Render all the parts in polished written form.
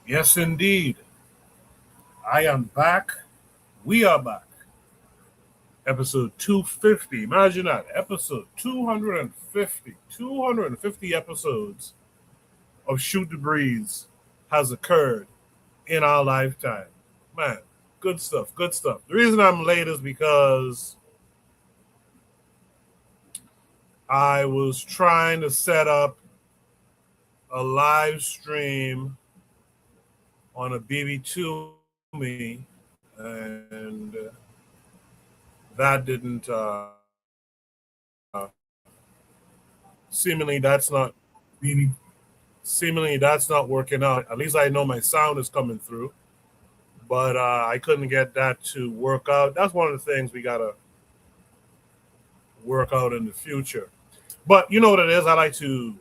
Yes, indeed. I am back. We are back. Episode 250. Imagine that. Episode 250. 250 episodes of Shoot the Breeze has occurred in our lifetime. Man, good stuff. Good stuff. The reason I'm late is because I was trying to set up a live stream on a BB2 me, and that didn't seemingly that's not BB seemingly that's not working out. At least I know my sound is coming through, but I couldn't get that to work out. That's one of the things we gotta work out in the future. But you know what it is. I like to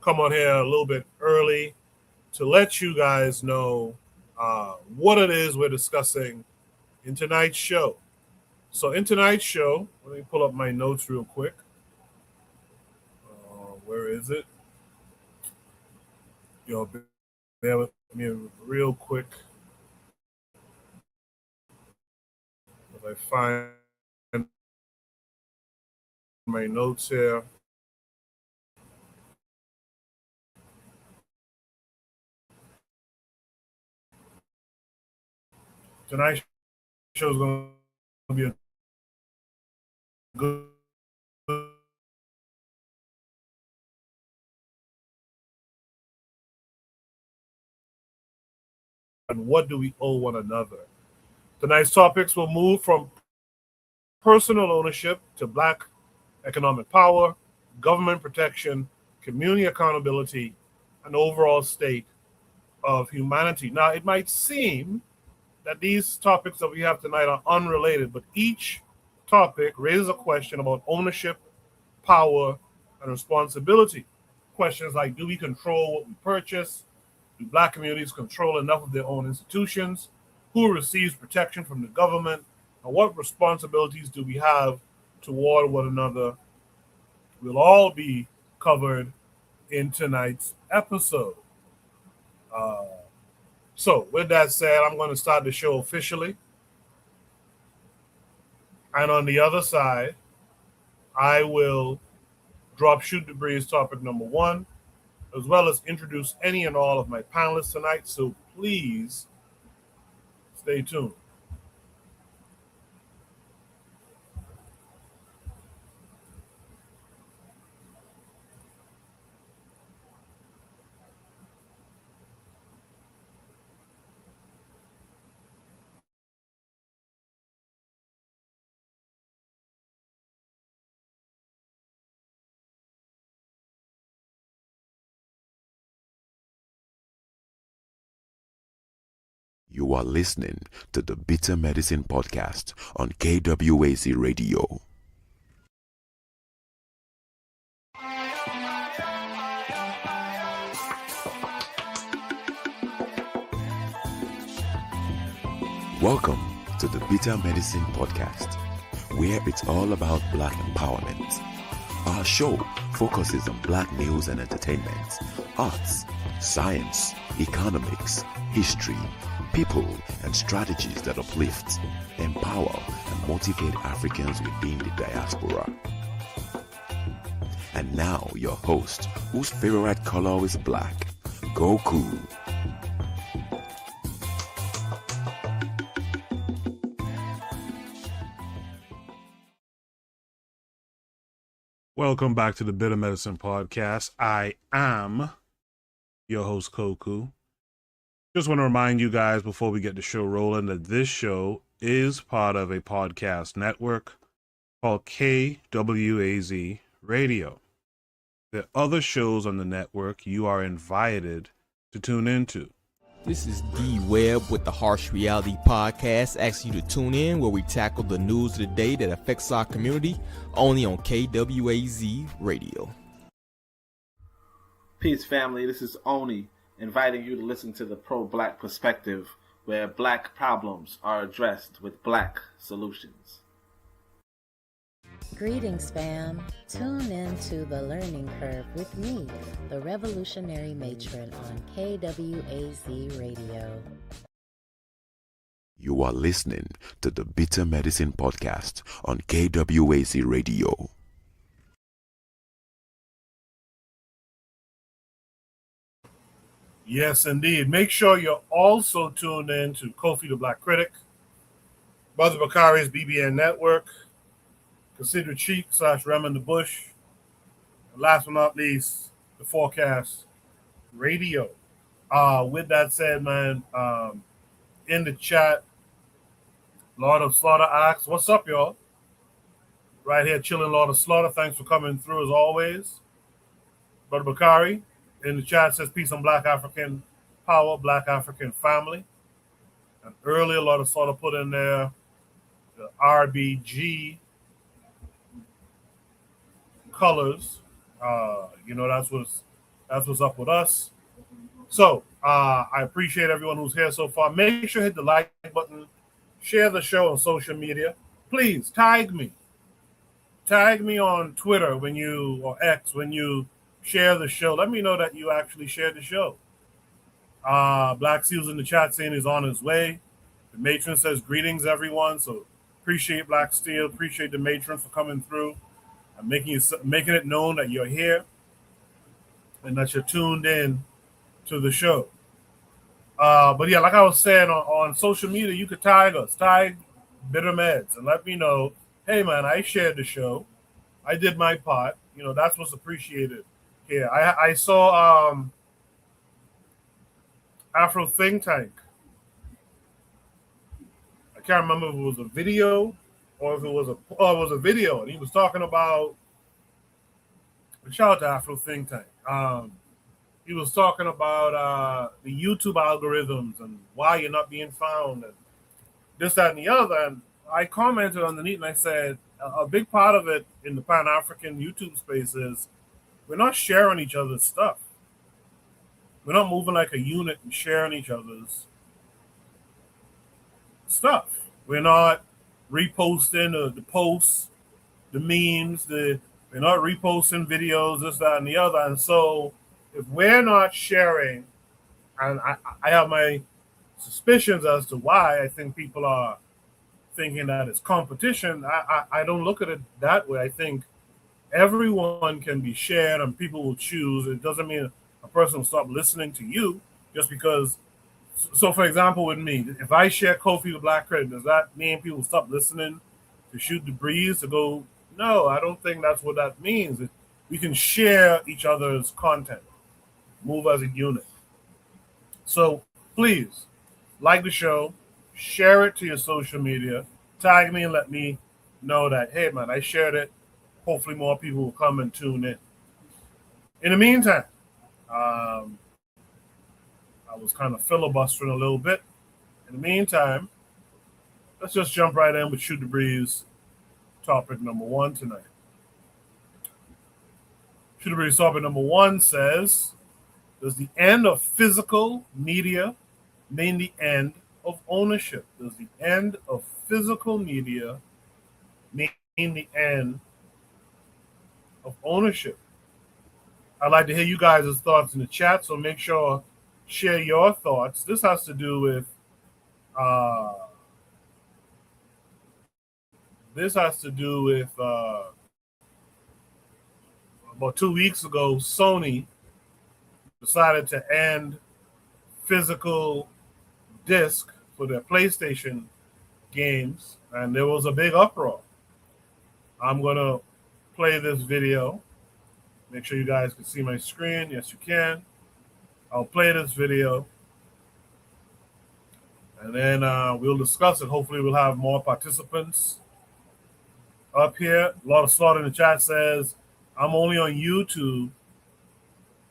come on here a little bit early to let you guys know what it is we're discussing in tonight's show. So in tonight's show, let me pull up my notes real quick. Where is it? Yo, bear with me real quick. If I find my notes here. Tonight's show is going to be a good. And what do we owe one another? Tonight's topics will move from personal ownership to Black economic power, government protection, community accountability, and overall state of humanity. Now, it might seem that these topics that we have tonight are unrelated, but each topic raises a question about ownership, power, and responsibility. Questions like, do we control what we purchase? Do Black communities control enough of their own institutions? Who receives protection from the government? And what responsibilities do we have toward one another? Will all be covered in tonight's episode. So, with that said, I'm going to start the show officially. And on the other side, I will drop Shoot the Breeze topic number one, as well as introduce any and all of my panelists tonight. So please stay tuned. You are listening to the Bitter Medicine Podcast on KWAC Radio. Welcome to the Bitter Medicine Podcast, where it's all about Black empowerment. Our show focuses on Black news and entertainment, arts, science, economics, history, people, and strategies that uplift, empower, and motivate Africans within the diaspora. And now, your host, whose favorite color is black, Goku. Welcome back to the Bitter Medicine Podcast. I am your host, Koku. Just want to remind you guys before we get the show rolling that this show is part of a podcast network called KWAZ Radio. There are other shows on the network you are invited to tune into. This is D Webb with the Harsh Reality Podcast, asking you to tune in where we tackle the news of the day that affects our community, only on KWAZ Radio. Peace, family. This is Oni, inviting you to listen to the Pro-Black Perspective, where Black problems are addressed with Black solutions. Greetings, fam. Tune in to The Learning Curve with me, the revolutionary matron on KWAZ Radio. You are listening to the Bitter Medicine Podcast on KWAZ Radio. Yes, indeed. Make sure you're also tuned in to Kofi the Black Critic, Brother Bakari's BBN Network, Consider Cheek / Remen the Bush, and last but not least, the Forecast Radio. With that said, man, in the chat, Lord of Slaughter asks, what's up, y'all? Right here, chilling, Lord of Slaughter. Thanks for coming through as always. Brother Bakari in the chat says, peace on Black African power, Black African family. And earlier, Lord of Slaughter put in there the RBG colors. That's what's up with us. So I appreciate everyone who's here so far. Make sure to hit the like button, share the show on social media. Please tag me. Tag me on Twitter or X when you share the show. Let me know that you actually shared the show. Black Seals in the chat saying he's on his way. The matron says greetings, everyone. So appreciate Black Steel. Appreciate the matron for coming through and making it known that you're here and that you're tuned in to the show. But yeah, like I was saying on social media, you could tag us, tag Bitter Meds, and let me know, hey man, I shared the show. I did my part. That's what's appreciated here. I saw Afro Think Tank. I can't remember if it was a video or if it was a video, and he was talking about. Shout out to Afro Think Tank. He was talking about the YouTube algorithms and why you're not being found and this, that, and the other. And I commented underneath and I said a big part of it in the Pan-African YouTube space is we're not sharing each other's stuff. We're not moving like a unit and sharing each other's stuff. We're not reposting the posts, the memes, we're not reposting videos, this, that, and the other. And so if we're not sharing, and I have my suspicions as to why I think people are thinking that it's competition, I don't look at it that way. I think everyone can be shared and people will choose. It doesn't mean a person will stop listening to you just because. So, for example, with me, if I share Kofi the Black Critic, does that mean people stop listening to Shoot the Breeze to go? No, I don't think that's what that means. We can share each other's content, move as a unit. So please like the show, share it to your social media, tag me and let me know that, hey man, I shared it. Hopefully more people will come and tune in. In the meantime, I was kind of filibustering a little bit. In the meantime, let's just jump right in with Shoot the Breeze topic number 1 tonight. Shoot the Breeze topic number 1 says, does the end of physical media mean the end of ownership? Does the end of physical media mean the end of ownership? I'd like to hear you guys' thoughts in the chat, so make sure share your thoughts. This has to do with about 2 weeks ago, Sony decided to end physical disc for their PlayStation games, and there was a big uproar. I'm going to play this video. Make sure you guys can see my screen. Yes, you can. I'll play this video, and then we'll discuss it. Hopefully, we'll have more participants up here. A lot of slaughter in the chat says, I'm only on YouTube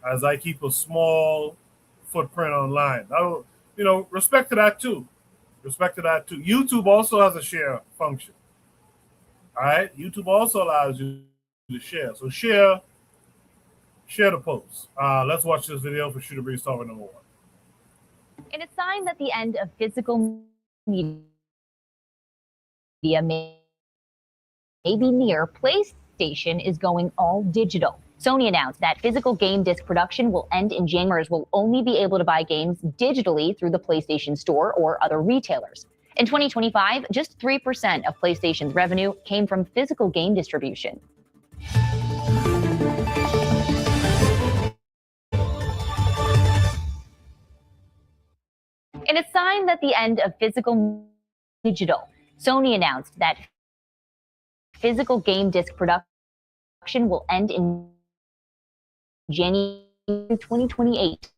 as I keep a small footprint online. Respect to that too. YouTube also has a share function. All right? YouTube also allows you to share. So share the post. Let's watch this video for Shoot the Breeze topic number 1. In a sign that the end of physical media may be near, PlayStation is going all digital. Sony announced that physical game disc production will end in January. Will only be able to buy games digitally through the PlayStation Store or other retailers. In 2025, just 3% of PlayStation's revenue came from physical game distribution. In a sign that the end of physical digital, Sony announced that physical game disc production will end in January 2028.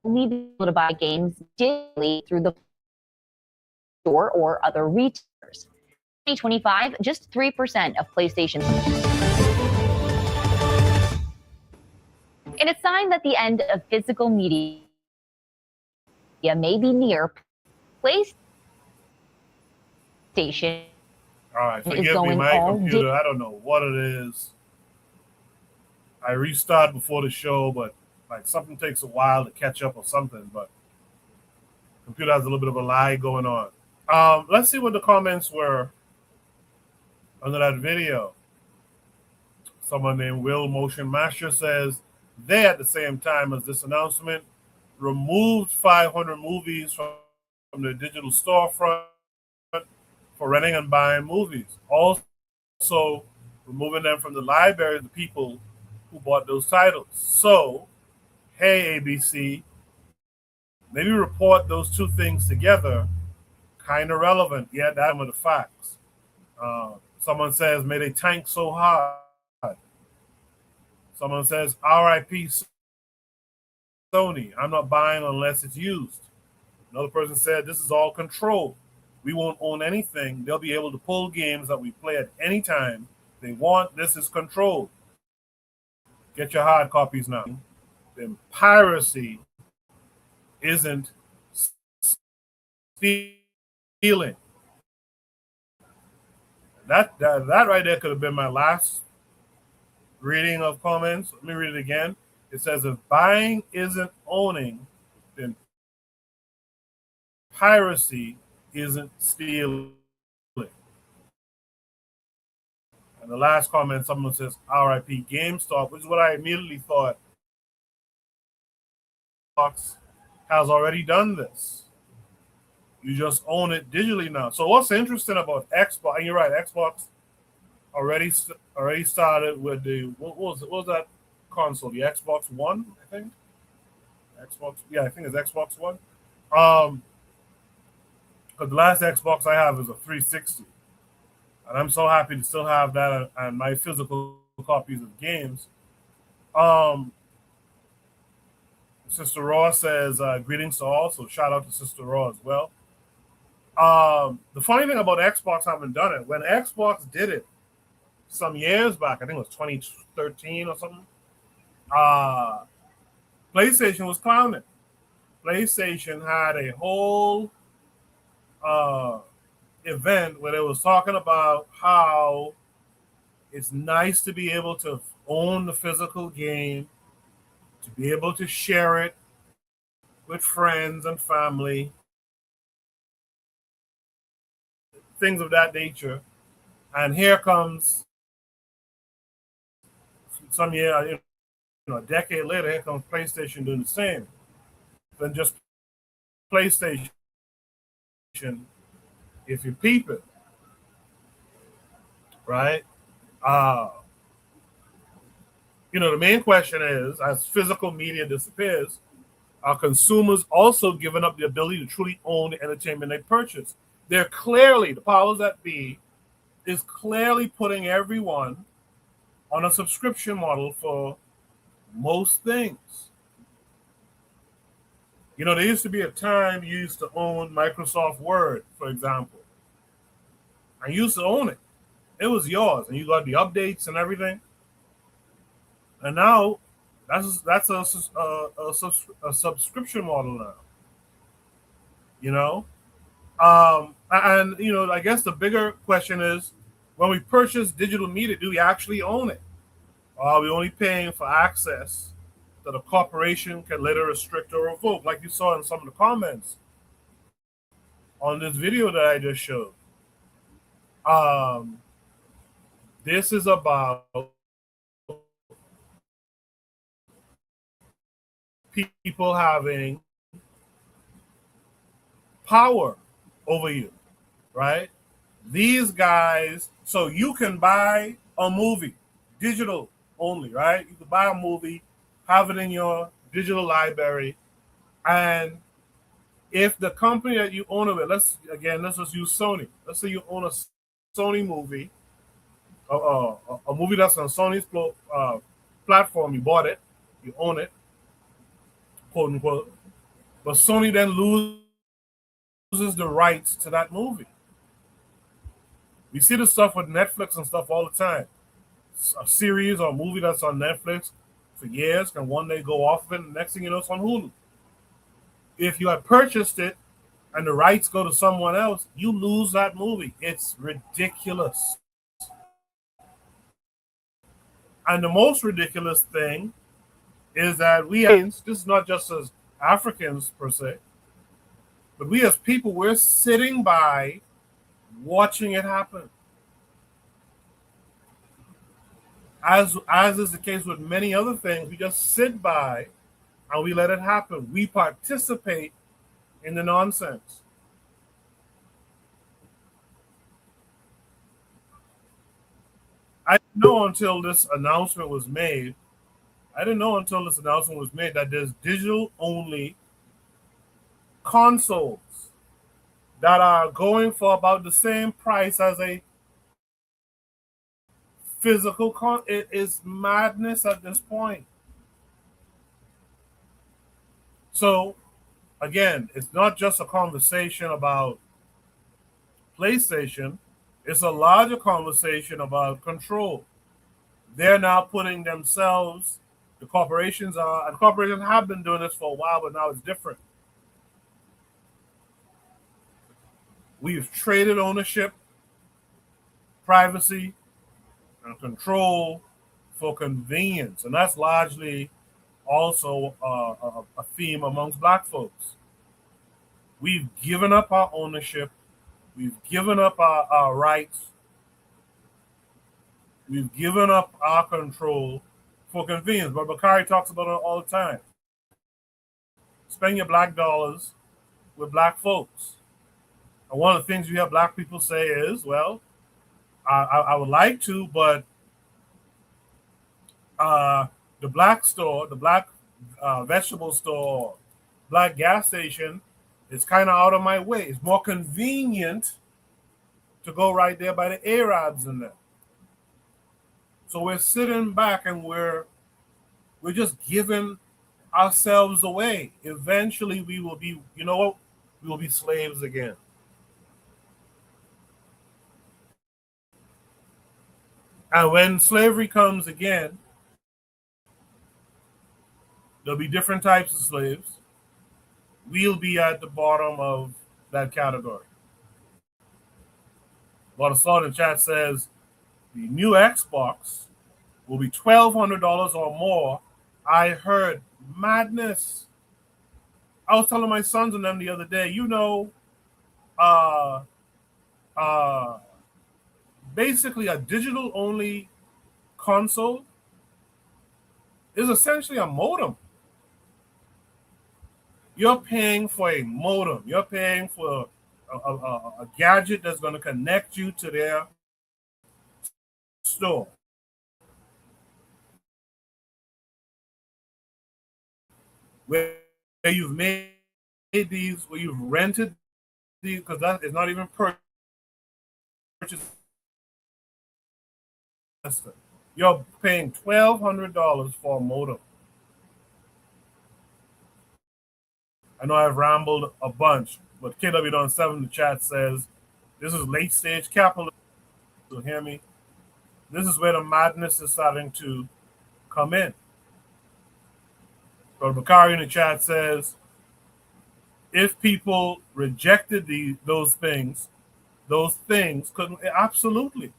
Only be able to buy games digitally through the store or other retailers. 2025, just 3% of PlayStation. In a sign that the end of physical media may be near, PlayStation All right, is forgive me, going my all computer. I don't know what it is. I restart before the show, but like something takes a while to catch up or something. But computer has a little bit of a lag going on. Let's see what the comments were under that video. Someone named Will Motion Master says they, at the same time as this announcement, removed 500 movies from their digital storefront for renting and buying movies. Also, removing them from the library of the people who bought those titles. So, hey, ABC, maybe report those two things together. Kind of relevant. Yeah, that's one of the facts. Someone says, may they tank so hard. Someone says, RIP Sony. I'm not buying unless it's used. Another person said, this is all control. We won't own anything. They'll be able to pull games that we play at any time they want. This is control. Get your hard copies now. Then piracy isn't stealing. That right there could have been my last reading of comments. Let me read it again. It says, if buying isn't owning, then piracy isn't stealing. And the last comment, someone says, RIP GameStop, which is what I immediately thought. Xbox has already done this. You just own it digitally now. So what's interesting about Xbox, and you're right, Xbox already started with the, what was that console? The Xbox One, I think? I think it's Xbox One. Because the last Xbox I have is a 360. And I'm so happy to still have that and my physical copies of games. Sister Raw says, greetings to all. So shout out to Sister Raw as well. The funny thing about Xbox, I haven't done it. When Xbox did it some years back, I think it was 2013 or something, PlayStation was clowning. PlayStation had a whole event where they was talking about how it's nice to be able to own the physical game, to be able to share it with friends and family, things of that nature. And here comes some year, a decade later, here comes PlayStation doing the same. Then just PlayStation, if you peep it, right? The main question is, as physical media disappears, are consumers also giving up the ability to truly own the entertainment they purchase? They're clearly, the powers that be, is clearly putting everyone on a subscription model for most things. There used to be a time you used to own Microsoft Word, for example. I used to own it. It was yours, and you got the updates and everything. And now that's a subscription model now. I guess the bigger question is, when we purchase digital media, do we actually own it? Or are we only paying for access that a corporation can later restrict or revoke, like you saw in some of the comments on this video that I just showed? This is about people having power over you, right? These guys, so you can buy a movie, digital only, right? You can buy a movie, have it in your digital library, and if the company that you own of it, let's just use Sony. Let's say you own a Sony movie, a movie that's on Sony's platform. You bought it, you own it, quote unquote. But Sony then loses the rights to that movie. We see the stuff with Netflix and stuff all the time. A series or a movie that's on Netflix for years can one day go off of it, and the next thing you know, it's on Hulu. If you had purchased it and the rights go to someone else, you lose that movie. It's ridiculous. And the most ridiculous thing is that this is not just as Africans per se, but we as people, we're sitting by watching it happen. As is the case with many other things, we just sit by and we let it happen. We participate in the nonsense. I didn't know until this announcement was made. That there's digital only consoles that are going for about the same price as a physical It is madness at this point. So again, it's not just a conversation about PlayStation. It's a larger conversation about control. They're now putting themselves, the corporations have been doing this for a while, but now it's different. We've traded ownership, privacy, and control for convenience. And that's largely also a theme amongst Black folks. We've given up our ownership. We've given up our rights. We've given up our control for convenience. But Bakari talks about it all the time. Spend your Black dollars with Black folks. And one of the things you have Black people say is, well, I would like to, but the Black store, the Black vegetable store, Black gas station is kind of out of my way. It's more convenient to go right there by the Arabs in there. So we're sitting back and we're just giving ourselves away. Eventually we will be, we will be slaves again. And when slavery comes again, there'll be different types of slaves. We'll be at the bottom of that category. But in chat says the new Xbox will be $1,200 or more. I heard madness. I was telling my sons and them the other day, basically a digital only console is essentially a modem. You're paying for a modem. You're paying for a gadget that's going to connect you to their store. Where you've made these, where you've rented these, because that is not even purchased. You're paying $1,200 for a modem. I know I've rambled a bunch, but KW7 in the chat says this is late stage capitalism. So hear me. This is where the madness is starting to come in. But Bakari in the chat says if people rejected those things couldn't. Absolutely.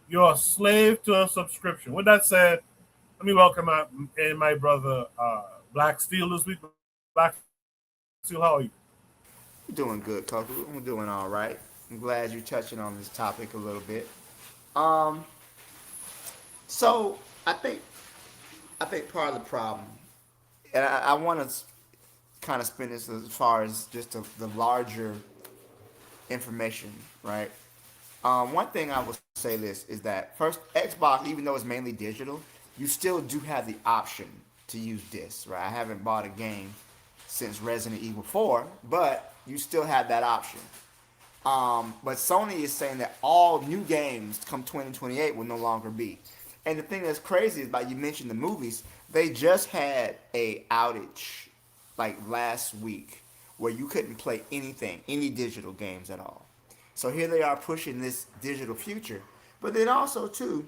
You're a slave to a subscription. With that said, let me welcome my brother Black Steel this week. Black Steel, how are you? Doing good, Coach. I'm doing all right. I'm glad you're touching on this topic a little bit. Um, so I think part of the problem, and I want to kind of spin this as far as just the larger information, right? One thing I will say this is that first, Xbox, even though it's mainly digital, you still do have the option to use discs, right? I haven't bought a game since Resident Evil 4, but you still have that option. But Sony is saying that all new games come 2028 will no longer be. And the thing that's crazy is, like you mentioned, the movies, they just had a outage like last week where you couldn't play anything, any digital games at all. So here they are pushing this digital future. But then also too,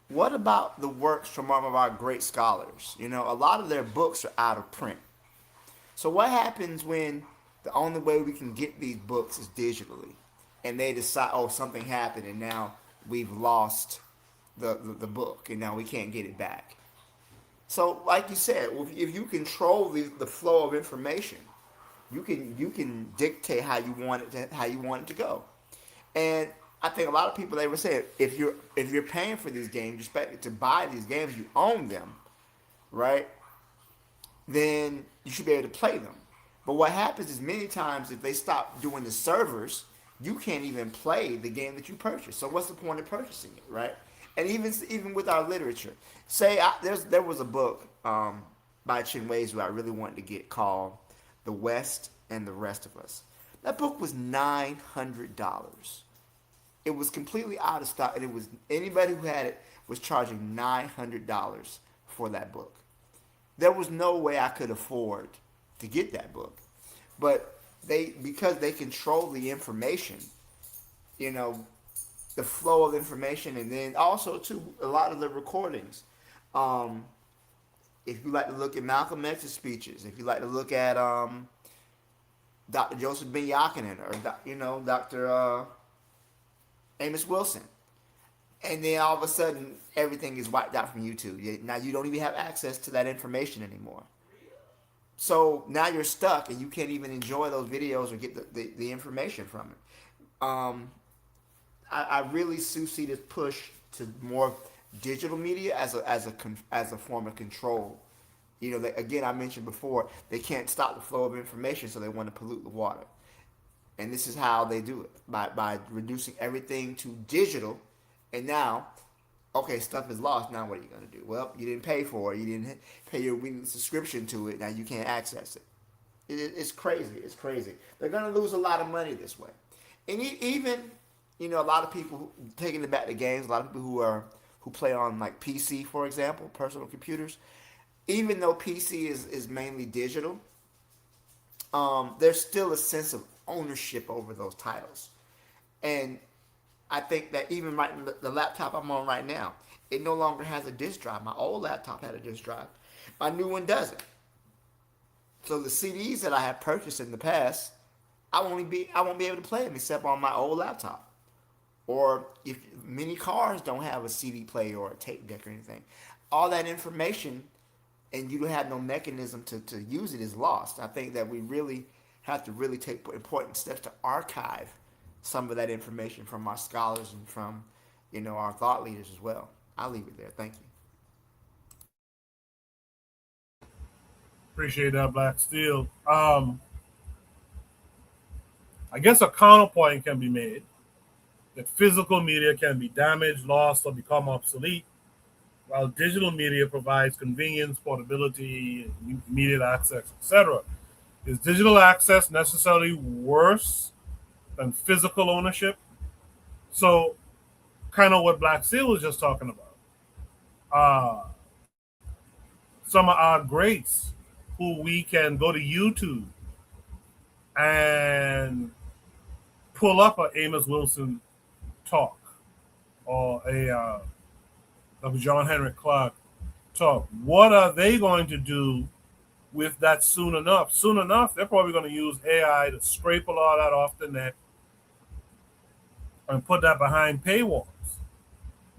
what about the works from one of our great scholars? You know, a lot of their books are out of print. So what happens when the only way we can get these books is digitally, and they decide, oh, something happened, and now we've lost the book, and now we can't get it back. So, like you said, if you control the flow of information, you can dictate how you want it to go. And I think a lot of people, they were saying, if you're paying for these games, you're expected to buy these games, you own them, right? Then you should be able to play them. But what happens is many times if they stop doing the servers, you can't even play the game that you purchased. So what's the point of purchasing it, right? And even with our literature, there was a book by Chinweiz who I really wanted to get called "The West and the Rest of Us." That book was $900. It was completely out of stock, and it was anybody who had it was charging $900 for that book. There was no way I could afford to get that book, but because they control the information, you know, the flow of information, and then also too a lot of the recordings. If you like to look at Malcolm X's speeches, if you like to look at Dr. Joseph Ben Yakinen or Dr. Amos Wilson, and then all of a sudden everything is wiped out from YouTube. Now you don't even have access to that information anymore. So now you're stuck and you can't even enjoy those videos or get the information from it. I really see this push to more digital media as a form of control. You know, again, I mentioned before, they can't stop the flow of information, so they want to pollute the water. And this is how they do it, by reducing everything to digital. And now, okay, stuff is lost. Now what are you going to do? Well, you didn't pay for it. You didn't pay your weekly subscription to it. Now you can't access it. It's crazy. It's crazy. They're going to lose a lot of money this way. And even, you know, a lot of people taking it back to games, a lot of people who play on like PC, for example, personal computers, even though PC is mainly digital, there's still a sense of ownership over those titles. And I think that even right in the laptop I'm on right now, it no longer has a disk drive. My old laptop had a disk drive. My new one doesn't. So the CDs that I have purchased in the past, I won't be able to play them except on my old laptop. Or if many cars don't have a CD player or a tape deck or anything, all that information, and you don't have no mechanism to use it, is lost. I think that we really have to really take important steps to archive some of that information from our scholars and from, you know, our thought leaders as well. I'll leave it there. Thank you. Appreciate that, Black Steel. I guess a counterpoint can be made that physical media can be damaged, lost, or become obsolete, while digital media provides convenience, portability, immediate access, etc. Is digital access necessarily worse than physical ownership? So, kind of what Black Steel was just talking about. Some of our greats who we can go to YouTube and pull up an Amos Wilson talk or a Dr. John Henrik Clark talk. What are they going to do with that soon enough? Soon enough, they're probably going to use AI to scrape all that off the net and put that behind paywalls.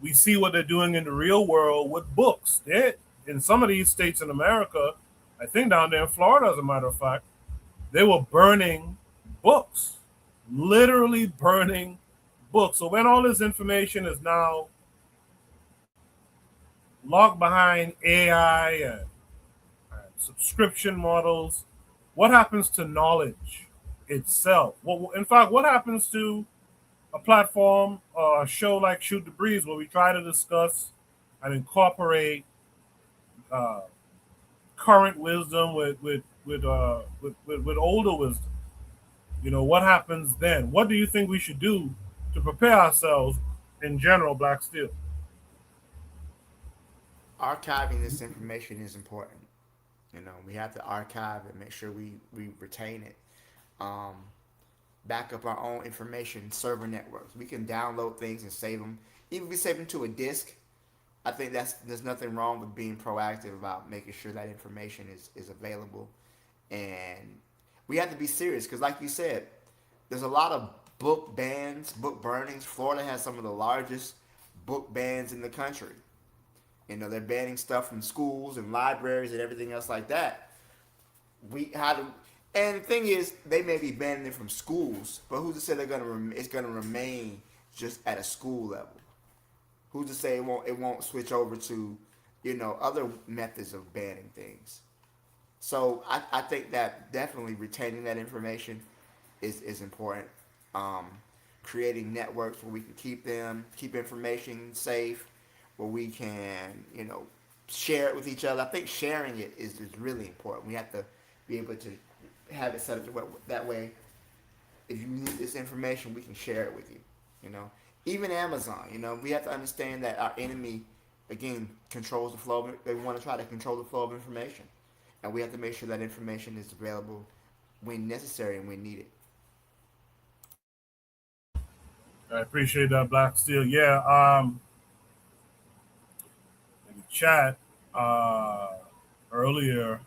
We see what they're doing in the real world with books. In some of these states in America, I think down there in Florida, as a matter of fact, they were burning books literally burning books. So when all this information is now locked behind AI and subscription models, what happens to knowledge itself? Well, in fact, what happens to a platform or a show like Shoot the Breeze where we try to discuss and incorporate uh, current wisdom with older wisdom? You know, what happens then? What do you think we should do to prepare ourselves in general, Black Steel? Archiving this information is important. You know, we have to archive and make sure we retain it. Um, Back up our own information server networks. We can download things and save them. Even if we save them to a disk, I think there's nothing wrong with being proactive about making sure that information is available. And we have to be serious because, like you said, there's a lot of book bans, book burnings. Florida has some of the largest book bans in the country. You know, they're banning stuff from schools and libraries and everything else like that. We had to, and the thing is, they may be banning it from schools, but who's to say it's gonna remain just at a school level? Who's to say it won't switch over to, other methods of banning things? So I think that definitely retaining that information is important. Um, Creating networks where we can keep information safe, where we can, share it with each other. I think sharing it is really important. We have to be able to have it set up that way. If you need this information, we can share it with you. You know, even Amazon. We have to understand that our enemy, again, controls the flow. They want to try to control the flow of information, and we have to make sure that information is available when necessary and when needed. I appreciate that, Black Steel. Yeah, in the chat earlier,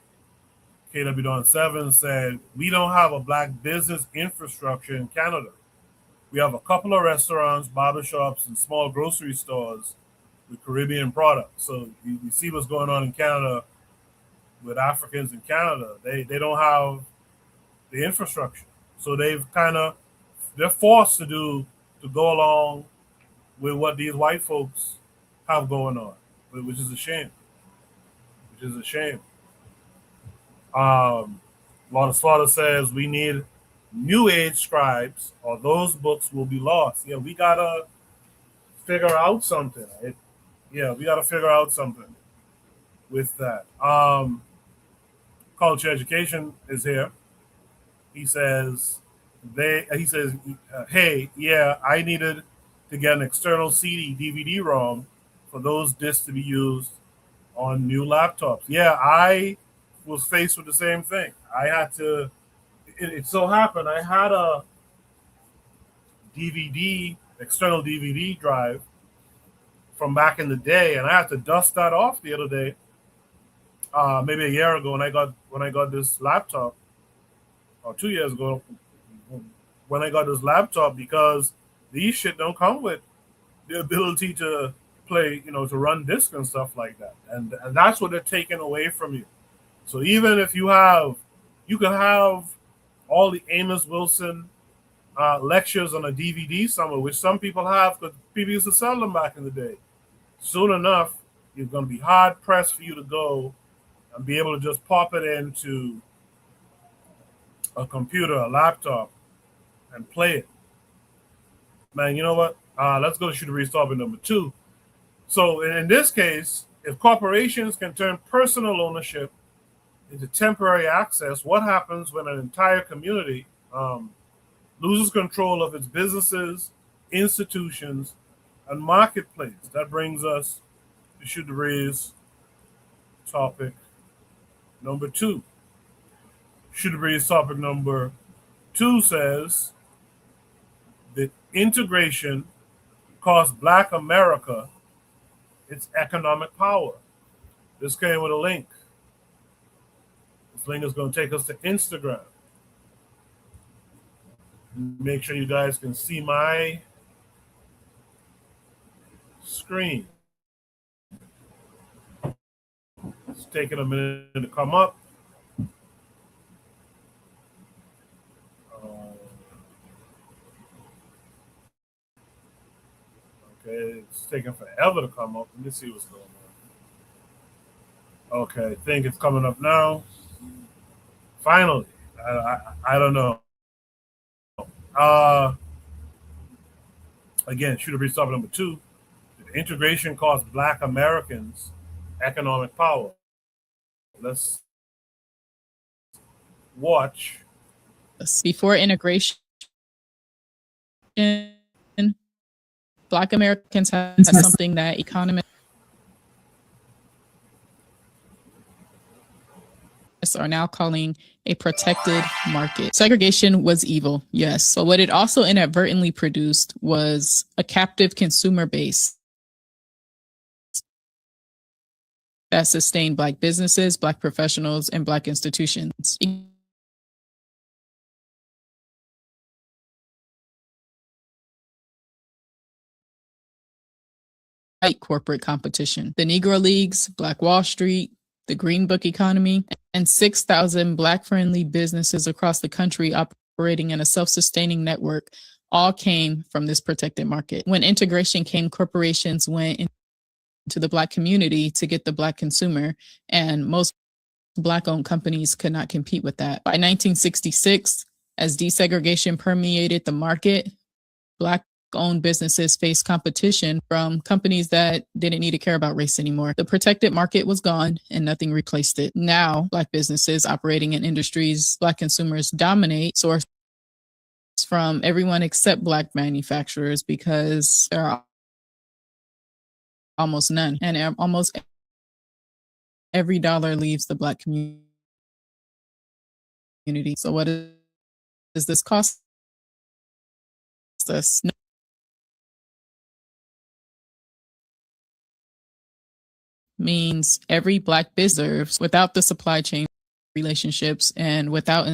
KW Don 7 said, we don't have a black business infrastructure in Canada. We have a couple of restaurants, barbershops, and small grocery stores with Caribbean products. So you see what's going on in Canada with Africans in Canada. They don't have the infrastructure. So they're forced to go along with what these white folks have going on, which is a shame. Which is a shame. Lord Slaughter says we need new age scribes or those books will be lost. Yeah, we gotta figure out something. We gotta figure out something with that. Culture Education is here. He says hey, yeah, I needed to get an external CD DVD ROM for those discs to be used on new laptops. Yeah, I was faced with the same thing. I had to. It so happened I had a external DVD drive from back in the day, and I had to dust that off the other day, maybe a year ago, when I got this laptop, or 2 years ago, when I got this laptop, because these shit don't come with the ability to play, to run disc and stuff like that, and that's what they're taking away from you. So even if you can have all the Amos Wilson lectures on a DVD somewhere, which some people have because people used to sell them back in the day. Soon enough, you're going to be hard pressed for you to go and be able to just pop it into a computer, a laptop, and play it. Man, you know what? Let's go to Shoot the Breeze topic number 2. So in this case, if corporations can turn personal ownership into temporary access, what happens when an entire community loses control of its businesses, institutions, and marketplace? That brings us to Shoot the Breeze topic number 2. Shoot the Breeze topic number 2 says that integration cost Black America its economic power. This came with a link. This link is going to take us to Instagram. Make sure you guys can see my screen. It's taking a minute to come up. It's taking forever to come up. Let me see what's going on. Okay, I think it's coming up now. Finally, I don't know. Uh, Again, shooter brief topic number 2. Integration cost Black Americans economic power. Let's watch. Before integration, Black Americans had something that economists are now calling a protected market. Segregation was evil, yes, but what it also inadvertently produced was a captive consumer base that sustained Black businesses, Black professionals, and Black institutions. Corporate competition. The Negro Leagues, Black Wall Street, the Green Book economy, and 6,000 Black-friendly businesses across the country operating in a self-sustaining network all came from this protected market. When integration came, corporations went into the Black community to get the Black consumer, and most Black-owned companies could not compete with that. By 1966, as desegregation permeated the market, Black-owned businesses faced competition from companies that didn't need to care about race anymore. The protected market was gone and nothing replaced it. Now, Black businesses operating in industries Black consumers dominate source from everyone except Black manufacturers because there are almost none. And almost every dollar leaves the Black community. So what does this cost us? Means every Black business without the supply chain relationships and without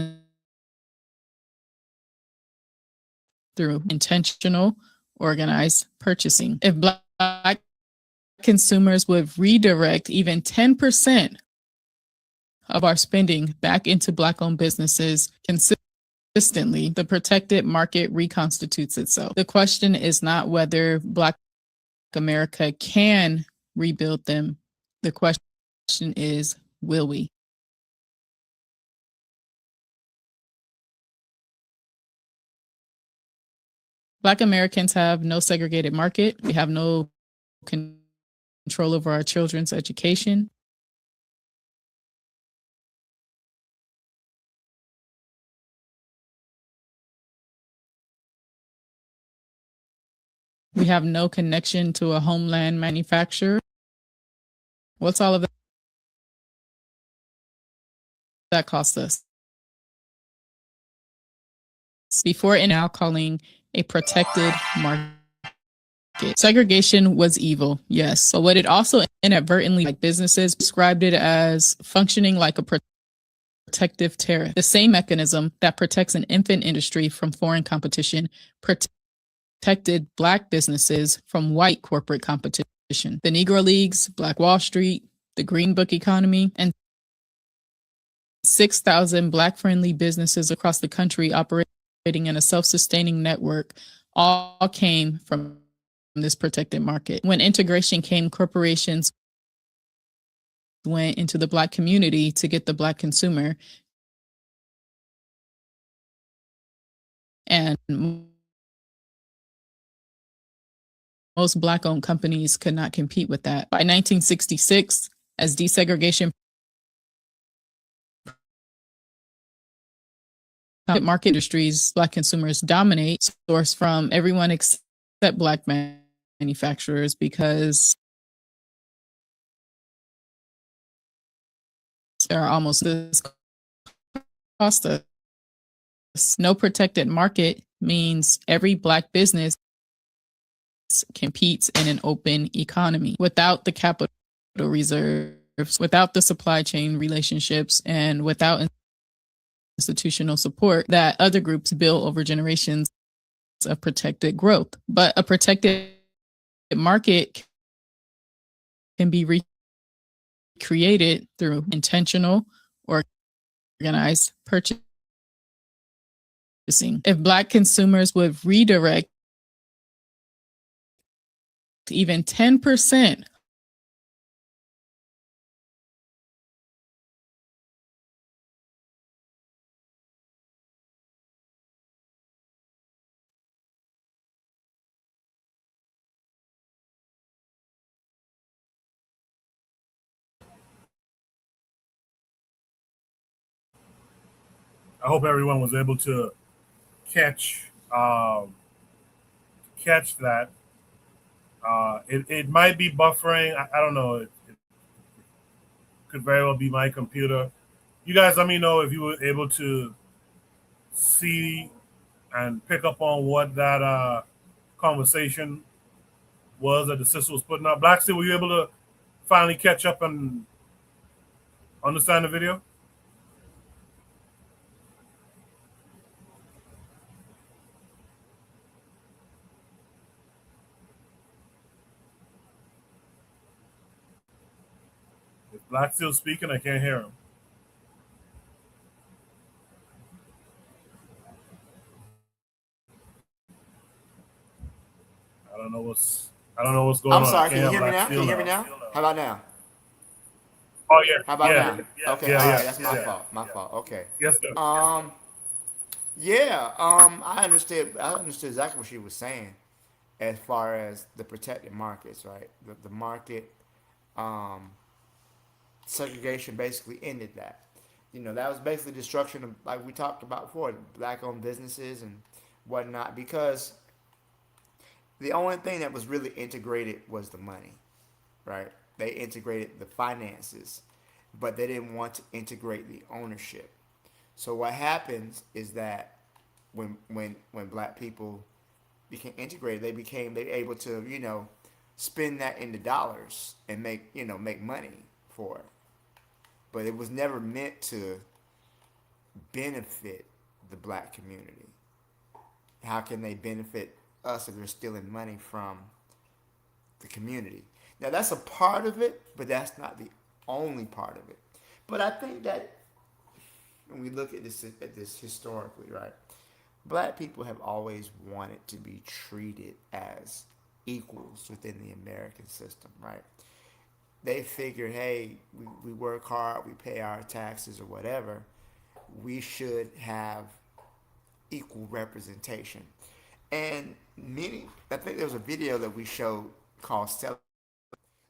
through intentional organized purchasing. If Black consumers would redirect even 10% of our spending back into Black-owned businesses consistently, the protected market reconstitutes itself. The question is not whether Black America can rebuild them. The question is, will we? Black Americans have no segregated market. We have no control over our children's education. We have no connection to a homeland manufacturer. What's all of that cost us? Before and now calling a protected market. Segregation was evil, yes, but what it also inadvertently, like businesses, described it as functioning like a protective tariff. The same mechanism that protects an infant industry from foreign competition protected Black businesses from white corporate competition. The Negro Leagues, Black Wall Street, the Green Book economy, and 6,000 Black-friendly businesses across the country operating in a self-sustaining network all came from this protected market. When integration came, corporations went into the Black community to get the Black consumer, and most Black-owned companies could not compete with that. By 1966, as desegregation market industries, Black consumers dominate, source from everyone except Black manufacturers because there are almost this cost us. No protected market means every Black business competes in an open economy without the capital reserves, without the supply chain relationships, and without institutional support that other groups build over generations of protected growth. But a protected market can be recreated through intentional or organized purchasing. If Black consumers would redirect even 10% I hope everyone was able to catch catch that. It might be buffering. I don't know. It could very well be my computer. You guys, let me know if you were able to see and pick up on what that conversation was that the sister was putting up. Black Steel, were you able to finally catch up and understand the video? If Black Steel speaking, I can't hear him. I don't know what's going I'm on. I sorry. can't Can you hear hear me Black now? Can Steel you hear me now. now? How about now? Oh yeah. How about Yeah. now? Okay. Yeah, All yeah. right. That's my Yeah. fault. My fault. Okay. Yes, sir. Yeah. I understood. I understood exactly what she was saying, as far as the protected markets, right? The market um, segregation basically ended that. You know, that was basically destruction of, like we talked about before, black-owned businesses and whatnot. Because the only thing that was really integrated was the money, right? They integrated the finances, but they didn't want to integrate the ownership. So what happens is that when black people became integrated, they able to spend that into dollars and make money for it. But it was never meant to benefit the black community. How can they benefit us if they're stealing money from the community? Now that's a part of it, but that's not the only part of it. But I think that when we look at this historically, right? Black people have always wanted to be treated as equals within the American system, right? They figured, hey, we work hard, we pay our taxes or whatever, we should have equal representation. And I think there was a video that we showed called Sell.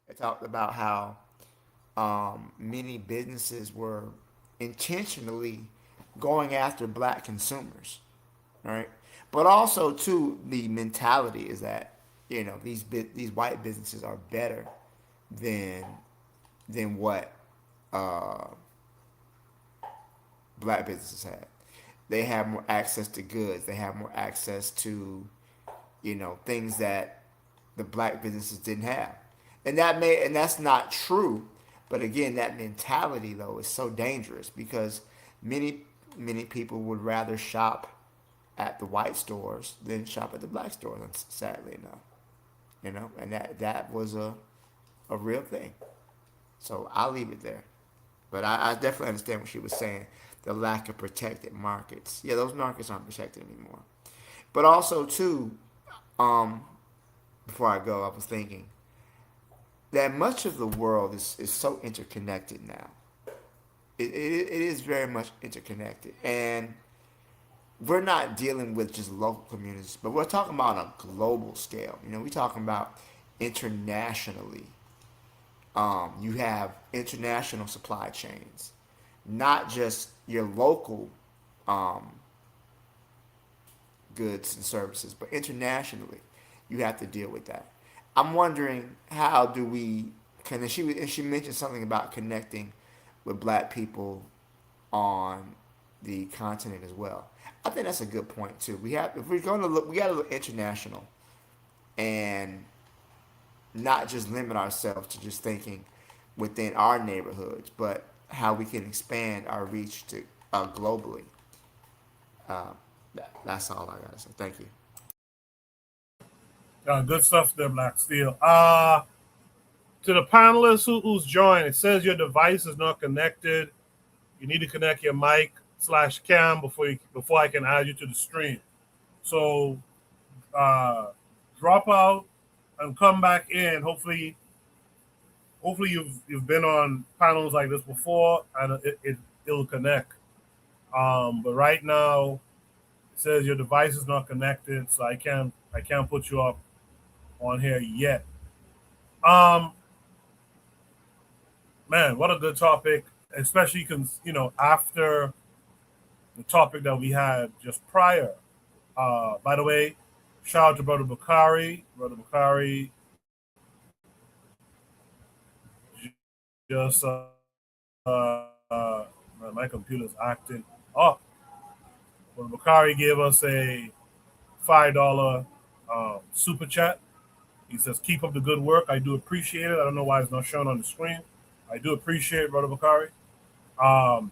It talked about how many businesses were intentionally going after black consumers, right? But also, too, the mentality is that these white businesses are better than what uh, black businesses had. They have more access to goods. They have more access to things that the black businesses didn't have, and that's not true. But again, that mentality though is so dangerous because many people would rather shop at the white stores than shop at the black stores. Sadly enough, and that was a real thing. So I'll leave it there. But I definitely understand what she was saying. The lack of protected markets. Yeah, those markets aren't protected anymore. But also too, before I go, I was thinking that much of the world is so interconnected now. It is very much interconnected. And we're not dealing with just local communities, but we're talking about on a global scale. We're talking about internationally. You have international supply chains, not just your local goods and services, but internationally, you have to deal with that. I'm wondering how do we can she mentioned something about connecting with black people on the continent as well. I think that's a good point too. If we're going to look, we got to look international and not just limit ourselves to just thinking within our neighborhoods, but how we can expand our reach to globally. That's all I gotta say. Thank you. Good stuff there, Black Steel. To the panelists who's joined, it says your device is not connected. You need to connect your mic/cam before I can add you to the stream. So drop out, and come back in. Hopefully you've been on panels like this before, and it'll connect. But right now it says your device is not connected, so I can't put you up on here yet. Um, Man, what a good topic, especially after the topic that we had just prior. By the way, shout out to Brother Bakari. Brother Bakari just my computer's acting up. Brother Bakari gave us a $5 super chat. He says, "Keep up the good work. I do appreciate it. I don't know why it's not shown on the screen. I do appreciate it, Brother Bakari." Um,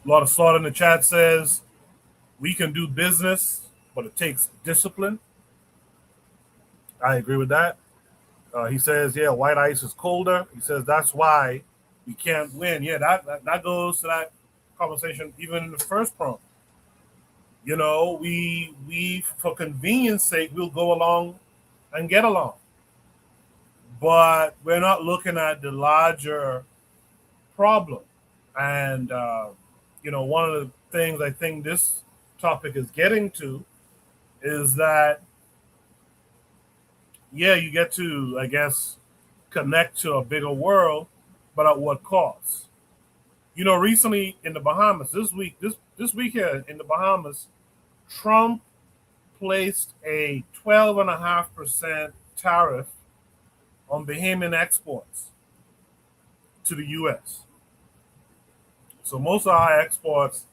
a lot of slaughter in the chat says, "We can do business, but it takes discipline." I agree with that. He says, "Yeah, white ice is colder." He says that's why we can't win. Yeah, that goes to that conversation even in the first prompt. We for convenience sake we'll go along and get along, but we're not looking at the larger problem. And one of the things I think this topic is getting to is that you get to, I guess, connect to a bigger world, but at what cost? Recently in the Bahamas, this week here in the Bahamas, Trump placed a 12.5% tariff on Bahamian exports to the U.S. So most of our exports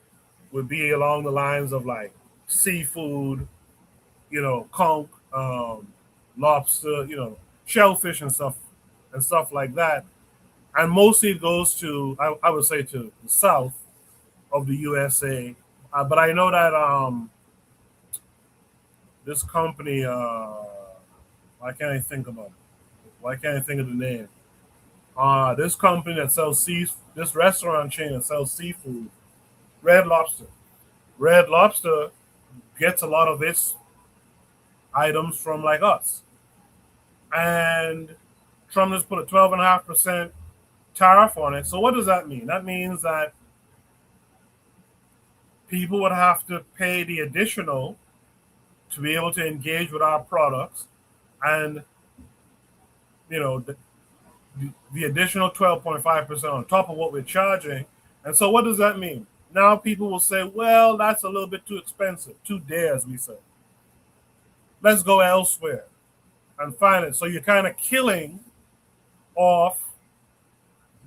would be along the lines of like seafood, conch, lobster, shellfish and stuff like that. And mostly it goes to, I would say, to the south of the USA. But I know that this company, why can't I think about it? Why can't I think of the name? This company that sells this restaurant chain that sells seafood, Red Lobster. Red Lobster gets a lot of its items from like us. And Trump has put a 12.5% tariff on it. So what does that mean? That means that people would have to pay the additional to be able to engage with our products, and the additional 12.5% on top of what we're charging. And so what does that mean? Now people will say, well, that's a little bit too expensive, too dear, as we say. Let's go elsewhere and find it. So you're kind of killing off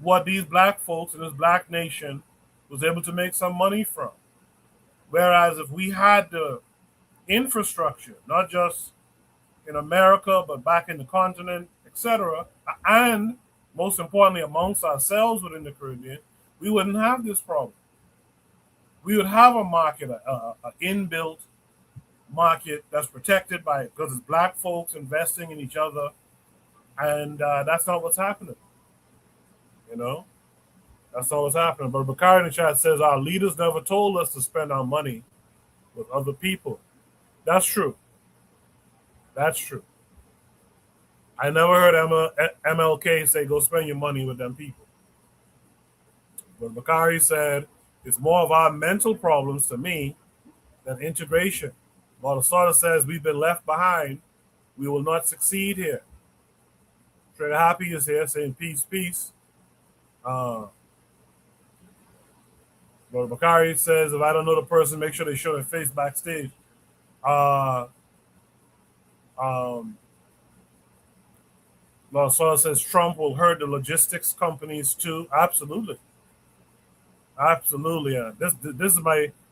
what these black folks in this black nation was able to make some money from. Whereas if we had the infrastructure, not just in America, but back in the continent, etc., and most importantly amongst ourselves within the Caribbean, we wouldn't have this problem. We would have a market, an inbuilt market that's protected by, because it's black folks investing in each other, and that's not what's happening. That's not what's happening. But Bakari in the chat says our leaders never told us to spend our money with other people. That's true. That's true. I never heard MLK say go spend your money with them people. But Bakari said it's more of our mental problems to me than integration. While the starter says we've been left behind, we will not succeed here. Trigger Happy is here saying peace, peace. But Bakari says if I don't know the person, make sure they show their face backstage. Law says Trump will hurt the logistics companies too. Absolutely. Yeah. This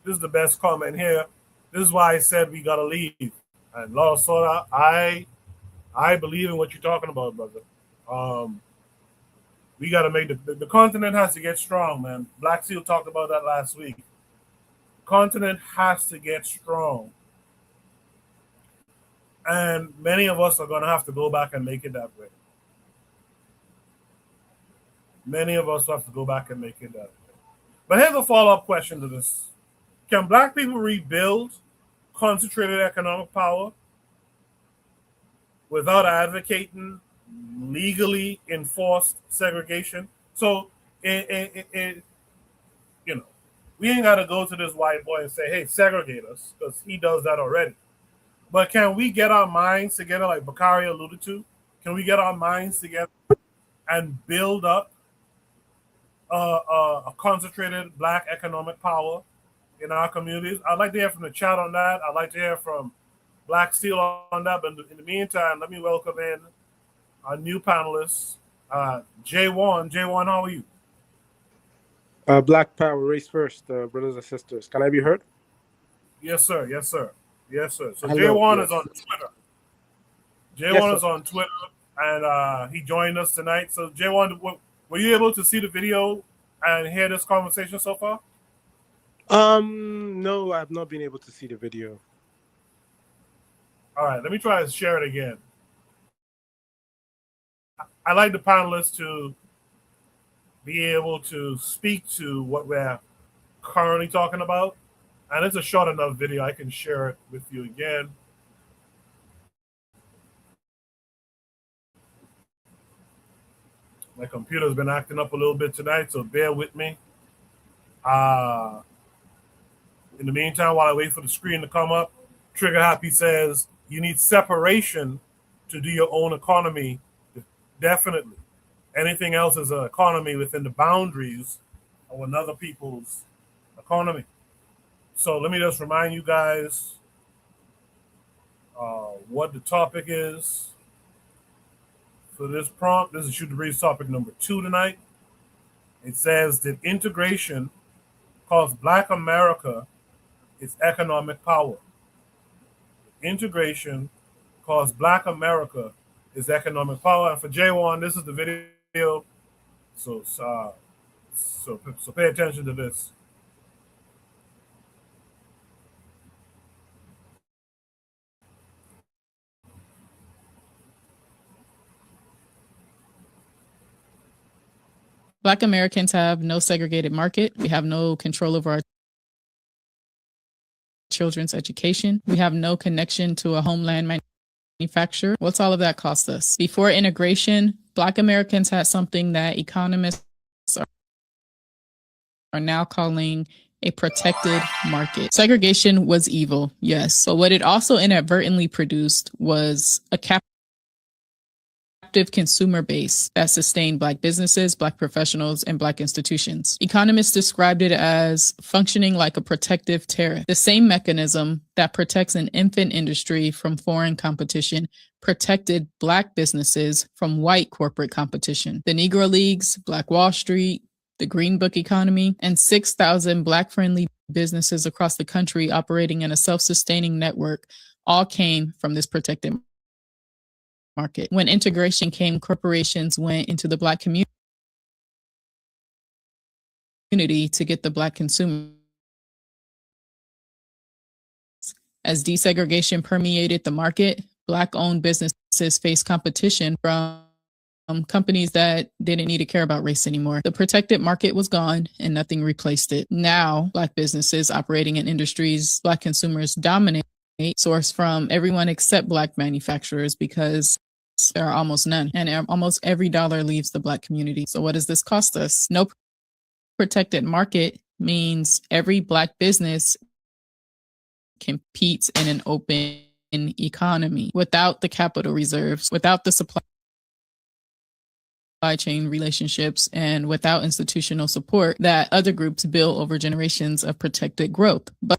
is the best comment here. This is why I said we gotta leave. And Law Soda, I believe in what you're talking about, brother. We gotta make the continent has to get strong, man. Black Seal talked about that last week. Continent has to get strong. And many of us are gonna have to go back and make it that way. Many of us have to go back and make it that way. But here's a follow-up question to this. Can black people rebuild concentrated economic power? without advocating legally enforced segregation. So, you know, we ain't got to go to this white boy and say, hey, segregate us, because he does that already. But can we get our minds together, like Bakari alluded to? Can we get our minds together and build up a concentrated black economic power in our communities? I'd like to hear from the chat on that. I'd like to hear from Black Steel on that. But in the meantime, let me welcome in our new panelists, J1. J1, how are you? Black Power, race first, brothers and sisters. Can I be heard? Yes, sir. Yes, sir. Yes, sir. So Hello, J1 yes. is on Twitter. Yes, J1 sir. is on Twitter, and he joined us tonight. So J1, were you able to see the video and hear this conversation so far? No, I've not been able to see the video. All right, let me try to share it again. I like the panelists to be able to speak to what we're currently talking about. And it's a short enough video. I can share it with you again. My computer's been acting up a little bit tonight, so bear with me. In the meantime, while I wait for the screen to come up, Trigger Happy says you need separation to do your own economy. Definitely. Anything else is an economy within the boundaries of another people's economy. So let me just remind you guys what the topic is for this prompt. This is Shoot the Breeze topic number 2 tonight. It says, did integration cost Black America its economic power? Integration cost Black America its economic power. And for J1, this is the video. So pay attention to this. Black Americans have no segregated market. We have no control over our children's education. We have no connection to a homeland manufacturer. What's all of that cost us? Before integration, Black Americans had something that economists are now calling a protected market. Segregation was evil, yes. But what it also inadvertently produced was a captive consumer base that sustained Black businesses, Black professionals, and Black institutions. Economists described it as functioning like a protective tariff. The same mechanism that protects an infant industry from foreign competition protected Black businesses from white corporate competition. The Negro Leagues, Black Wall Street, the Green Book economy, and 6,000 Black-friendly businesses across the country operating in a self-sustaining network all came from this protected market. When integration came, corporations went into the Black community to get the Black consumer. As desegregation permeated the market, Black-owned businesses faced competition from companies that didn't need to care about race anymore. The protected market was gone and nothing replaced it. Now, Black businesses operating in industries Black consumers dominate source from everyone except Black manufacturers because there are almost none. And almost every dollar leaves the Black community. So what does this cost us? No protected market means every Black business competes in an open economy without the capital reserves, without the supply chain relationships, and without institutional support that other groups build over generations of protected growth. But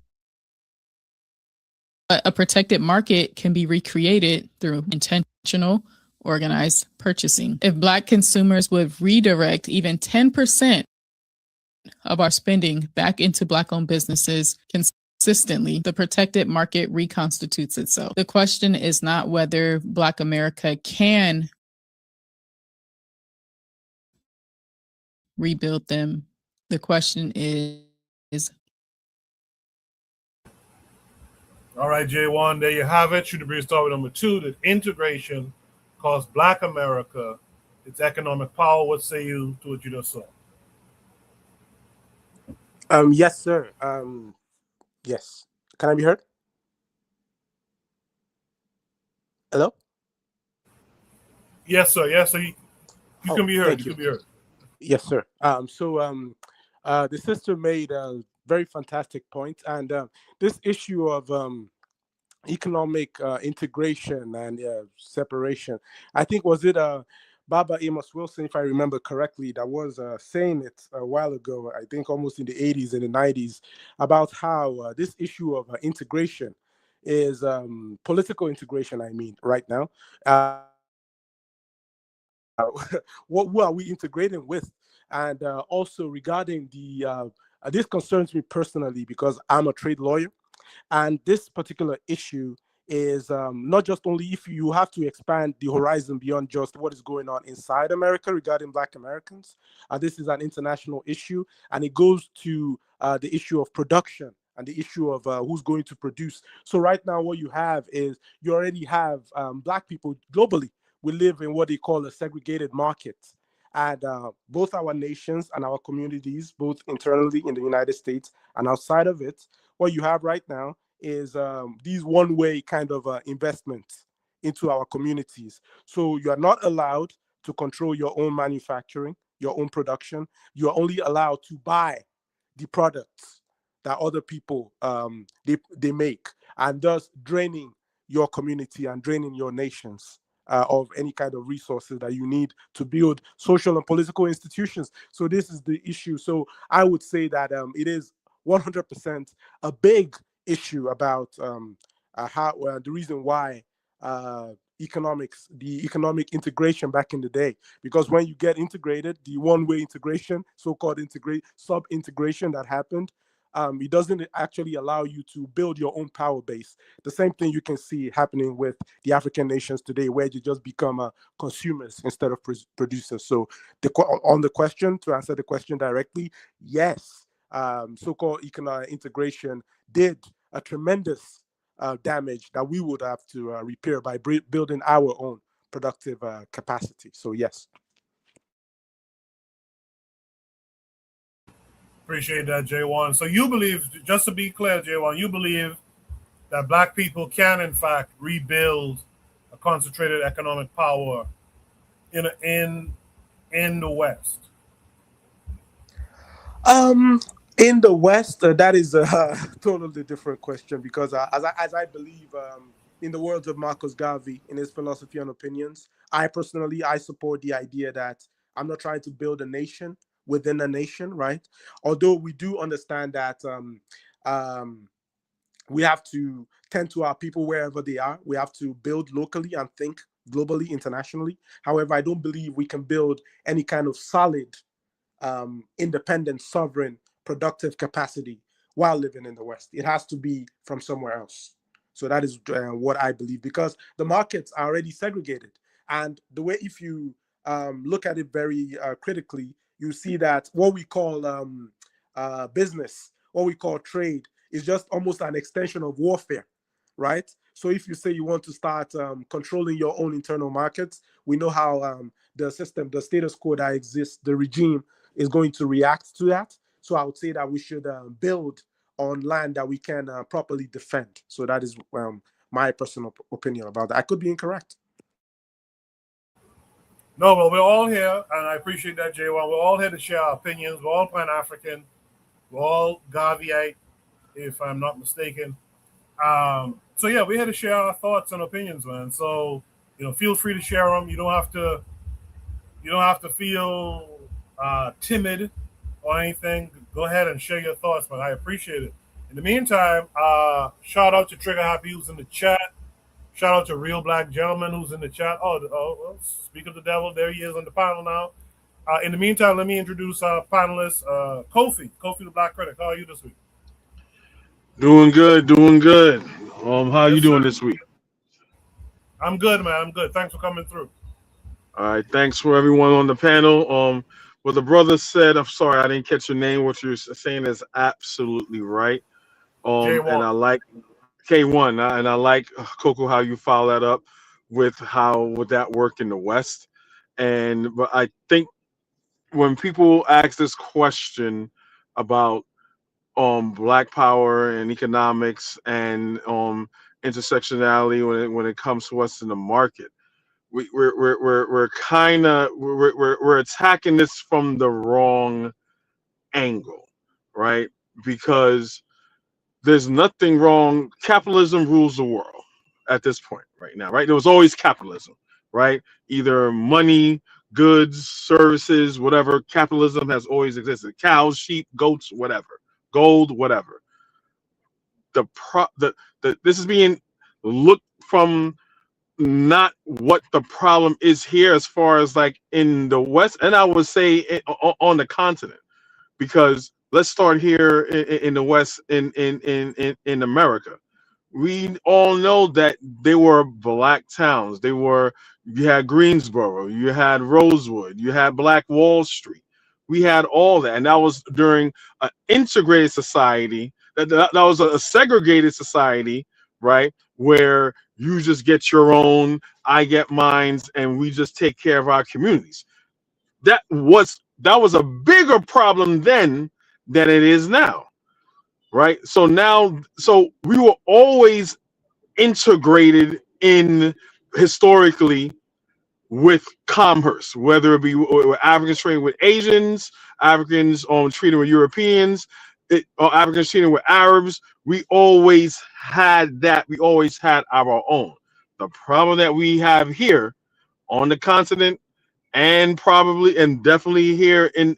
a protected market can be recreated through intentional, organized purchasing. If Black consumers would redirect even 10% of our spending back into Black-owned businesses consistently, the protected market reconstitutes itself. The question is not whether Black America can rebuild them. The question is All right, J1, there you have it. Shoot the Breeze topic number 2, that integration cost Black America its economic power. What say you to what you just saw? Yes, sir. Yes. Can I be heard? Hello? Yes, sir. Yes, sir. You Oh, can be heard. thank You you. can be heard. Yes, sir. The sister made a very fantastic point, and this issue of economic integration and separation. I think was it Baba Amos Wilson, if I remember correctly, that was saying it a while ago. I think almost in the 80s and the 90s about how this issue of integration is political integration. I mean, right now, what who are we integrating with? And also regarding this concerns me personally because I'm a trade lawyer, and this particular issue is not just only if you have to expand the horizon beyond just what is going on inside America regarding Black Americans. This is an international issue, and it goes to the issue of production and the issue of who's going to produce. So right now, what you have is you already have Black people globally. We live in what they call a segregated market. And both our nations and our communities, both internally in the United States and outside of it, what you have right now is these one-way kind of investments into our communities. So you are not allowed to control your own manufacturing, your own production. You are only allowed to buy the products that other people they make, and thus draining your community and draining your nations of any kind of resources that you need to build social and political institutions. So this is the issue. So I would say that it is 100% a big issue about how the reason why the economic integration back in the day. Because when you get integrated, the one-way integration, so-called integrate sub-integration that happened, it doesn't actually allow you to build your own power base. The same thing you can see happening with the African nations today, where you just become consumers instead of producers. So, on the question, to answer the question directly, yes, so-called economic integration did a tremendous damage that we would have to repair by building our own productive capacity. So, yes. Appreciate that, J1. So you believe, just to be clear, J1, you believe that Black people can, in fact, rebuild a concentrated economic power in in the West. Um, in the West, that is a totally different question because, as I believe, in the words of Marcus Garvey in his philosophy and opinions, I personally I support the idea that I'm not trying to build a nation within a nation, right? Although we do understand that um, we have to tend to our people wherever they are. We have to build locally and think globally, internationally. However, I don't believe we can build any kind of solid independent, sovereign, productive capacity while living in the West. It has to be from somewhere else. So that is what I believe because the markets are already segregated. And the way, if you look at it very critically, you see that what we call business, what we call trade, is just almost an extension of warfare, right? So if you say you want to start controlling your own internal markets, we know how the system, the status quo that exists, the regime is going to react to that. So I would say that we should build on land that we can properly defend. So that is my personal opinion about that. I could be incorrect. No, but we're all here, and I appreciate that, J1. We're all here to share our opinions. We're all Pan African. We're all Garveyite, if I'm not mistaken. So yeah, we're here to share our thoughts and opinions, man. So feel free to share them. You don't have to feel timid or anything. Go ahead and share your thoughts, but I appreciate it. In the meantime, shout out to Trigger Happy who's in the chat. Shout out to Real Black Gentleman who's in the chat. Well, speak of the devil, there he is on the panel now. In the meantime, let me introduce our panelist, Kofi. Kofi the Black Critic. How are you this week? Doing good, doing good. How you Yes, sir. doing this week? I'm good, man. I'm good. Thanks for coming through. All right, thanks for everyone on the panel. What the brother said, I'm sorry I didn't catch your name. What you're saying is absolutely right. And J1. I like K1, and I like Coco how you follow that up with how would that work in the West. And but I think when people ask this question about black power and economics and intersectionality when it comes to what's in the market. we're kind of we're attacking this from the wrong angle, right? Because there's nothing wrong. Capitalism rules the world at this point right now, right? There was always capitalism, right? Either money, goods, services, whatever. Capitalism has always existed. Cows, sheep, goats, whatever. Gold, whatever. This is being looked from not what the problem is here as far as like in the West, and I would say on the continent, because let's start here in the West, in America. We all know that they were black towns. You had Greensboro, you had Rosewood, you had Black Wall Street. We had all that, and that was during an integrated society. That was a segregated society, right? Where you just get your own, I get mines, and we just take care of our communities. That was a bigger problem then than it is now, right? So we were always integrated in historically with commerce, whether it be Africans trading with Asians, Africans trading with Europeans, or Africans trading with Arabs. We always had that. We always had our own. The problem that we have here on the continent, and probably and definitely here in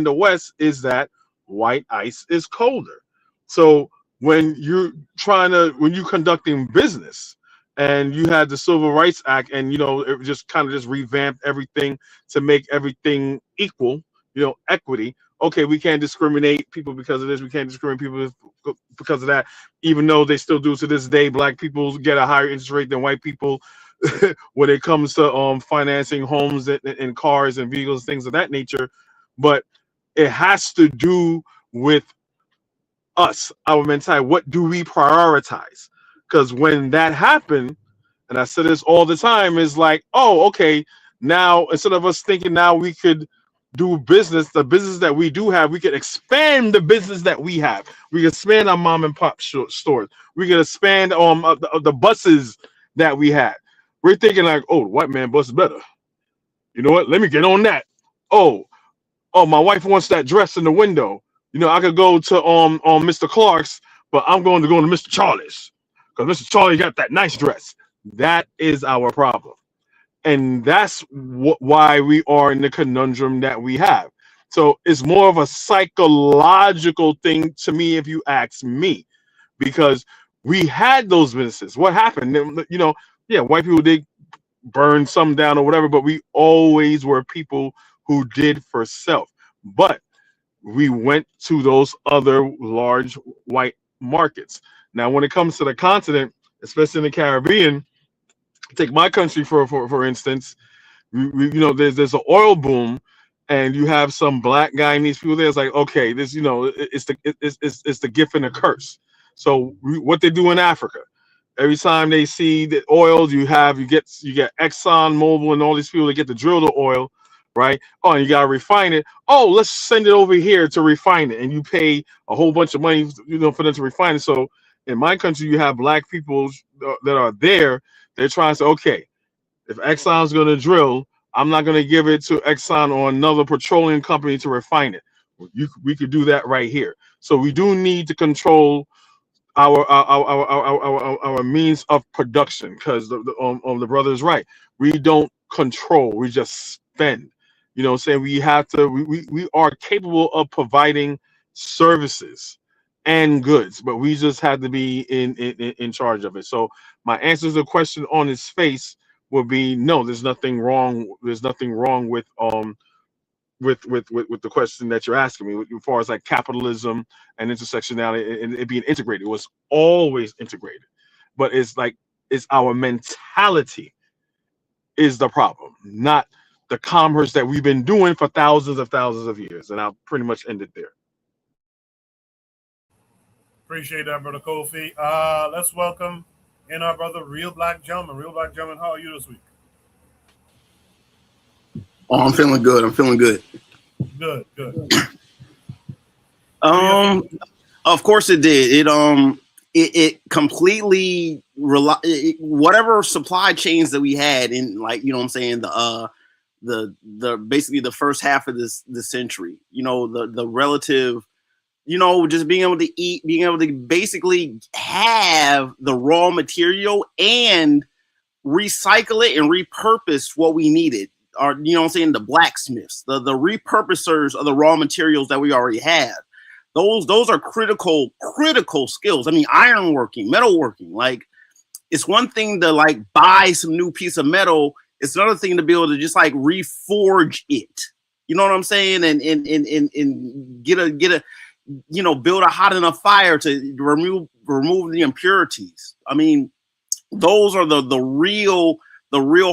the West, is that white ice is colder. So when you're conducting business, and you had the Civil Rights Act, and it just kind of just revamped everything to make everything equal, equity. Okay, we can't discriminate people because of this. We can't discriminate people because of that, even though they still do to this day. Black people get a higher interest rate than white people when it comes to financing homes and cars and vehicles, things of that nature. But it has to do with us, our mentality. What do we prioritize? Because when that happened, and I said this all the time, is like, oh, okay, now instead of us thinking now we could do business, the business that we do have, we could expand the business that we have. We can expand our mom and pop stores. We can expand the buses that we had. We're thinking like, oh, the white man bus is better. You know what? Let me get on that. Oh, my wife wants that dress in the window. I could go to Mr. Clark's, but I'm going to go to Mr. Charlie's because Mr. Charlie got that nice dress. That is our problem. And that's why we are in the conundrum that we have. So it's more of a psychological thing to me, if you ask me, because we had those businesses. What happened? White people did burn some down or whatever, but we always were people who did for self. But we went to those other large white markets. Now, when it comes to the continent, especially in the Caribbean, take my country for instance. There's an oil boom, and you have some black guy and these people there. It's like, okay, this it's the gift and the curse. So what they do in Africa, every time they see the oil, you get Exxon Mobil and all these people that get to drill the oil, right? Oh, and you gotta refine it. Oh, let's send it over here to refine it, and you pay a whole bunch of money, for them to refine it. So in my country, you have black people that are there. They're trying to say, okay, if Exxon's going to drill, I'm not going to give it to Exxon or another petroleum company to refine it. We could do that right here. So we do need to control our means of production, because the brother is right. We don't control. We just spend. Saying we have to. We are capable of providing services and goods, but we just have to be in charge of it. So my answer to the question on its face would be no. There's nothing wrong. There's nothing wrong with the question that you're asking me, as far as like capitalism and intersectionality and it being integrated. It was always integrated, but it's our mentality is the problem, not the commerce that we've been doing for thousands of years. And I'll pretty much end it there. Appreciate that, Brother Kofi. Let's welcome in our brother, Real Black Gentleman. Real Black Gentleman, how are you this week? Oh, I'm feeling good. Good. Of course it did. It completely whatever supply chains that we had in, like, you know what I'm saying, the basically the first half of the century, you know, the relative, you know, just being able to eat, being able to basically have the raw material and recycle it and repurpose what we needed. Or, you know what I'm saying, the blacksmiths, the repurposers of the raw materials that we already have. Those are critical skills. I mean, ironworking, metalworking, like, it's one thing to like buy some new piece of metal. It's another thing to be able to just like reforge it. You know what I'm saying? And get a you know, build a hot enough fire to remove the impurities. I mean, those are the real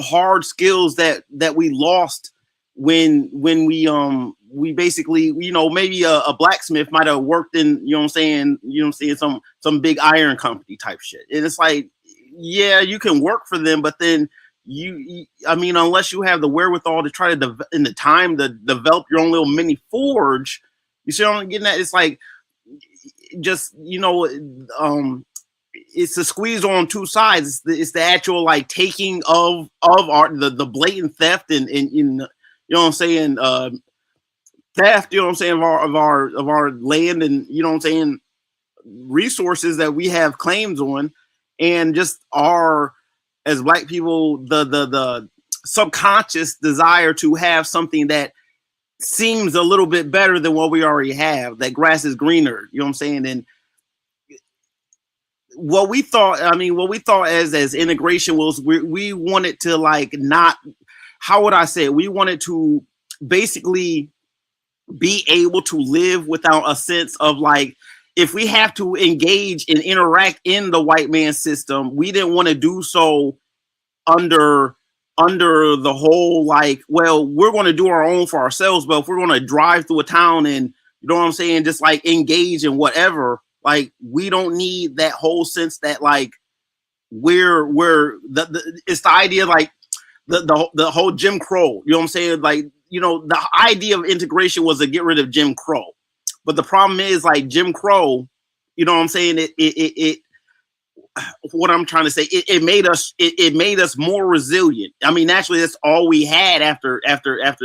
hard skills that we lost when we basically, you know, maybe a blacksmith might have worked in, you know what I'm saying, some big iron company type shit. And it's like, yeah, you can work for them, but then I mean, unless you have the wherewithal to try to in the time to develop your own little mini forge, you see what I'm getting at? It's like, just, you know, it's a squeeze on two sides. It's the actual like taking of the blatant theft and you know what I'm saying, theft, you know what I'm saying, of our land, and, you know what I'm saying, resources that we have claims on, and just our, as Black people, the subconscious desire to have something that seems a little bit better than what we already have. That grass is greener, you know what I'm saying? And what we thought as integration was, we wanted to like not, how would I say it? We wanted to basically be able to live without a sense of like, if we have to engage and interact in the white man system, we didn't want to do so under the whole like, well, we're going to do our own for ourselves, but if we're going to drive through a town and, you know what I'm saying, just like engage in whatever, like, we don't need that whole sense that like we're it's the idea like the whole Jim Crow, you know what I'm saying? Like, you know, the idea of integration was to get rid of Jim Crow. But the problem is, like, Jim Crow, you know what I'm saying? It what I'm trying to say, it made us more resilient. I mean, naturally, that's all we had after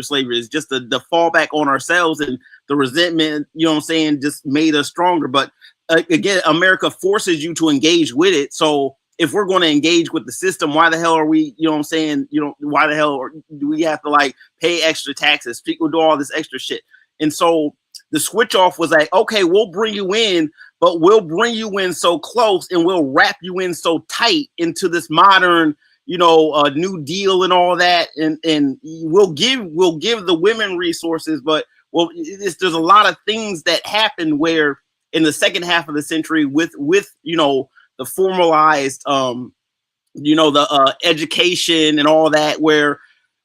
slavery, is just the fall back on ourselves, and the resentment, you know what I'm saying, just made us stronger. But again, America forces you to engage with it. So if we're going to engage with the system, why the hell are we, you know what I'm saying, you know, why the hell do we have to like pay extra taxes? People do all this extra shit. And so the switch off was like, okay, we'll bring you in, but we'll bring you in so close and we'll wrap you in so tight into this modern, you know, New Deal and all that. And we'll give the women resources, but well, there's a lot of things that happen where in the second half of the century with, you know, the formalized, you know, the education and all that, where,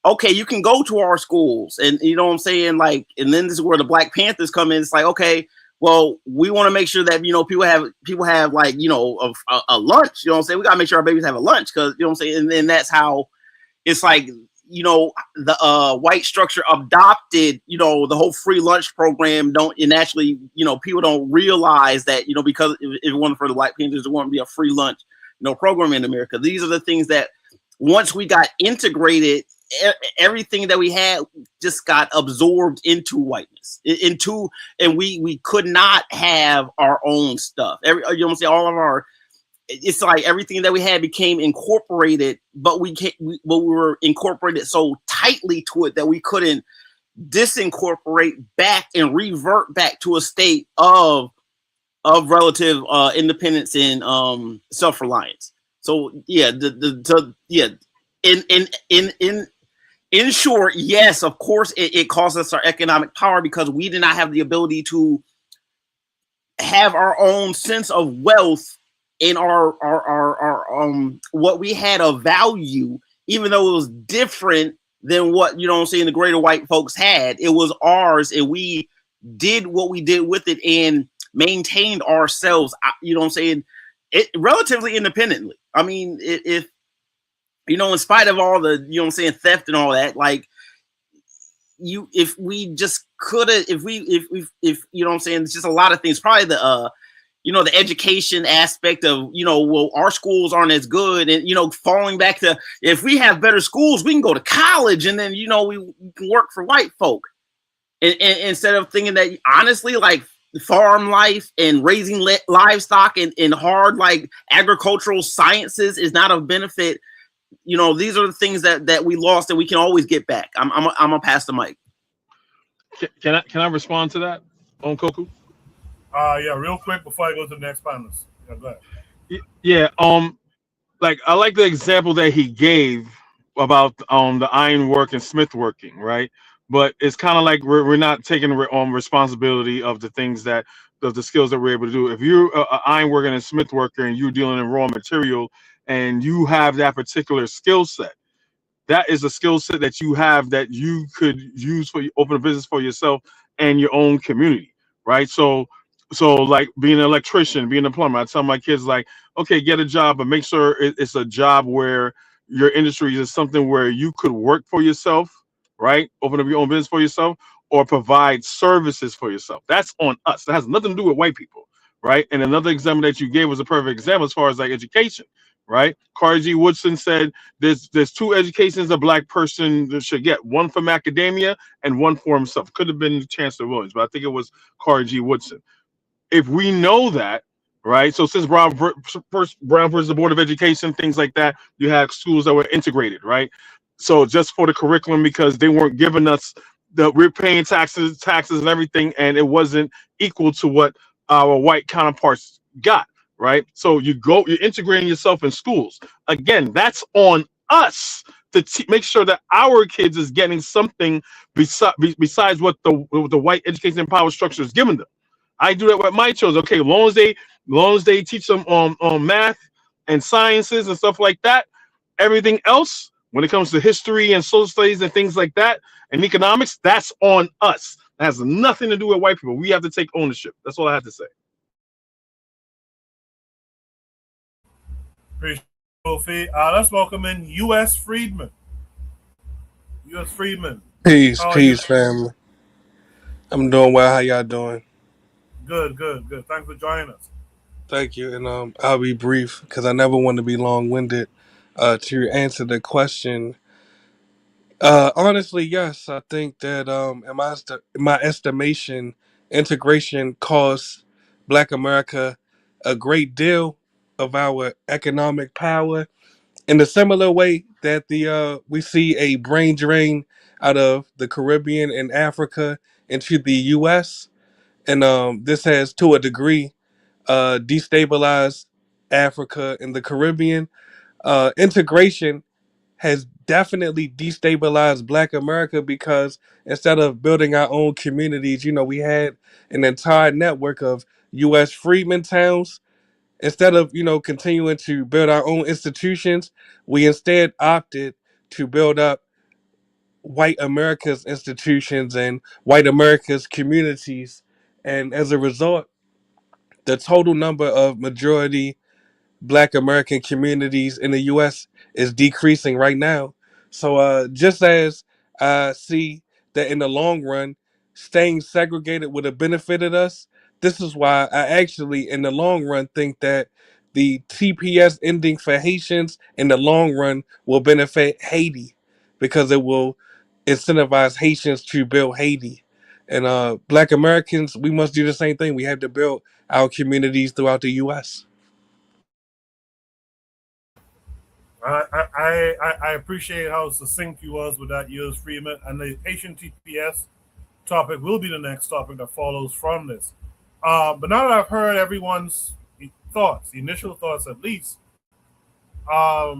okay, you can go to our schools, and you know what I'm saying, like, and then this is where the Black Panthers come in. It's like, okay, well, we want to make sure that, you know, people have like, you know, a lunch, you know what I'm saying? We got to make sure our babies have a lunch, because, you know what I'm saying, and then that's how it's like, you know, the white structure adopted, you know, the whole free lunch program. And actually, you know, people don't realize that, you know, because if it wasn't for the Black Panthers, there wouldn't be a free lunch, you know, program in America. These are the things that once we got integrated, everything that we had just got absorbed into whiteness, and we could not have our own stuff. You know what I'm saying? All of our, it's like everything that we had became incorporated, but we were incorporated so tightly to it that we couldn't disincorporate back and revert back to a state of relative independence and self-reliance. So yeah, in short, yes, of course, it cost us our economic power, because we did not have the ability to have our own sense of wealth in our what we had of value, even though it was different than what, you know what I'm saying, the greater white folks had. It was ours, and we did what we did with it and maintained ourselves, you know what I'm saying, it relatively independently. I mean, if you know, in spite of all the, you know what I'm saying, theft and all that, like, if we just could have, if you know what I'm saying, it's just a lot of things. Probably the the education aspect of, well, our schools aren't as good, and, falling back to, if we have better schools, we can go to college, and then, we can work for white folk. And instead of thinking that, honestly, like farm life and raising livestock and hard, like agricultural sciences is not of benefit. These are the things that we lost that we can always get back. I'm gonna pass the mic. Can I respond to that on Koku? Yeah, real quick before I go to the next panelist. Yeah, go ahead. Yeah, like I like the example that he gave about the ironwork and smith working, right? But it's kind of like we're not taking responsibility of the things that of the skills that we're able to do. If you're an ironworker and a smith worker and you're dealing in raw material and you have that particular skill set, that is a skill set that you have that you could use for open a business for yourself and your own community, right? So like being an electrician, being a plumber, I tell my kids, like, okay, get a job, but make sure it's a job where your industry is something where you could work for yourself, right? Open up your own business for yourself, or provide services for yourself. That's on us. That has nothing to do with white people, right? And another example that you gave was a perfect example as far as like education, right? Carter G. Woodson said there's two educations a black person should get, one from academia and one for himself. Could have been Chancellor Williams, but I think it was Carter G. Woodson. If we know that, right? So since Brown versus the Board of Education, things like that, you had schools that were integrated, right? So just for the curriculum, because they weren't giving us we're paying taxes and everything, and it wasn't equal to what our white counterparts got, right? So you're integrating yourself in schools. Again, that's on us to make sure that our kids is getting something besides what the white education and power structure is giving them. I do that with my children. Okay, long as they teach them on math and sciences and stuff like that, everything else, when it comes to history and social studies and things like that and economics, that's on us. It has nothing to do with white people. We have to take ownership. That's all I have to say. Appreciate it. Let's welcome in U.S. Friedman. U.S. Friedman. Peace, family. I'm doing well. How y'all doing? Good. Thanks for joining us. Thank you. And I'll be brief because I never want to be long-winded. To answer the question, honestly, yes, I think that in my estimation, integration costs Black America a great deal of our economic power. In a similar way that we see a brain drain out of the Caribbean and Africa into the U.S., and this has, to a degree, destabilized Africa and the Caribbean. Integration has definitely destabilized Black America because instead of building our own communities, we had an entire network of U.S. freedmen towns. Instead of continuing to build our own institutions, we instead opted to build up white America's institutions and white America's communities, and as a result, the total number of majority Black American communities in the U.S. is decreasing right now. So just as I see that in the long run, staying segregated would have benefited us, this is why I actually, in the long run, think that the TPS ending for Haitians in the long run will benefit Haiti because it will incentivize Haitians to build Haiti. And Black Americans, we must do the same thing. We have to build our communities throughout the U.S. I appreciate how succinct you was with that, U.S. Freeman, and the Haitian TPS topic will be the next topic that follows from this. But now that I've heard everyone's thoughts, the initial thoughts at least, I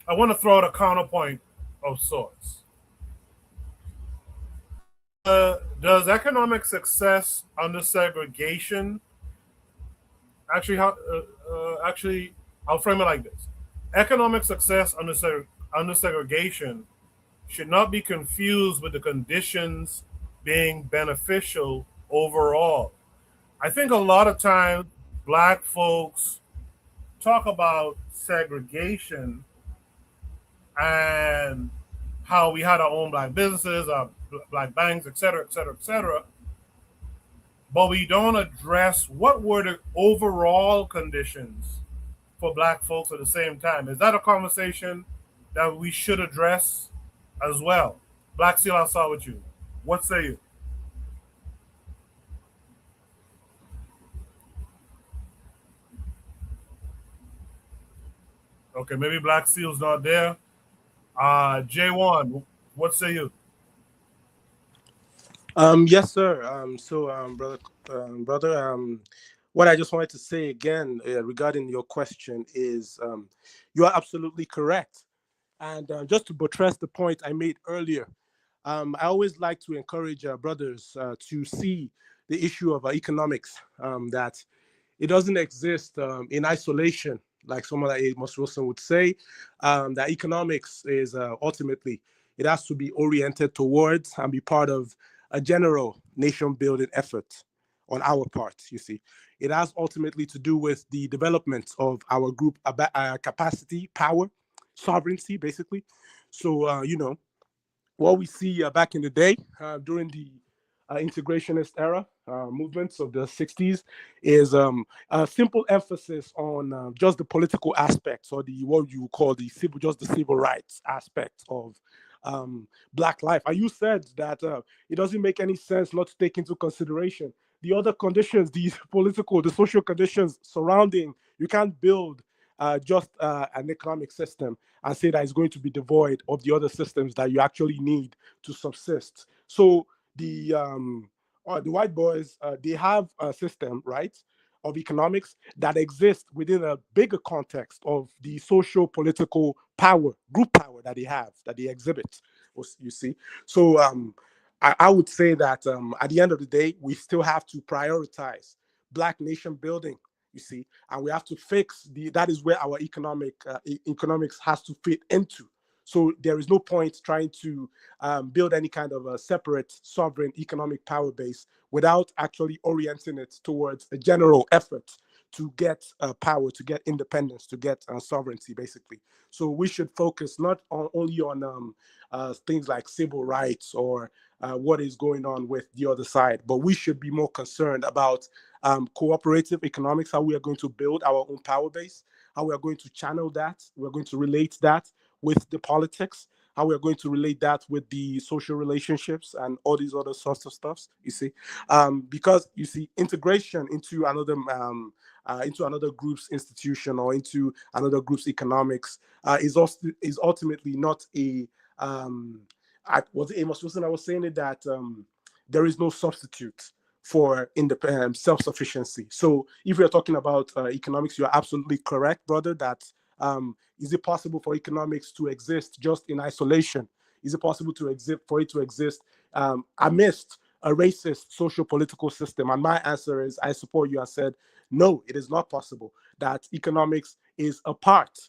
want to throw out a counterpoint of sorts. Does economic success under segregation actually I'll frame it like this: economic success under segregation should not be confused with the conditions being beneficial overall. I think a lot of times Black folks talk about segregation and how we had our own Black businesses, our Black banks, et cetera, et cetera, et cetera. but we don't address what were the overall conditions for black folks at the same time. Is that a conversation that we should address as well? Black Seal, I'll start with you. What say you? Okay, maybe Black Seal's not there. J1, what say you? Yes, sir. Brother, what I just wanted to say again regarding your question is you are absolutely correct. And just to buttress the point I made earlier, I always like to encourage brothers to see the issue of economics, that it doesn't exist in isolation, like someone like Amos Wilson would say, that economics is ultimately, it has to be oriented towards and be part of a general nation building effort on our part, you see. It has ultimately to do with the development of our group capacity, power, sovereignty, basically. So, what we see back in the day during the integrationist era movements of the 60s is a simple emphasis on just the political aspects, or the what you call the civil rights aspect of black life. And you said that it doesn't make any sense not to take into consideration the other conditions, the political, the social conditions surrounding. You can't build just an economic system and say that it's going to be devoid of the other systems that you actually need to subsist. So the white boys, they have a system, right, of economics that exists within a bigger context of the social political power, group power that they have, that they exhibit. You see, so I would say that at the end of the day, we still have to prioritize Black nation building. You see, and we have to fix that is where our economics has to fit into. So there is no point trying to build any kind of a separate sovereign economic power base without actually orienting it towards a general effort to get power, to get independence, to get sovereignty, basically. So we should focus not only on things like civil rights or what is going on with the other side, but we should be more concerned about cooperative economics, how we are going to build our own power base, how we are going to channel that, we're going to relate that with the politics, how we're going to relate that with the social relationships and all these other sorts of stuffs, you see. Because you see, integration into another group's institution or into another group's economics is ultimately not a was it Amos Wilson? I was saying it that there is no substitute for self-sufficiency. So if we're talking about economics, you're absolutely correct, brother, that is it possible for economics to exist just in isolation? Is it possible for it to exist amidst a racist social political system? And my answer is, I support you. I said, no, it is not possible. That economics is a part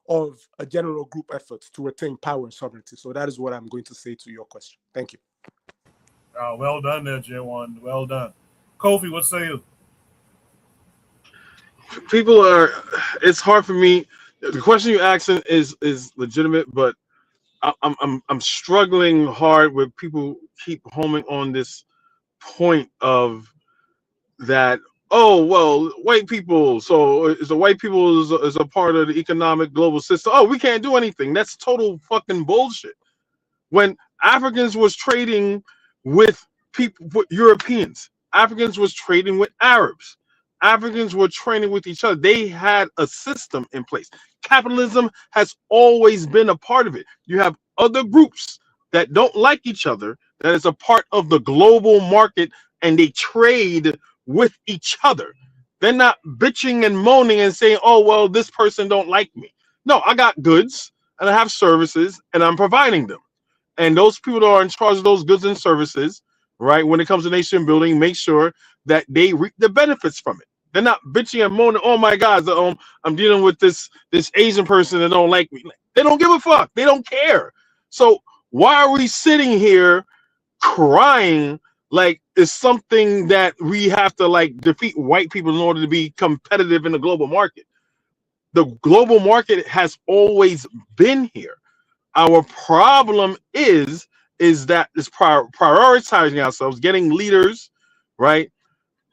of a general group effort to attain power and sovereignty. So that is what I'm going to say to your question. Thank you. Well done there, J1. Well done. Kofi, what say you? People are. It's hard for me. The question you asking is legitimate, but I'm struggling hard with people keep homing on this point of that. Oh well, white people. So is the white people is a part of the economic global system? Oh, we can't do anything. That's total fucking bullshit. When Africans was trading with people, with Europeans, Africans was trading with Arabs, Africans were trading with each other. They had a system in place. Capitalism has always been a part of it. You have other groups that don't like each other, that is a part of the global market, and they trade with each other. They're not bitching and moaning and saying, oh, well, this person don't like me. No, I got goods and I have services and I'm providing them. And those people that are in charge of those goods and services, right, when it comes to nation building, make sure that they reap the benefits from it. They're not bitching and moaning, oh my God, I'm dealing with this Asian person that don't like me. They don't give a fuck. They don't care. So why are we sitting here crying like it's something that we have to like defeat white people in order to be competitive in the global market? The global market has always been here. Our problem is that it's prioritizing ourselves, getting leaders, right,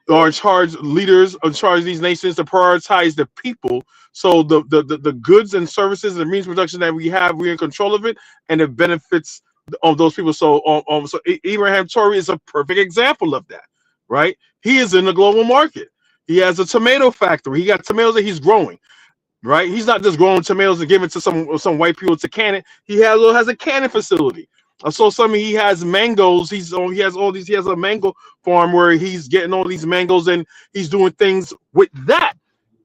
are in charge, leaders in charge of these nations, to prioritize the people. So the goods and services and means of production that we have, we're in control of it, and it benefits of those people. So so Abraham Torrey is a perfect example of that, right? He is in the global market. He has a tomato factory. He got tomatoes that he's growing, right? He's not just growing tomatoes and giving to some white people to can it. He has a canning facility. I saw something. He has mangoes. He has all these. He has a mango farm where he's getting all these mangoes and he's doing things with that.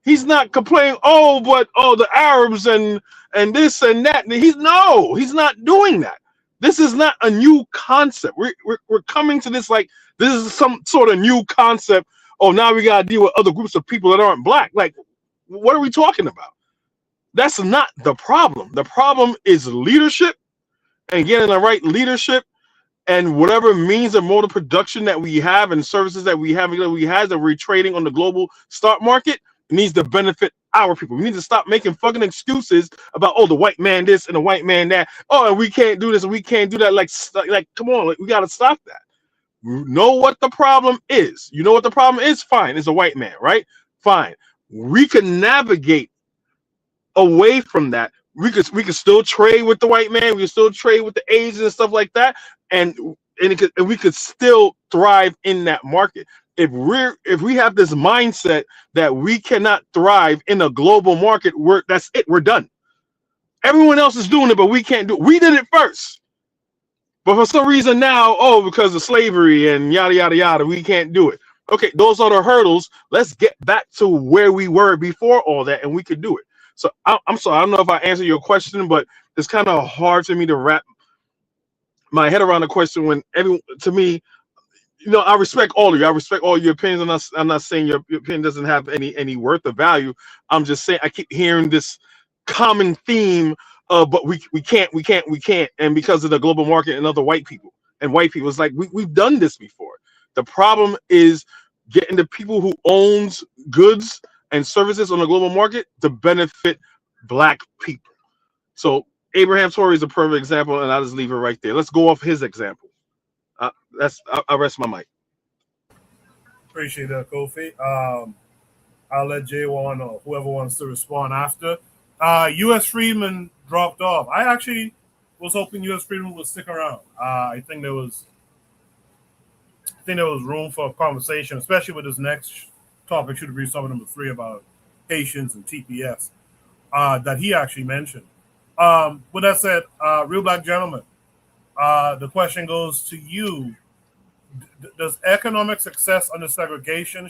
He's not complaining. Oh, but the Arabs and this and that. And he's not doing that. This is not a new concept. We're coming to this like this is some sort of new concept. Oh, now we gotta deal with other groups of people that aren't black. Like, what are we talking about? That's not the problem. The problem is leadership and getting the right leadership and whatever means of mode of production that we have and services that we have that we're trading on the global stock market needs to benefit our people. We need to stop making fucking excuses about the white man this and the white man that. Oh, and we can't do this and we can't do that. Like come on, we gotta stop that. You know what the problem is. You know what the problem is? Fine, it's a white man, right? Fine. We can navigate away from that. We could still trade with the white man. We could still trade with the Asians and stuff like that, and we could still thrive in that market. If we have this mindset that we cannot thrive in a global market, that's it. We're done. Everyone else is doing it, but we can't do it. We did it first, but for some reason now, because of slavery and yada yada yada, we can't do it. Okay, those are the hurdles. Let's get back to where we were before all that, and we could do it. So I'm sorry, I don't know if I answered your question, but it's kind of hard for me to wrap my head around the question when to me, I respect all of you. I respect all your opinions. I'm not saying your opinion doesn't have any worth or value. I'm just saying I keep hearing this common theme of, but we can't. And because of the global market and other white people, it's like we've done this before. The problem is getting the people who owns goods and services on the global market to benefit black people. So Abraham Torrey is a perfect example, and I'll just leave it right there. Let's go off his example. I'll rest my mic. Appreciate that, Kofi. I'll let J1 or whoever wants to respond after. U.S. Friedman dropped off. I actually was hoping U.S. Friedman would stick around. I think there was room for a conversation, especially with this next topic, should be something number 3 about Haitians and TPS that he actually mentioned. With that said, Real Black Gentleman, the question goes to you. Does economic success under segregation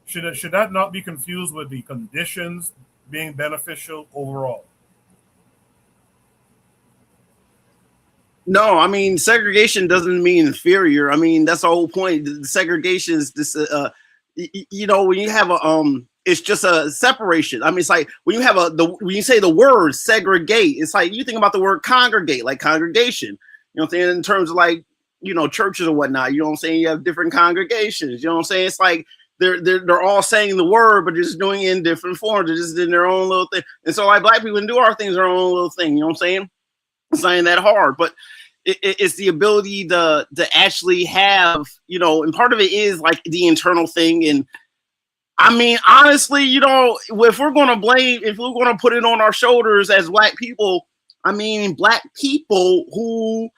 should that not be confused with the conditions being beneficial overall? No, I mean, segregation doesn't mean inferior. I mean, that's the whole point. The segregation is this, when you have it's just a separation. I mean, it's like when you have when you say the word segregate, it's like you think about the word congregate, like congregation. You know what I'm saying? In terms of like, churches or whatnot. You know what I'm saying? You have different congregations. You know what I'm saying? It's like they're all saying the word, but they're just doing it in different forms. They're just in their own little thing. And so like black people can do our things, our own little thing. You know what I'm saying? It's not that hard, but it's the ability to actually have, and part of it is like the internal thing. And I mean, honestly, if we're going to put it on our shoulders as black people, I mean, black people who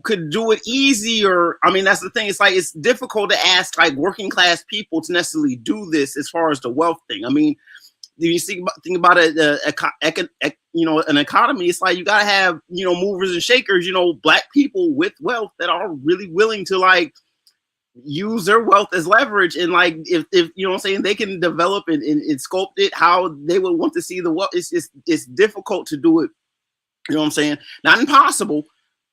could do it easier. I mean, that's the thing. It's like, it's difficult to ask like working class people to necessarily do this as far as the wealth thing. I mean, you think about it, an economy, it's like you gotta have, movers and shakers, black people with wealth that are really willing to like use their wealth as leverage. And like, if you know what I'm saying, they can develop and sculpt it how they would want to see the wealth. It's difficult to do it. You know what I'm saying? Not impossible.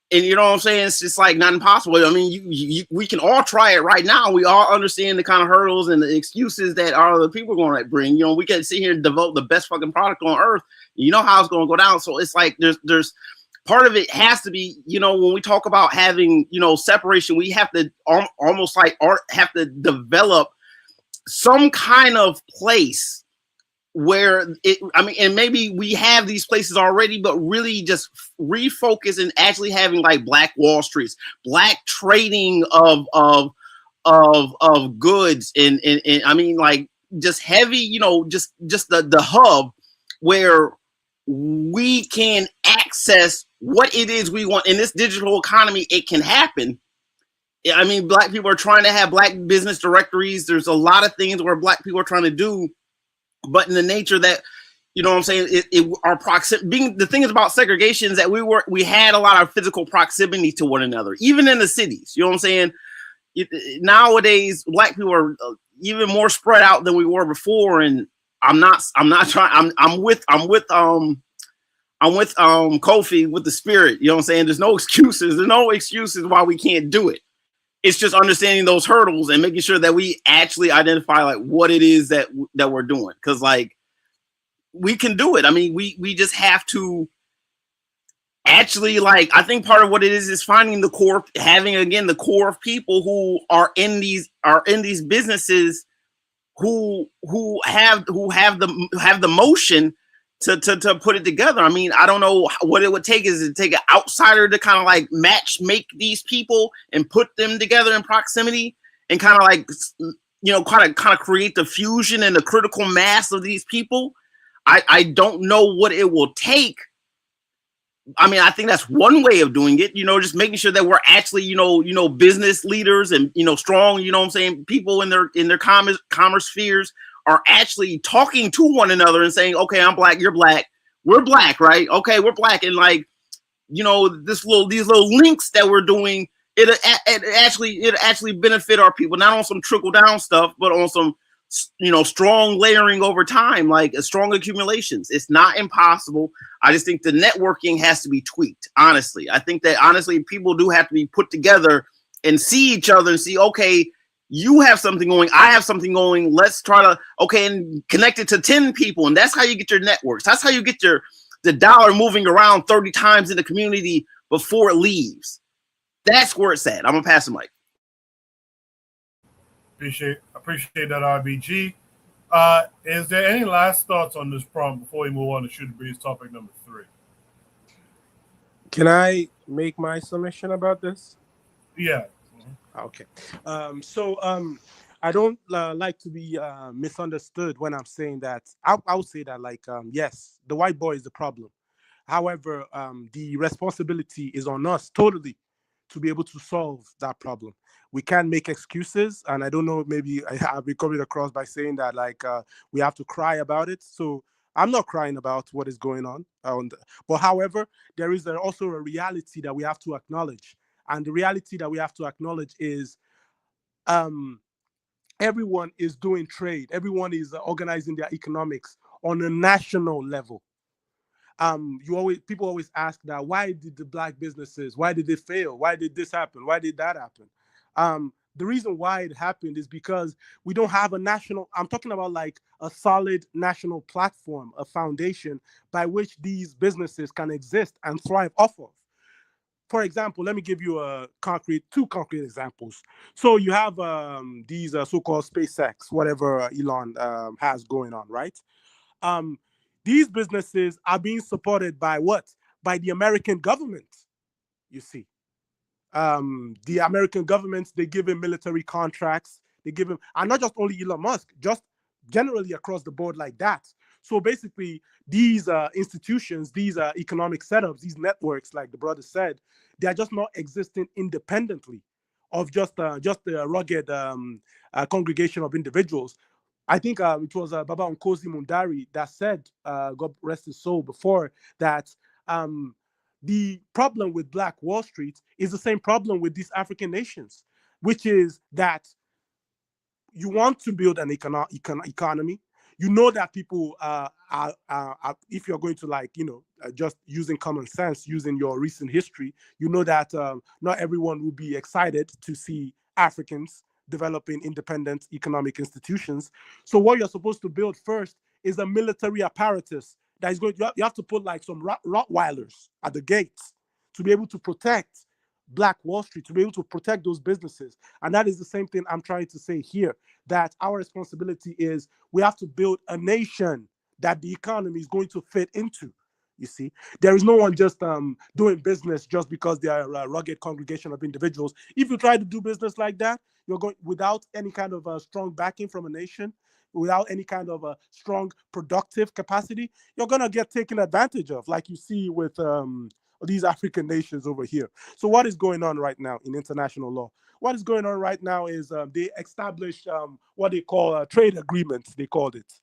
And you know what I'm saying? It's just like not impossible. I mean, we can all try it right now. We all understand the kind of hurdles and the excuses that other people are going to bring. We can sit here and develop the best fucking product on earth. You know how it's going to go down. So it's like there's part of it has to be, when we talk about having, separation, we have to almost like have to develop some kind of place where and maybe we have these places already, but really just refocus and actually having like black Wall Streets, black trading of of goods and I mean like just heavy, you know, just the hub where we can access what it is we want in this digital economy. It can happen. I mean, Black people are trying to have Black business directories. There's a lot of things where Black people are trying to do, but in the nature that, you know what I'm saying, our proximity, the thing is about segregation is that we had a lot of physical proximity to one another, even in the cities. You know what I'm saying? Nowadays, Black people are even more spread out than we were before, and I'm with Kofi with the spirit. You know what I'm saying? There's no excuses. There's no excuses why we can't do it. It's just understanding those hurdles and making sure that we actually identify like what it is that we're doing. Because like we can do it. I mean, we just have to actually, like, I think part of what it is finding the core, having again the core of people who are in these businesses who have the motion to put it together. I mean, I don't know what it would take. Is it take an outsider to kind of like make these people and put them together in proximity and kind of like, you know, kind of create the fusion and the critical mass of these people? I don't know what it will take. I mean, I think that's one way of doing it, you know, just making sure that we're actually, you know, business leaders and, you know, strong, you know what I'm saying, people in their commerce spheres are actually talking to one another and saying, okay, I'm Black, you're Black, we're Black, right? Okay, we're Black. And like, you know, these little links that we're doing, it actually benefit our people, not on some trickle down stuff, but on some, you know, strong layering over time, like strong accumulations. It's not impossible. I just think the networking has to be tweaked. Honestly, I think that honestly, people do have to be put together and see each other and see, okay, you have something going, I have something going. Let's try to, okay, and connect it to 10 people. And that's how you get your networks. That's how you get the dollar moving around 30 times in the community before it leaves. That's where it's at. I'm gonna pass the mic. Appreciate that, RBG. Is there any last thoughts on this prompt before we move on to Shoot the Breeze topic number 3? Can I make my submission about this? Yeah. Okay. So I don't like to be misunderstood when I'm saying that. I would say that, like, yes, the white boy is the problem. However, the responsibility is on us totally to be able to solve that problem. We can't make excuses, and I don't know, maybe I'll be coming across by saying that, like, we have to cry about it. So I'm not crying about what is going on. But however, there is also a reality that we have to acknowledge. And the reality that we have to acknowledge is everyone is doing trade. Everyone is organizing their economics on a national level. People always ask that, why did the Black businesses, why did they fail? Why did this happen? Why did that happen? The reason why it happened is because we don't have a national, I'm talking about like a solid national platform, a foundation by which these businesses can exist and thrive off of. For example, let me give you two concrete examples. So you have these so-called SpaceX, whatever Elon has going on, right? These businesses are being supported by what? By the American government, you see. The American government, they give him military contracts. They give him, and not just only Elon Musk, just generally across the board like that. So basically, these institutions, these economic setups, these networks, like the brother said, they are just not existing independently of just the rugged congregation of individuals. I think it was Baba Nkosi Mundari that said, God rest his soul, before that the problem with Black Wall Street is the same problem with these African nations, which is that you want to build an economy. You know that people are, if you're going to, like, you know, just using common sense, using your recent history, you know that not everyone will be excited to see Africans developing independent economic institutions. So what you're supposed to build first is a military apparatus that is going. You have to put like some Rottweilers at the gates to be able to protect Black Wall Street, to be able to protect those businesses. And that is the same thing I'm trying to say here, that our responsibility is we have to build a nation that the economy is going to fit into. You see, there is no one just doing business just because they are a rugged congregation of individuals. If you try to do business like that, you're going without any kind of strong backing from a nation, without any kind of a strong productive capacity, you're going to get taken advantage of, like you see with these African nations over here. So what is going on right now in international law? What is going on right now is they established what they call trade agreements, they called it.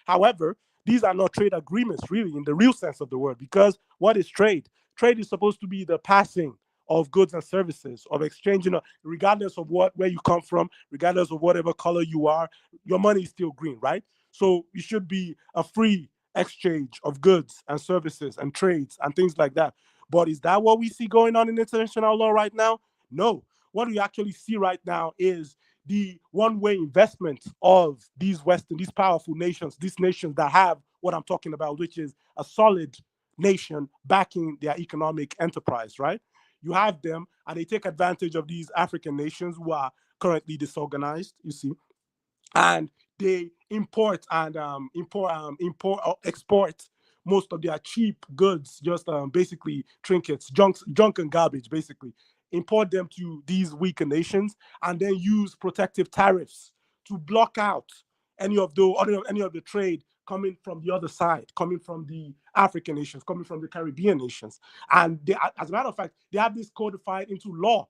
However, these are not trade agreements really in the real sense of the word, because what is trade? Trade is supposed to be the passing of goods and services, of exchanging, regardless of where you come from, regardless of whatever color you are, your money is still green, right? So it should be a free exchange of goods and services and trades and things like that. But is that what we see going on in international law right now? No. What we actually see right now is the one-way investment of these powerful nations, these nations that have what I'm talking about, which is a solid nation backing their economic enterprise, right? You have them, and they take advantage of these African nations who are currently disorganized, you see, and they import and export most of their cheap goods, just basically trinkets, junk and garbage, basically. Import them to these weaker nations and then use protective tariffs to block out any of the trade coming from the other side, coming from the African nations, coming from the Caribbean nations. And they, as a matter of fact, they have this codified into law.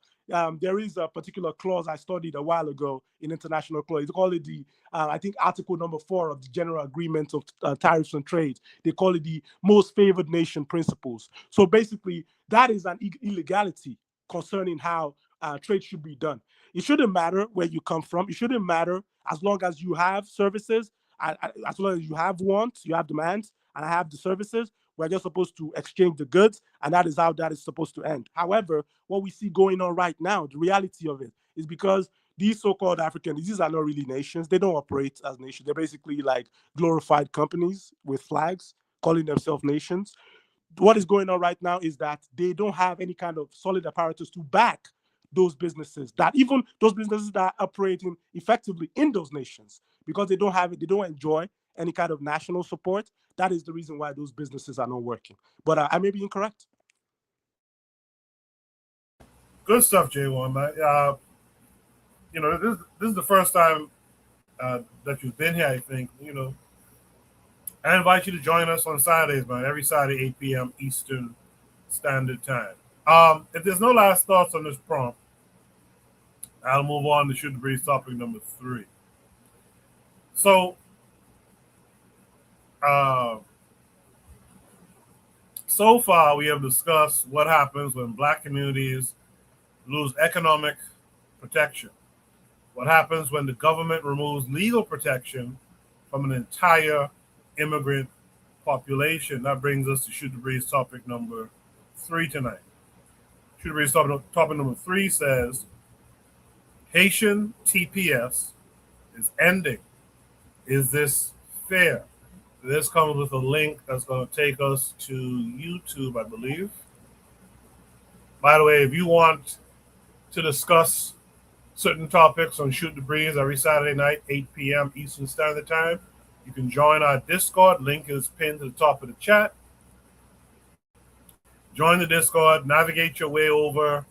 There is a particular clause I studied a while ago in international law. They call it the, I think, Article number 4 of the General Agreement of Tariffs and Trade. They call it the Most Favored Nation Principles. So basically, that is an illegality concerning how trade should be done. It shouldn't matter where you come from. It shouldn't matter as long as you have services, as long as you have wants, you have demands, and I have the services. We're just supposed to exchange the goods, and that is how that is supposed to end. However, what we see going on right now, the reality of it, is because these so-called these are not really nations. They don't operate as nations. They're basically like glorified companies with flags calling themselves nations. What is going on right now is that they don't have any kind of solid apparatus to back those businesses, that even those businesses that are operating effectively in those nations, because they don't have it, they don't enjoy any kind of national support. That is the reason why those businesses are not working. But I may be incorrect. Good stuff, J1. This is the first time that you've been here, I think. I invite you to join us on Saturdays, man. Every Saturday, 8 p.m. Eastern Standard Time. If there's no last thoughts on this prompt, I'll move on to Shoot the Breeze topic number 3. So, so far we have discussed what happens when Black communities lose economic protection. What happens when the government removes legal protection from an entire immigrant population. That brings us to Shoot the Breeze topic number 3 tonight. Shoot the Breeze topic number 3 says, Haitian TPS is ending. Is this fair? This comes with a link that's going to take us to YouTube, I believe. By the way, if you want to discuss certain topics on Shoot the Breeze every Saturday night, 8 p.m. Eastern Standard Time, you can join our Discord. Link is pinned to the top of the chat. Join the Discord, navigate your way over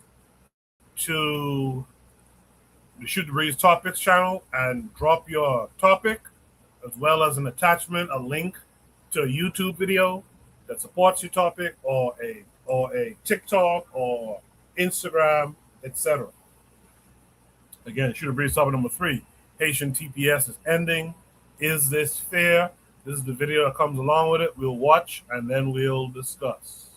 to the Shoot the Breeze Topics channel and drop your topic, as well as an attachment, a link to a YouTube video that supports your topic, or a TikTok or Instagram, etc. Again, Shoot the Breeze topic number 3. Haitian TPS is ending. Is this fair? This is the video that comes along with it. We'll watch and then we'll discuss.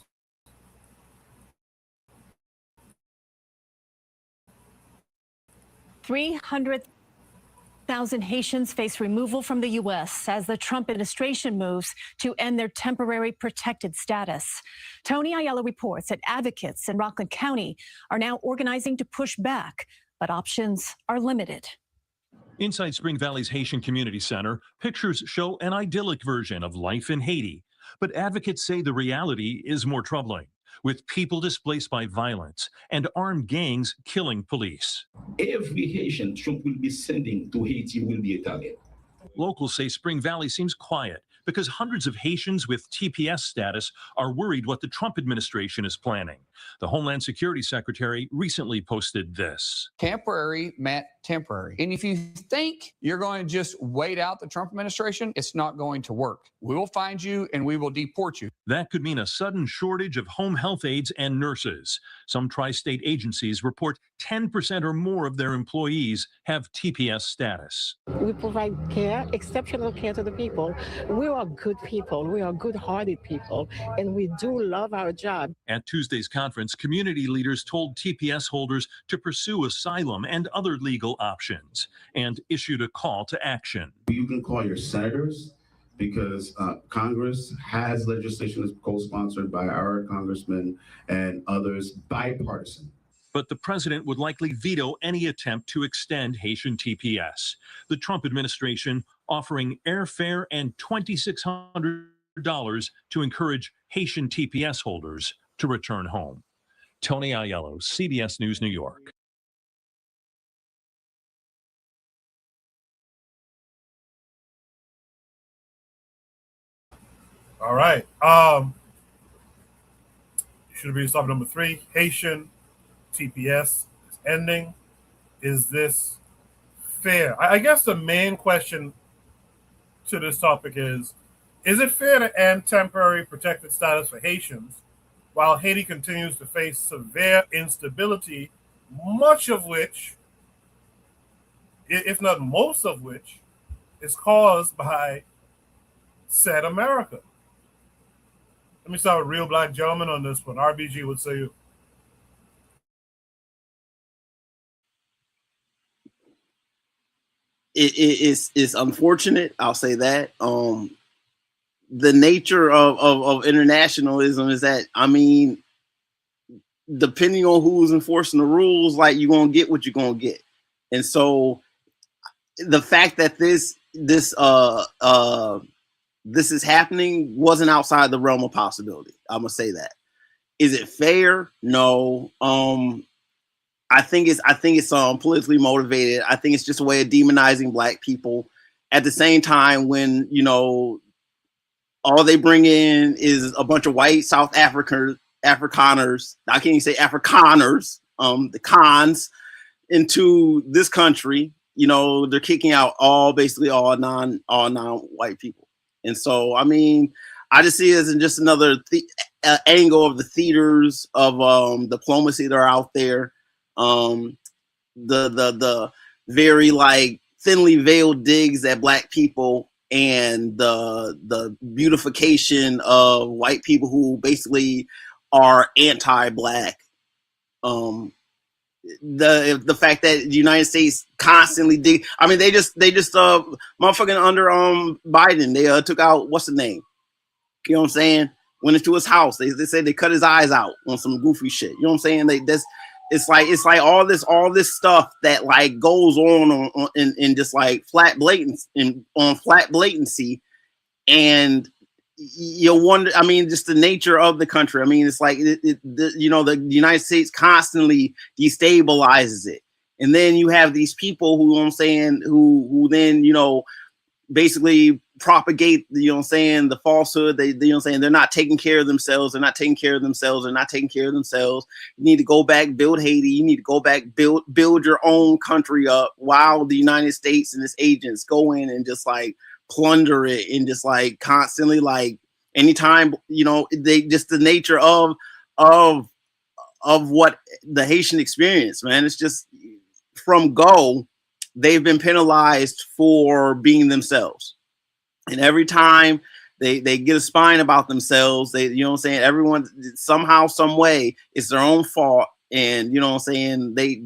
$300,000 Haitians face removal from the U.S. as the Trump administration moves to end their temporary protected status. Tony Ayala reports that advocates in Rockland County are now organizing to push back, but options are limited. Inside Spring Valley's Haitian Community Center, pictures show an idyllic version of life in Haiti. But advocates say the reality is more troubling, with people displaced by violence and armed gangs killing police. Every Haitian Trump will be sending to Haiti will be a target. Locals say Spring Valley seems quiet, because hundreds of Haitians with TPS status are worried what the Trump administration is planning. The Homeland Security Secretary recently posted this. Temporary meant temporary. And if you think you're going to just wait out the Trump administration, it's not going to work. We will find you and we will deport you. That could mean a sudden shortage of home health aides and nurses. Some tri-state agencies report 10% or more of their employees have TPS status. We provide care, exceptional care to the people. We are good people. We are good-hearted people, and we do love our job. At Tuesday's conference, community leaders told TPS holders to pursue asylum and other legal options and issued a call to action. You can call your senators, because Congress has legislation that's co-sponsored by our congressmen and others, bipartisan. But the president would likely veto any attempt to extend Haitian TPS. The Trump administration offering airfare and $2,600 to encourage Haitian TPS holders to return home. Tony Aiello, CBS News, New York. All right. Should be stop number 3. Haitian TPS is ending. Is this fair? I guess the main question to this topic is it fair to end temporary protected status for Haitians while Haiti continues to face severe instability, much of which, if not most of which, is caused by said America? Let me start with Real Black Gentleman on this one. RBG, what say you? It's unfortunate. I'll say that. The nature of internationalism is that, I mean, depending on who's enforcing the rules, like, you're gonna get what you're gonna get. And so the fact that this is happening wasn't outside the realm of possibility. I'm gonna say that. Is it fair? No. I think it's politically motivated. I think it's just a way of demonizing Black people. At the same time, when, you know, all they bring in is a bunch of white South Africaners. I can't even say Afrikaners, the cons, into this country. You know, they're kicking out basically all non-white people. And so, I mean, I just see it as just another angle of the theaters of diplomacy that are out there. The very, like, thinly veiled digs at Black people and the beautification of white people who basically are anti-Black. The fact that the United States constantly dig. I mean, they just motherfucking under Biden, they took out, what's the name? You know what I'm saying? Went into his house. They said they cut his eyes out on some goofy shit. You know what I'm saying? It's like all this stuff that, like, goes on in just, like, flat blatancy, and you wonder. I mean, just the nature of the country. I mean, it's like you know, the United States constantly destabilizes it, and then you have these people who, you know what I'm saying, who then, you know, basically propagate, you know what I'm saying, the falsehood. They, you know what I'm saying, they're not taking care of themselves. They're not taking care of themselves. They're not taking care of themselves. You need to go back, build Haiti. You need to go back, build your own country up, while the United States and its agents go in and just, like, plunder it, and just, like, constantly, like, anytime, you know, they just the nature of what the Haitian experience, man. It's just from go, they've been penalized for being themselves. And every time they get a spine about themselves, they, you know what I'm saying, everyone somehow, some way, it's their own fault. And, you know what I'm saying, they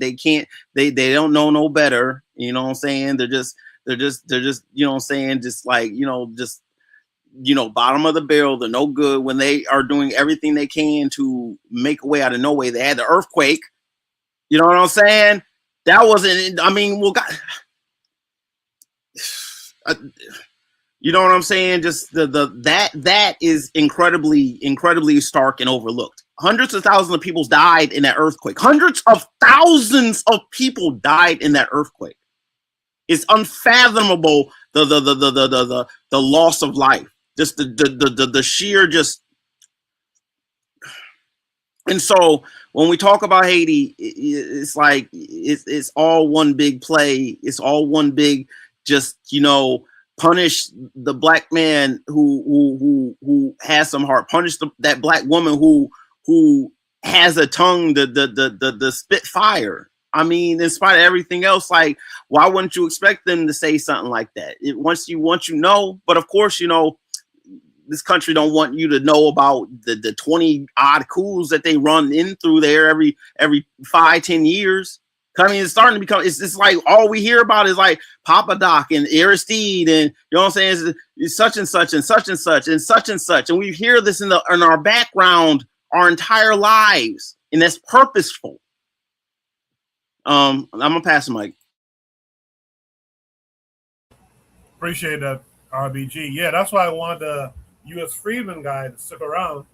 don't know no better. You know what I'm saying? They're just, you know what I'm saying, just like, you know, just, you know, bottom of the barrel. They're no good when they are doing everything they can to make a way out of no way. They had the earthquake. You know what I'm saying? That wasn't, I mean, well, God, you know what I'm saying? Just that is incredibly stark and overlooked. Hundreds of thousands of people died in that earthquake. Hundreds of thousands of people died in that earthquake. It's unfathomable the loss of life, just the sheer just. And so when we talk about Haiti, it's like it's all one big play. It's all one big, just punish the black man who has some heart. Punish that black woman who has a tongue the spit fire. I mean, in spite of everything else, like why wouldn't you expect them to say something like that? Once you know, but of course this country don't want you to know about the 20 odd coups that they run in through there every 5-10 years. I mean, it's starting to become, it's like all we hear about is like Papa Doc and Aristide and you know what I'm saying? It's such and such and such and such and such and such. And we hear this in our background our entire lives. And that's purposeful. I'm gonna pass the mic. Appreciate that, RBG. Yeah, that's why I wanted the U.S. Freedman guy to stick around,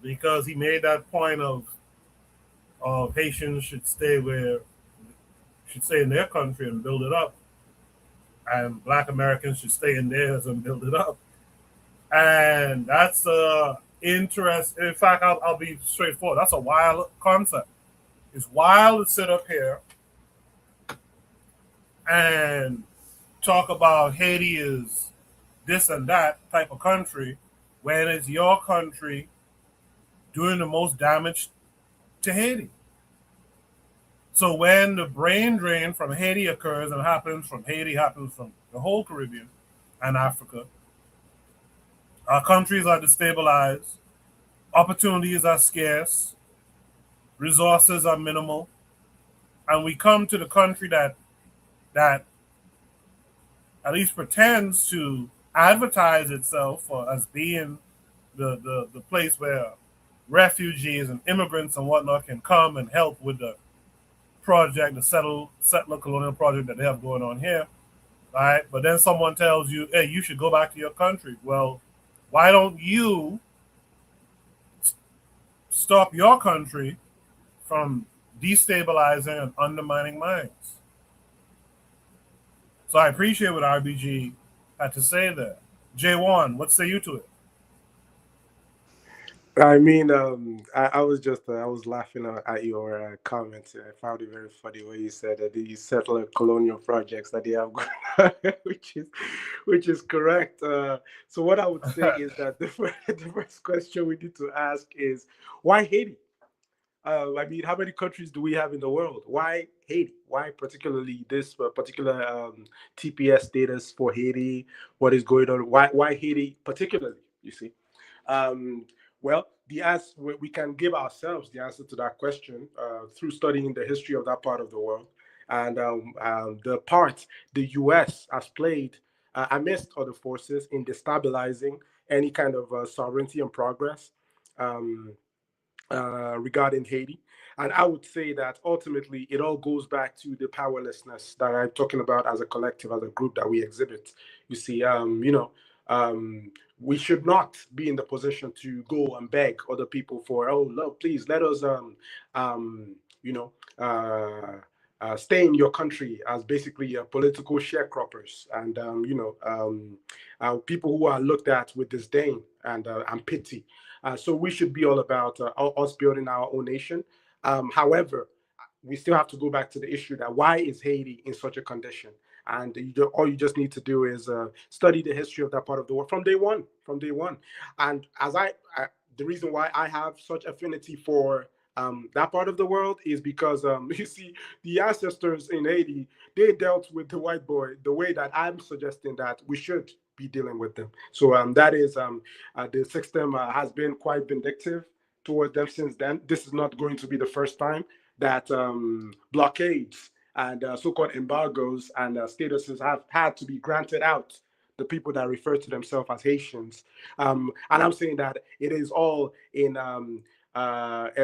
because he made that point of Haitians should stay in their country and build it up, and Black Americans should stay in theirs and build it up. And that's interest. In fact, I'll be straightforward. That's a wild concept. It's wild to sit up here and talk about Haiti is this and that type of country when it's your country doing the most damage to Haiti. So when the brain drain from Haiti occurs and happens from the whole Caribbean and Africa, our countries are destabilized, opportunities are scarce, resources are minimal, and we come to the country that at least pretends to advertise itself as being the place where refugees and immigrants and whatnot can come and help with the project, the settler colonial project that they have going on here, right? But then someone tells you, hey, you should go back to your country. Well, why don't you stop your country from destabilizing and undermining minds? So I appreciate what RBG had to say there. J1, what say you to it? I mean, I was laughing at your comments. I found it very funny when you said that the settler colonial projects that they have going on, which is correct. So what I would say is that the first question we need to ask is, why Haiti? I mean, how many countries do we have in the world? Why Haiti? Why particularly this particular TPS status for Haiti? What is going on? Why Haiti particularly? You see, well, the answer, we can give ourselves the answer to that question through studying the history of that part of the world and the part the U.S. has played amidst other forces in destabilizing any kind of sovereignty and progress. Regarding Haiti. And I would say that ultimately it all goes back to the powerlessness that I'm talking about as a collective, as a group that we exhibit. You see, we should not be in the position to go and beg other people for, oh, look, please let us, stay in your country as basically political sharecroppers and, people who are looked at with disdain and pity. So we should be all about us building our own nation. However, we still have to go back to the issue that why is Haiti in such a condition? And all you just need to do is study the history of that part of the world from day one. And as the reason why I have such affinity for that part of the world is because you see, the ancestors in Haiti, they dealt with the white boy the way that I'm suggesting that we should be dealing with them. So that is the system has been quite vindictive towards them since then. This is not going to be the first time that blockades and so-called embargoes and statuses have had to be granted out the people that refer to themselves as Haitians. And I'm saying that it is all in a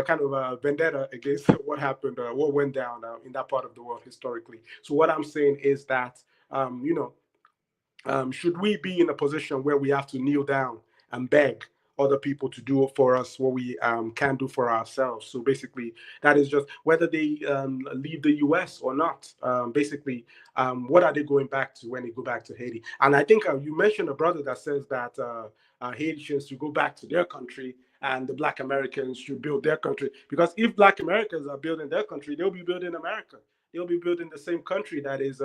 kind of a vendetta against what happened, what went down in that part of the world historically. So what I'm saying is that, should we be in a position where we have to kneel down and beg other people to do for us what we can do for ourselves. So basically, that is just whether they leave the U.S. or not. Basically, what are they going back to when they go back to Haiti? And I think you mentioned a brother that says that Haitians should go back to their country and the Black Americans should build their country. Because if Black Americans are building their country, they'll be building America. They'll be building the same country that is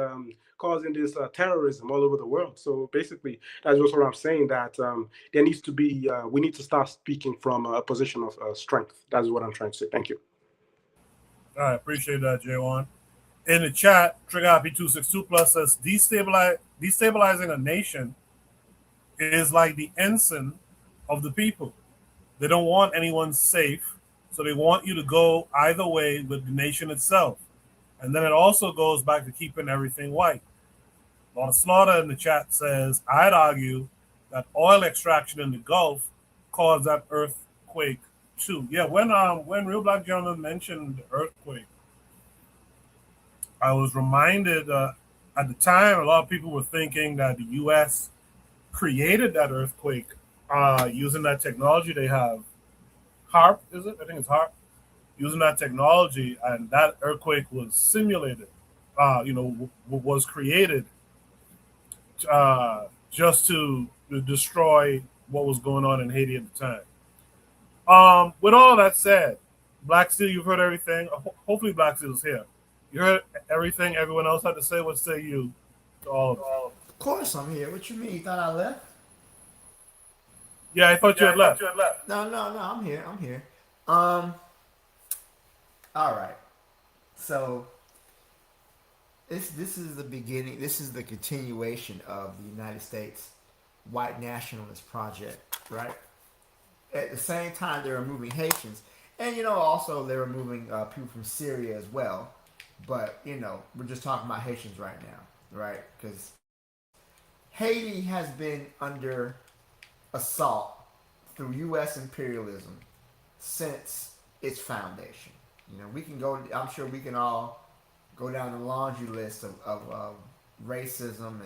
causing this terrorism all over the world. So basically, that's just what I'm saying, that there needs to be, we need to start speaking from a position of strength. That's what I'm trying to say. Thank you. All right, appreciate that, J1. In the chat, Trigger IP262 Plus says destabilizing a nation is like the ensign of the people. They don't want anyone safe, so they want you to go either way with the nation itself. And then it also goes back to keeping everything white. Lord of Slaughter in the chat says, I'd argue that oil extraction in the Gulf caused that earthquake too. Yeah, when Real Black Gentleman mentioned the earthquake, I was reminded at the time a lot of people were thinking that the U.S. created that earthquake using that technology they have. HARP, is it? I think it's HARP. Using that technology, and that earthquake was simulated, was created just to destroy what was going on in Haiti at the time. With all that said, Black Steel, you've heard everything. Hopefully Black Steel is here. You heard everything everyone else had to say. What say you to all of it? Of course I'm here. What you mean? You thought I left? Yeah, I thought you had left. No, I'm here. All right. So this is the beginning. This is the continuation of the United States white nationalist project, right? At the same time, they're removing Haitians, and also they're removing people from Syria as well. But we're just talking about Haitians right now, right? Because Haiti has been under assault through U.S. imperialism since its foundation. We can go. I'm sure we can all go down the laundry list of racism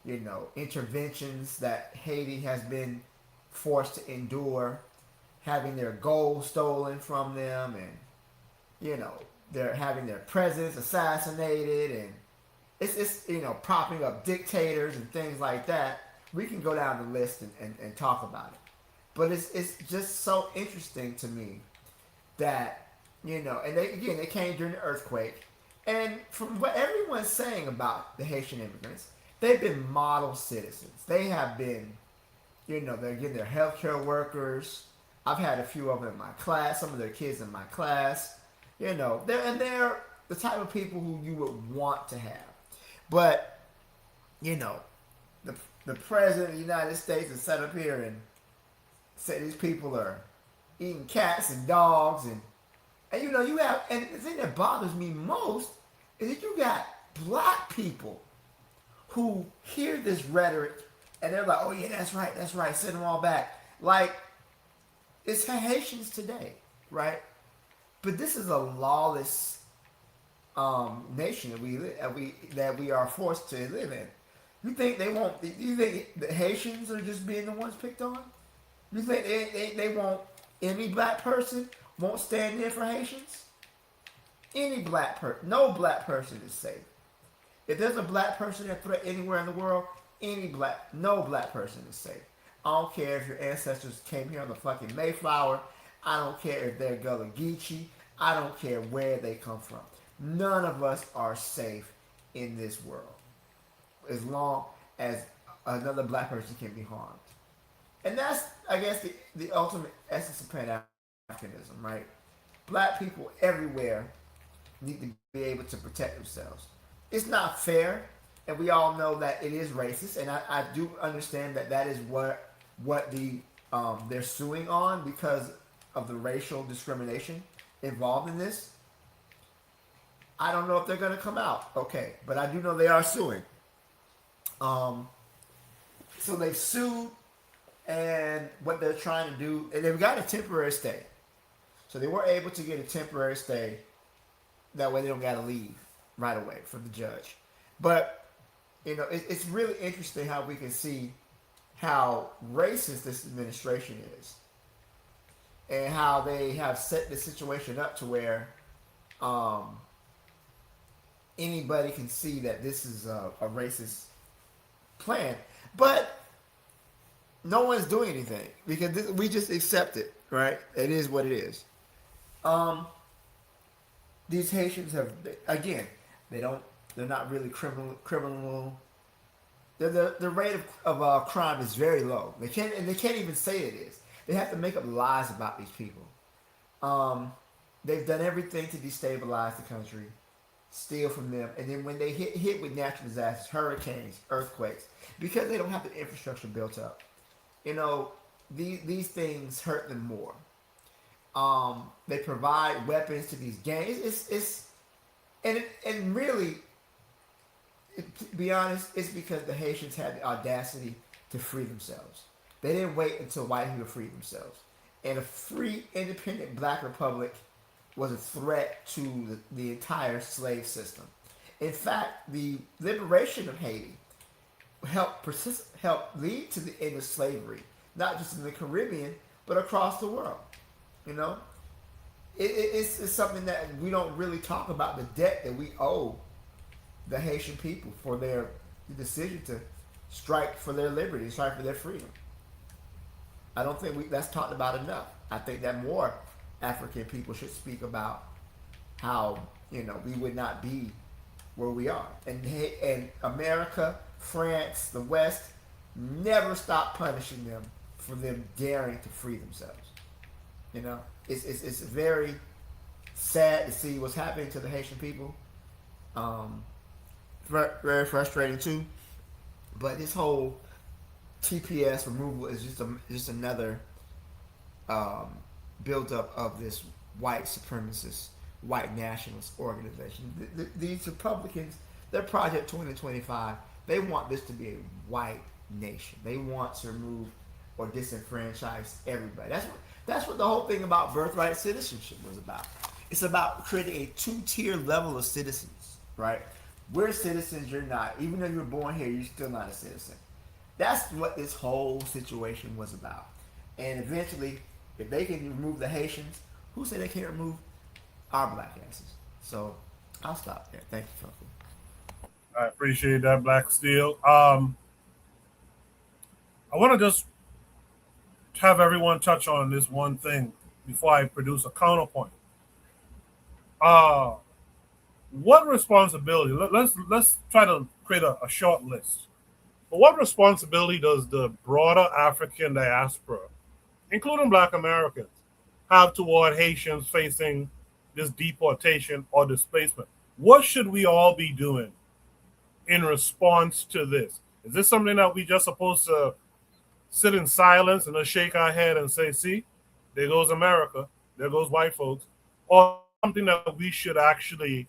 and interventions that Haiti has been forced to endure, having their gold stolen from them, and they're having their presidents assassinated, and it's propping up dictators and things like that. We can go down the list and talk about it, but it's just so interesting to me that and they came during the earthquake, and from what everyone's saying about the Haitian immigrants, they've been model citizens. They have been, they're getting their healthcare workers. I've had a few of them in my class, some of their kids in my class. They're the type of people who you would want to have. But, the president of the United States is set up here and say these people are eating cats and dogs, and you have, and the thing that bothers me most is that you got Black people who hear this rhetoric and they're like, oh yeah, that's right, send them all back. Like, it's Haitians today, right? But this is a lawless nation that we are forced to live in. You think they won't? You think the Haitians are just being the ones picked on? You think they won't? Any Black person won't stand in for Haitians? Any Black person, no Black person is safe. If there's a Black person at threat anywhere in the world, no Black person is safe. I don't care if your ancestors came here on the fucking Mayflower. I don't care if they're Gullah Geechee. I don't care where they come from. None of us are safe in this world as long as another Black person can be harmed. And that's, I guess, the ultimate essence of Pan-Africanism, right? Black people everywhere need to be able to protect themselves. It's not fair, and we all know that it is racist, and I do understand that is what they're suing on because of the racial discrimination involved in this. I don't know if they're going to come out, okay, but I do know they are suing. So they've sued, and what they're trying to do, and they've got a temporary stay. So they were able to get a temporary stay. That way they don't got to leave right away from the judge. But, it's really interesting how we can see how racist this administration is, and how they have set the situation up to where anybody can see that this is a racist plan, but no one's doing anything because we just accept it, right? It is what it is. These Haitians have, again, they're not really criminal. The rate of crime is very low. They can't even say it is. They have to make up lies about these people. They've done everything to destabilize the country, steal from them, and then when they hit with natural disasters, hurricanes, earthquakes, because they don't have the infrastructure built up, these things hurt them more. They provide weapons to these gangs. And really, to be honest, it's because the Haitians had the audacity to free themselves. They didn't wait until white people freed themselves. And a free, independent black republic was a threat to the entire slave system. In fact, the liberation of Haiti helped lead to the end of slavery, not just in the Caribbean, but across the world. It's something that we don't really talk about, the debt that we owe the Haitian people for their decision to strike for their liberty, strike for their freedom. I don't think that's talked about enough. I think that more African people should speak about how we would not be where we are, and America, France, the West never stopped punishing them for them daring to free themselves. It's very sad to see what's happening to the Haitian people. Very frustrating too. But this whole TPS removal is just another buildup of this white supremacist, white nationalist organization. These Republicans, their Project 2025, they want this to be a white nation. They want to remove or disenfranchise everybody. That's what the whole thing about birthright citizenship was about. It's about creating a two-tier level of citizens, right? We're citizens, you're not. Even though you were born here, you're still not a citizen. That's what this whole situation was about. And eventually, if they can remove the Haitians, who said they can't remove our black asses? So I'll stop there. Thank you, Funky. I appreciate that, Black Steel. I want to just have everyone touch on this one thing before I produce a counterpoint. What responsibility? Let's try to create a short list. But what responsibility does the broader African diaspora, including Black Americans, have toward Haitians facing this deportation or displacement? What should we all be doing in response to this? Is this something that we just supposed to sit in silence and just shake our head and say, see, there goes America, there goes white folks, or something that we should actually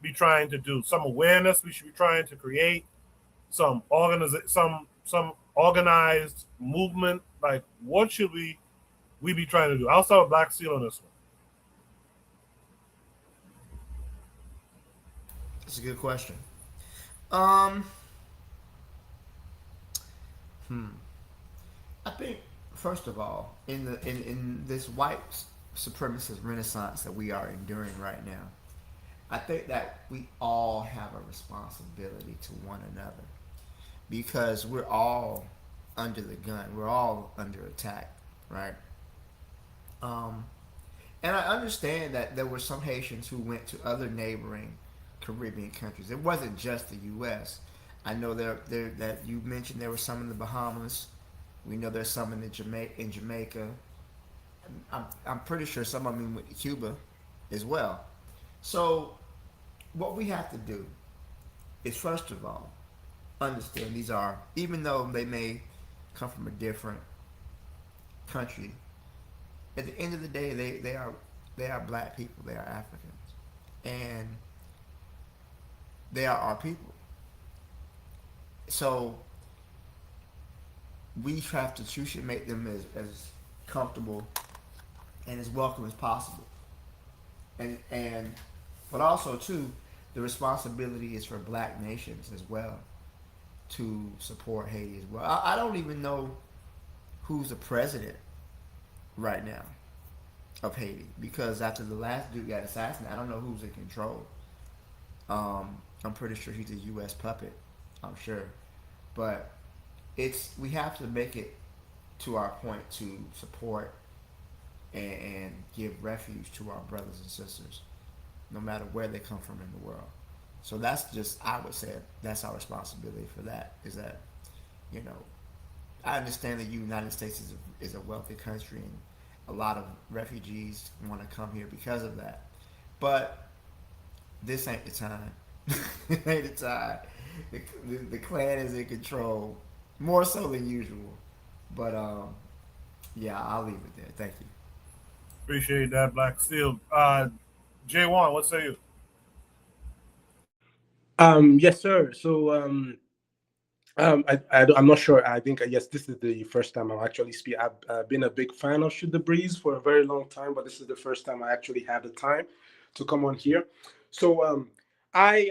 be trying to do? Some awareness we should be trying to create, some organized movement. Like, what should we be trying to do? I'll start with Black Steel on this one. That's a good question. I think, first of all, in this white supremacist renaissance that we are enduring right now, I think that we all have a responsibility to one another, because we're all under the gun. We're all under attack, right? And I understand that there were some Haitians who went to other neighboring Caribbean countries. It wasn't just the U.S. I know that you mentioned there were some in the Bahamas. We know there's some in Jamaica. I'm pretty sure some of them went to Cuba as well. So what we have to do is, first of all, understand these are, even though they may come from a different country, at the end of the day, they are black people. They are Africans, and they are our people. So we should make them as comfortable and as welcome as possible. But also too, the responsibility is for black nations as well to support Haiti as well. I don't even know who's the president right now of Haiti, because after the last dude got assassinated, I don't know who's in control. I'm pretty sure he's a U.S. puppet. I'm sure, but we have to make it to our point to support and give refuge to our brothers and sisters, no matter where they come from in the world. So that's just, I would say, that's our responsibility for that. Is that, you know, I understand that the United States is a wealthy country and a lot of refugees want to come here because of that. But this ain't the time. It ain't the time. The Klan is in control more so than usual. But yeah, I'll leave it there. Thank you. Appreciate that, Black Steel. J1, what say you? Yes, sir. So I'm not sure. I think yes, this is the first time I'm actually speak. I've been a big fan of Shoot the Breeze for a very long time, but this is the first time I actually had the time to come on here. So I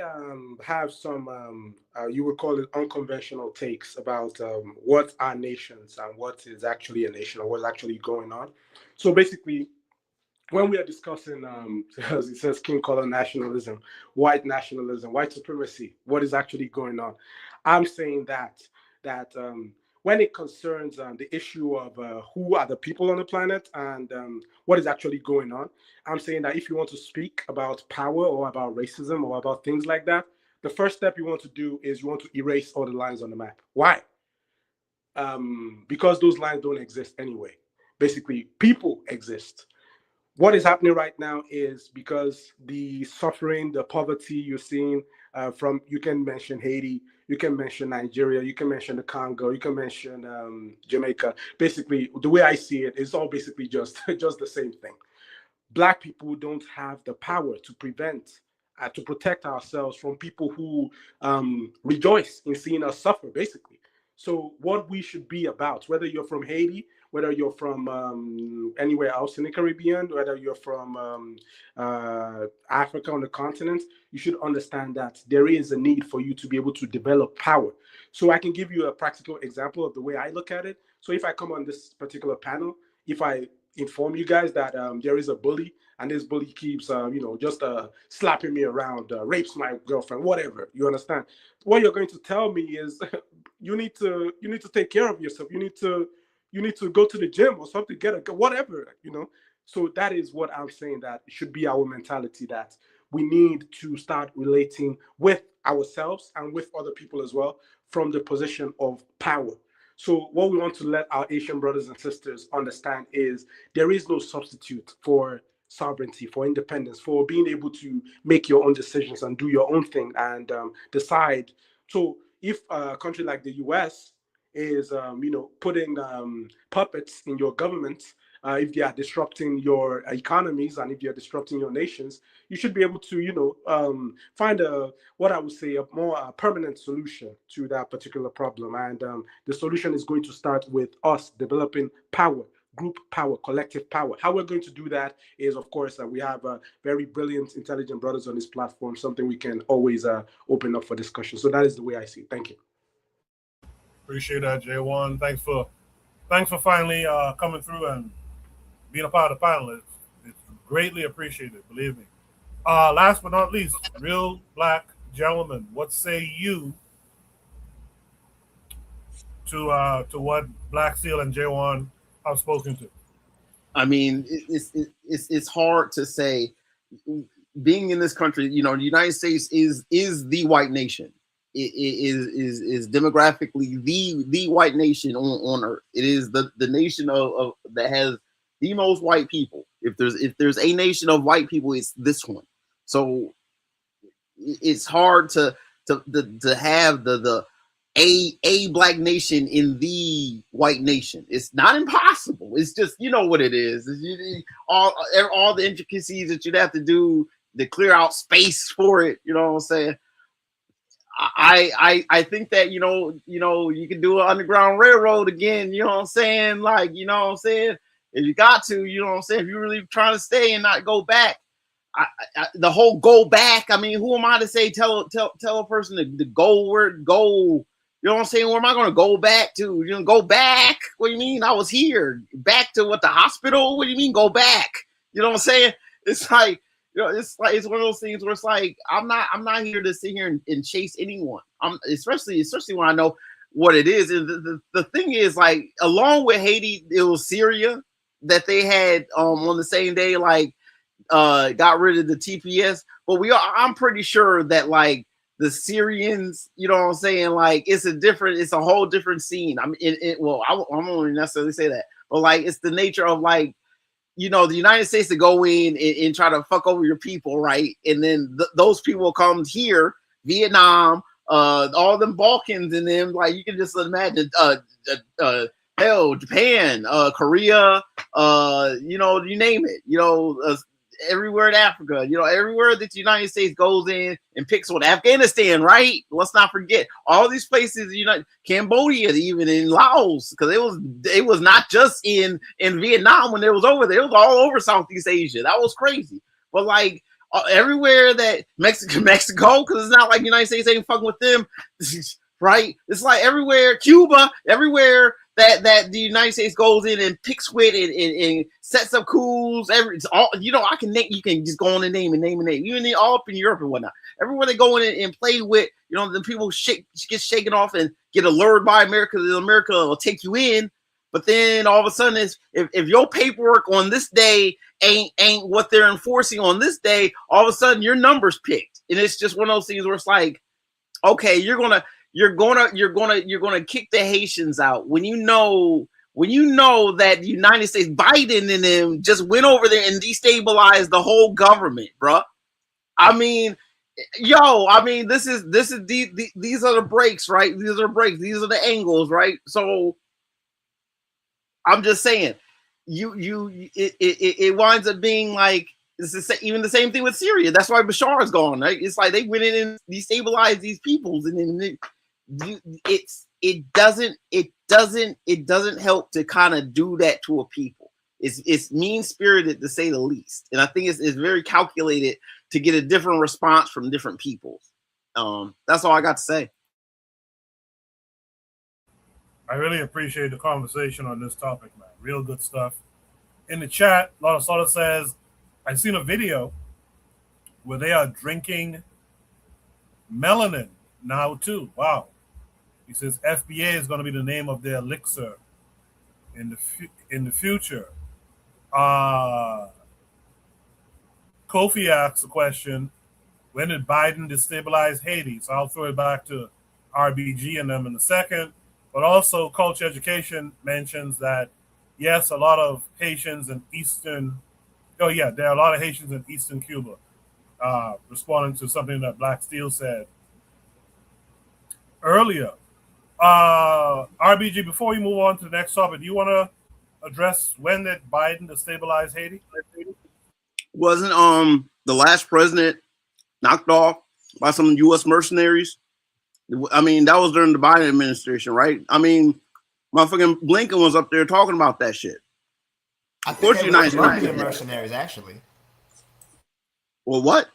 have some you would call it unconventional takes about what are nations and what is actually a nation or what's actually going on. So basically, when we are discussing, as it says, king color nationalism, white supremacy, what is actually going on? I'm saying that when it concerns the issue of who are the people on the planet and what is actually going on, I'm saying that if you want to speak about power or about racism or about things like that, the first step you want to do is you want to erase all the lines on the map. Why? Because those lines don't exist anyway. Basically, people exist. What is happening right now is because the suffering, the poverty you're seeing from, you can mention Haiti, you can mention Nigeria, you can mention the Congo, you can mention Jamaica. Basically, the way I see it, it's all basically just the same thing. Black people don't have the power to to protect ourselves from people who rejoice in seeing us suffer, basically. So what we should be about, whether you're from Haiti, whether you're from anywhere else in the Caribbean, whether you're from Africa on the continent, you should understand that there is a need for you to be able to develop power. So I can give you a practical example of the way I look at it. So if I come on this particular panel, if I inform you guys that there is a bully and this bully keeps just slapping me around, rapes my girlfriend, whatever, you understand, what you're going to tell me is you need to take care of yourself, you need to go to the gym or something, get a whatever, so that is what I'm saying, that it should be our mentality, that we need to start relating with ourselves and with other people as well from the position of power. So what we want to let our Asian brothers and sisters understand is there is no substitute for sovereignty, for independence, for being able to make your own decisions and do your own thing and decide. So if a country like the US is, putting puppets in your government, if they are disrupting your economies and if they are disrupting your nations, you should be able to, find what I would say a more permanent solution to that particular problem. And the solution is going to start with us developing power, group power, collective power. How we're going to do that is, of course, we have very brilliant, intelligent brothers on this platform, something we can always open up for discussion. So that is the way I see it. Thank you. Appreciate that, J1. Thanks for finally coming through and being a part of the panel. It's greatly appreciated, believe me. Last but not least, real black gentlemen, what say you to what Black Steel and J1 have spoken to? I mean, it's hard to say. Being in this country, the United States is the white nation. It is demographically the white nation on earth. It is the nation of that has the most white people. If there's a nation of white people, it's this one. So it's hard to have the a black nation in the white nation. It's not impossible. It's just, what it is. All the intricacies that you'd have to do to clear out space for it. You know what I'm saying? I think that you can do an underground railroad again. You know what I'm saying? Like, you know what I'm saying? If you got to, you know what I'm saying? If you're really trying to stay and not go back, the whole go back. I mean, who am I to say tell a person to go where go You know what I'm saying? Where am I going to go back to? You know, go back? What do you mean? I was here. Back to what, the hospital? What do you mean go back? You know what I'm saying? It's like, you know, it's one of those things where it's like, I'm not here to sit here and chase anyone. I'm especially when I know what it is. And the thing is, like, along with Haiti, it was Syria that they had on the same day, like, got rid of the TPS. But I'm pretty sure that, like, the Syrians, you know what I'm saying? Like, it's a whole different scene. I mean, I won't necessarily say that, but like, it's the nature of, like, you know, the United States to go in and try to fuck over your people, right? And then those people come here, Vietnam, all them Balkans, and then, like, you can just imagine, hell, Japan, Korea, you know, you name it, you know, everywhere in Africa, you know, everywhere that the United States goes in and picks on. Afghanistan, right? Let's not forget all these places, you know, Cambodia, even in Laos, because it was not just in Vietnam when it was over there. It was all over Southeast Asia. That was crazy. But like everywhere that Mexico, because it's not like the United States ain't fucking with them, right? It's like everywhere, Cuba, everywhere that the United States goes in and picks with and sets up coups. It's all, you know, you can just go on and name. Even all up in Europe and whatnot. Everywhere they go in and play with, you know, the people get shaken off and get allured by America. America will take you in. But then all of a sudden, if your paperwork on this day ain't what they're enforcing on this day, all of a sudden your number's picked. And it's just one of those things where it's like, okay, you're gonna kick the Haitians out when you know that the United States, Biden and them just went over there and destabilized the whole government, bruh. I mean, these are the breaks, right? These are breaks. These are the angles, right? So I'm just saying, it winds up being like, even the same thing with Syria. That's why Bashar is gone, right? It's like they went in and destabilized these peoples, and then it doesn't help to kind of do that to a people. It's mean spirited, to say the least, and I think it's very calculated to get a different response from different peoples. That's all I got to say. I really appreciate the conversation on this topic, man. Real good stuff. In the chat, Lotta says, I've seen a video where they are drinking melanin now too. Wow. He says FBA is going to be the name of their elixir in the future. Kofi asks a question, when did Biden destabilize Haiti? So I'll throw it back to RBG and them in a second. But also Culture Education mentions that, yes, a lot of Haitians in there are a lot of Haitians in Eastern Cuba, responding to something that Black Steel said earlier. RBG, before we move on to the next topic, do you want to address when did Biden destabilize Haiti? Wasn't the last president knocked off by some U.S. mercenaries? I mean, that was during the Biden administration, right? I mean, motherfucking Blinken was up there talking about that shit. I think they were Colombian mercenaries, actually. Well, what?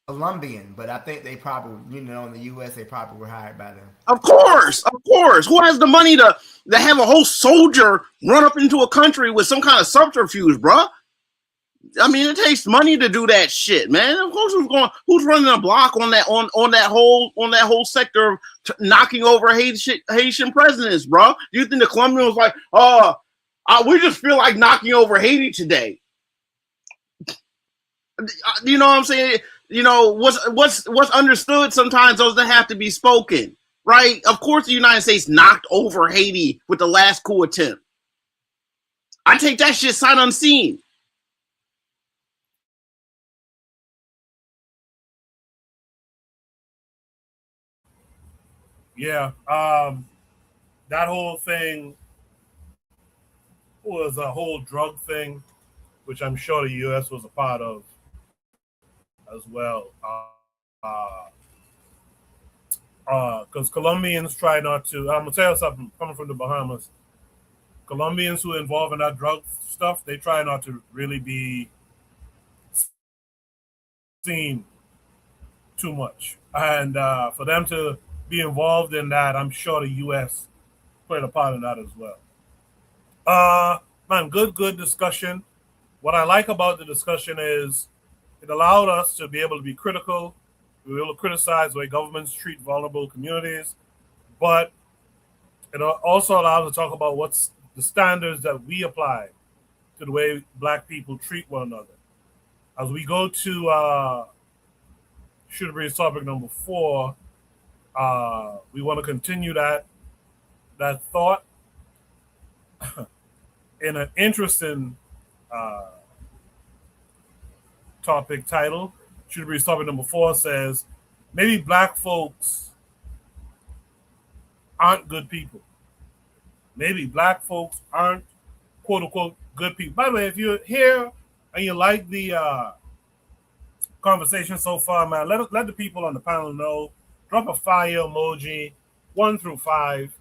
Colombian, but I think they probably, in the U.S., they probably were hired by them. Of course. Who has the money to have a whole soldier run up into a country with some kind of subterfuge, bruh? I mean, it takes money to do that shit, man. Of course, who's running a block on that whole sector of knocking over Haitian presidents, bro? Do you think the Colombian was like, we just feel like knocking over Haiti today? You know what I'm saying? You know what's understood sometimes doesn't have to be spoken, right? Of course, the United States knocked over Haiti with the last coup attempt. I take that shit sight unseen. Yeah, that whole thing was a whole drug thing, which I'm sure the U.S. was a part of as well. Because Colombians try not to. I'm gonna tell you something. Coming from the Bahamas, Colombians who are involved in that drug stuff, they try not to really be seen too much, and for them to be involved in that, I'm sure the U.S. played a part in that as well. Man, good discussion. What I like about the discussion is it allowed us to be able to be critical. We were able to criticize the way governments treat vulnerable communities, but it also allows us to talk about what's the standards that we apply to the way Black people treat one another. As we go to Shooter Breeze topic number 4, we want to continue that thought in an interesting topic title. Shooter Breeze topic number 4 says, maybe Black folks aren't good people. Maybe Black folks aren't quote unquote good people. By the way, if you're here and you like the conversation so far, man, let the people on the panel know. Drop a fire emoji, 1 through 5,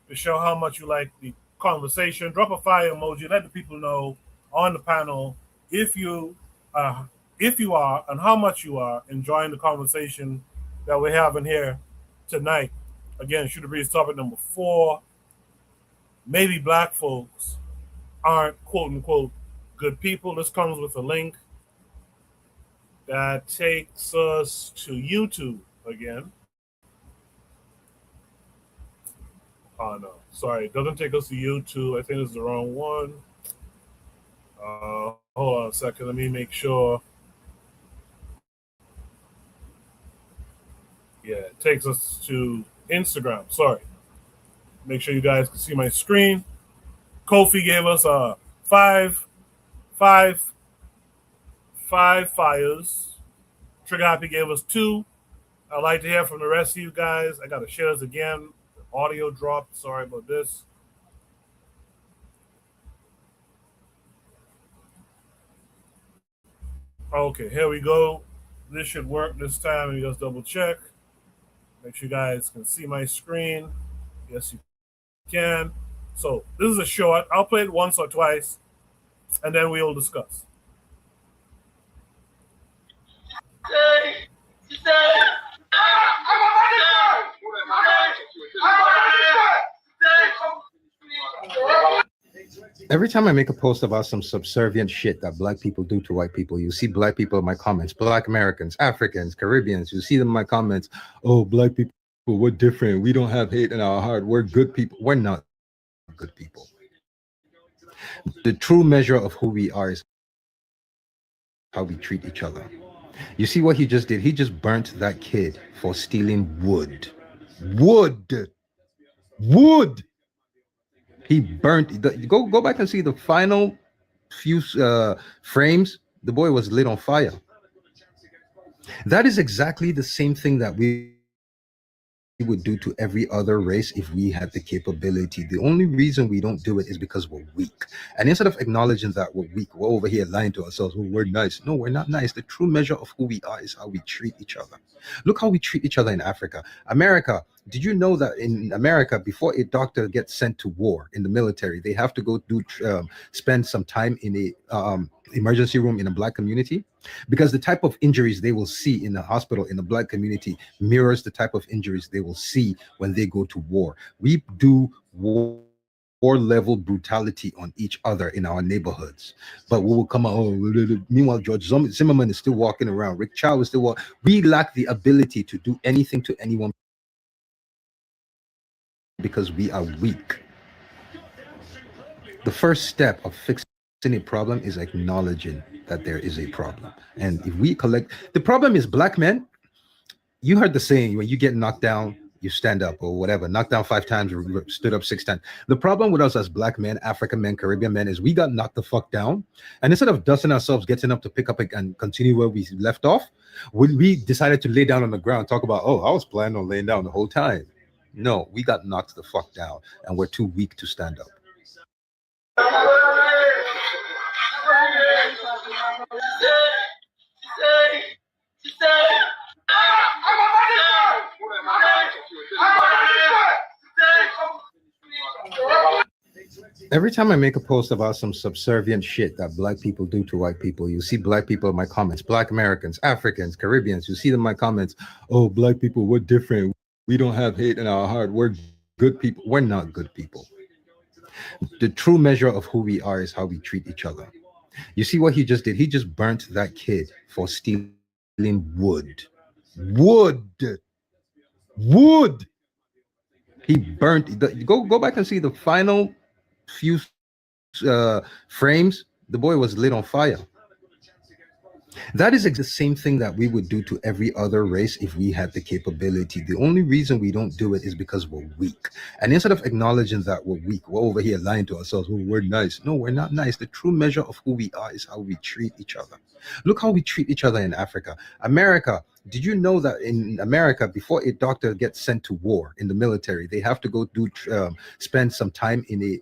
to show how much you like the conversation. Drop a fire emoji. Let the people know on the panel if you are and how much you are enjoying the conversation that we're having here tonight. Again, Shooter Breeze topic number 4. Maybe Black folks aren't quote unquote good people. This comes with a link that takes us to YouTube again. Oh no, sorry, it doesn't take us to YouTube. I think it's the wrong one. Hold on a second, let me make sure. Yeah, it takes us to Instagram. Sorry. Make sure you guys can see my screen. Kofi gave us 5 fires. Trigger Happy gave us 2. I'd like to hear from the rest of you guys. I got to share this again. The audio dropped. Sorry about this. Okay, here we go. This should work this time. Let me just double check. Make sure you guys can see my screen. Yes, you can. So this is a short. I'll play it once or twice, and then we'll discuss. Every time I make a post about some subservient shit that Black people do to white people, you see Black people in my comments, Black Americans, Africans, Caribbeans, you see them in my comments. Oh, Black people, we're different. We don't have hate in our heart. We're good people. We're not good people. The true measure of who we are is how we treat each other. You see what he just did? He just burnt that kid for stealing wood. Wood. He burnt. Go back and see the final few frames. The boy was lit on fire. That is exactly the same thing that we would do to every other race if we had the capability. The only reason we don't do it is because we're weak. And instead of acknowledging that we're weak, we're over here lying to ourselves. Well, we're nice. No, we're not nice. The true measure of who we are is how we treat each other. Look how we treat each other in Africa. America, did you know that in America, before a doctor gets sent to war in the military, they have to go spend some time in a emergency room in a Black community? Because the type of injuries they will see in the hospital in the Black community mirrors the type of injuries they will see when they go to war. We do war level brutality on each other in our neighborhoods, but we will come out. Meanwhile, George Zimmerman is still walking around. Rick Chow is still walking. We lack the ability to do anything to anyone because we are weak. The first step of fixing a problem is acknowledging that there is a problem. And if we collect, the problem is Black men. You heard the saying, when you get knocked down, you stand up, or whatever. Knocked down 5 times, stood up 6 times. The problem with us as Black men, African men, Caribbean men is we got knocked the fuck down. And instead of dusting ourselves, getting up to pick up and continue where we left off, we decided to lay down on the ground and talk about, oh, I was planning on laying down the whole time. No, we got knocked the fuck down and we're too weak to stand up. Every time I make a post about some subservient shit that Black people do to white people, you see Black people in my comments, Black Americans, Africans, Caribbeans, you see them in my comments. Oh, Black people, we're different. We don't have hate in our heart. We're good people. We're not good people. The true measure of who we are is how we treat each other. You see what he just did? He just burnt that kid for stealing wood. Wood. Wood. He burnt. Go back and see the final few frames. The boy was lit on fire. That is the same thing that we would do to every other race if we had the capability. The only reason we don't do it is because we're weak. And instead of acknowledging that we're weak, we're over here lying to ourselves. Oh, we're nice. No, we're not nice. The true measure of who we are is how we treat each other. Look how we treat each other in Africa. America, did you know that in America, before a doctor gets sent to war in the military, they have to go spend some time in a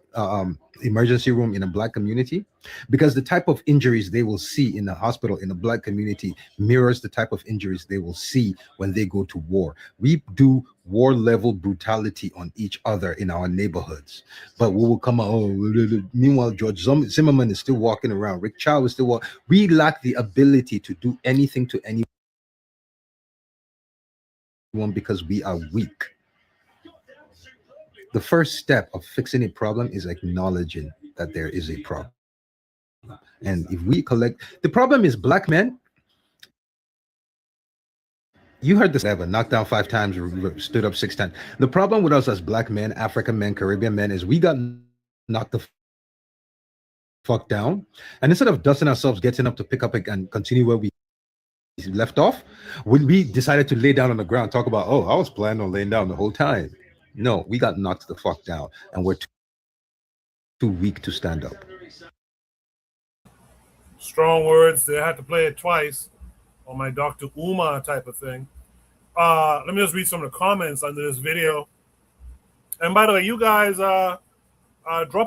emergency room in a black community? Because the type of injuries they will see in the hospital in the black community mirrors the type of injuries they will see when they go to war. We do war level brutality on each other in our neighborhoods, but we will come out. Oh, meanwhile, George Zimmerman is still walking around. Rick Chow is still walking. We lack the ability to do anything to anyone because we are weak. The first step of fixing a problem is acknowledging that there is a problem. And if we collect, the problem is black men. You heard this ever, knocked down 5 times, stood up 6 times. The problem with us as black men, African men, Caribbean men is we got knocked the fuck down. And instead of dusting ourselves, getting up to pick up and continue where we left off, when we decided to lay down on the ground, talk about, oh, I was planning on laying down the whole time. No, we got knocked the fuck down and we're too weak to stand up. Strong words. They had to play it twice on my Dr. Umar type of thing. Let me just read some of the comments under this video. And by the way, you guys drop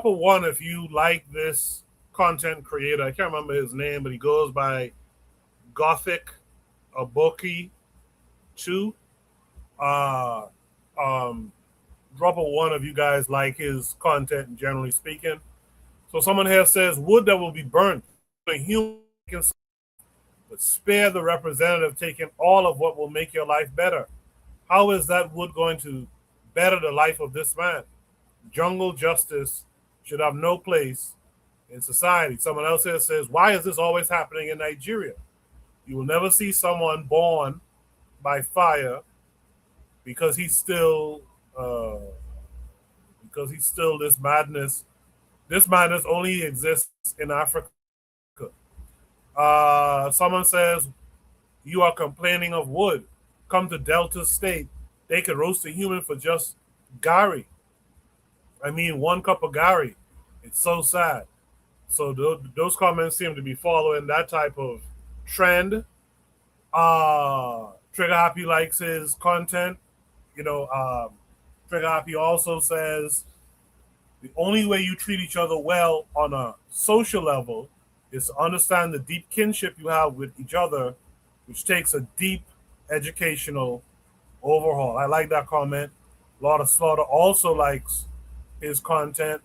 a 1 if you like this content creator. I can't remember his name, but he goes by Gothic Aboki 2. Drop a 1 if you guys like his content, generally speaking. So someone here says, wood that will be burnt. A human can, but spare the representative taking all of what will make your life better. How is that wood going to better the life of this man? Jungle justice should have no place in society. Someone else here says, why is this always happening in Nigeria? You will never see someone born by fire because he's still this madness. This madness only exists in Africa. Someone says, you are complaining of wood. Come to Delta State. They could roast a human for just Gary. I mean, 1 cup of Gary. It's so sad. So those comments seem to be following that type of trend. Trigger Happy likes his content. Trigger Happy also says, the only way you treat each other well on a social level is to understand the deep kinship you have with each other, which takes a deep educational overhaul. I like that comment. Lord of Slaughter also likes his content.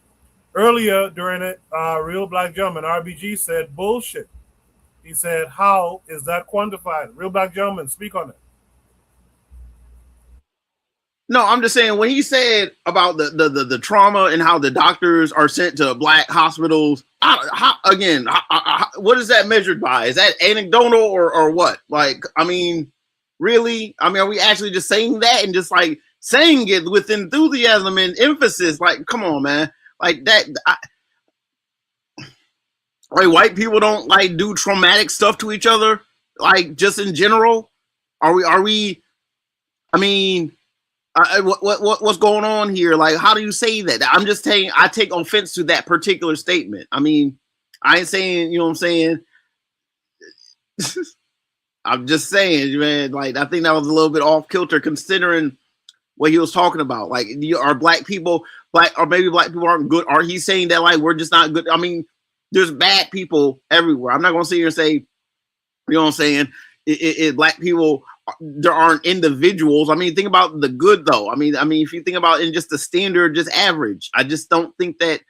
Earlier during it, Real Black Gentleman, RBG, said bullshit. He said, how is that quantified? Real Black Gentleman, speak on it. No, I'm just saying when he said about the trauma and how the doctors are sent to black hospitals, what is that measured by? Is that anecdotal or what? Like, I mean, really? I mean, are we actually just saying that and just like saying it with enthusiasm and emphasis? Like, come on, man. Like that. Like white people don't like do traumatic stuff to each other. Like just in general, are we? I mean. What's going on here? Like, how do you say that? I'm just saying I take offense to that particular statement. I mean, I ain't saying, you know what I'm saying? I'm just saying, man, like, I think that was a little bit off kilter considering what he was talking about. Like, are black people, or maybe black people aren't good? Are he saying that, like, we're just not good? I mean, there's bad people everywhere. I'm not going to sit here and say, you know what I'm saying? Black people, there aren't individuals. I mean, think about the good though. I mean, if you think about in just the standard, just average, I just don't think that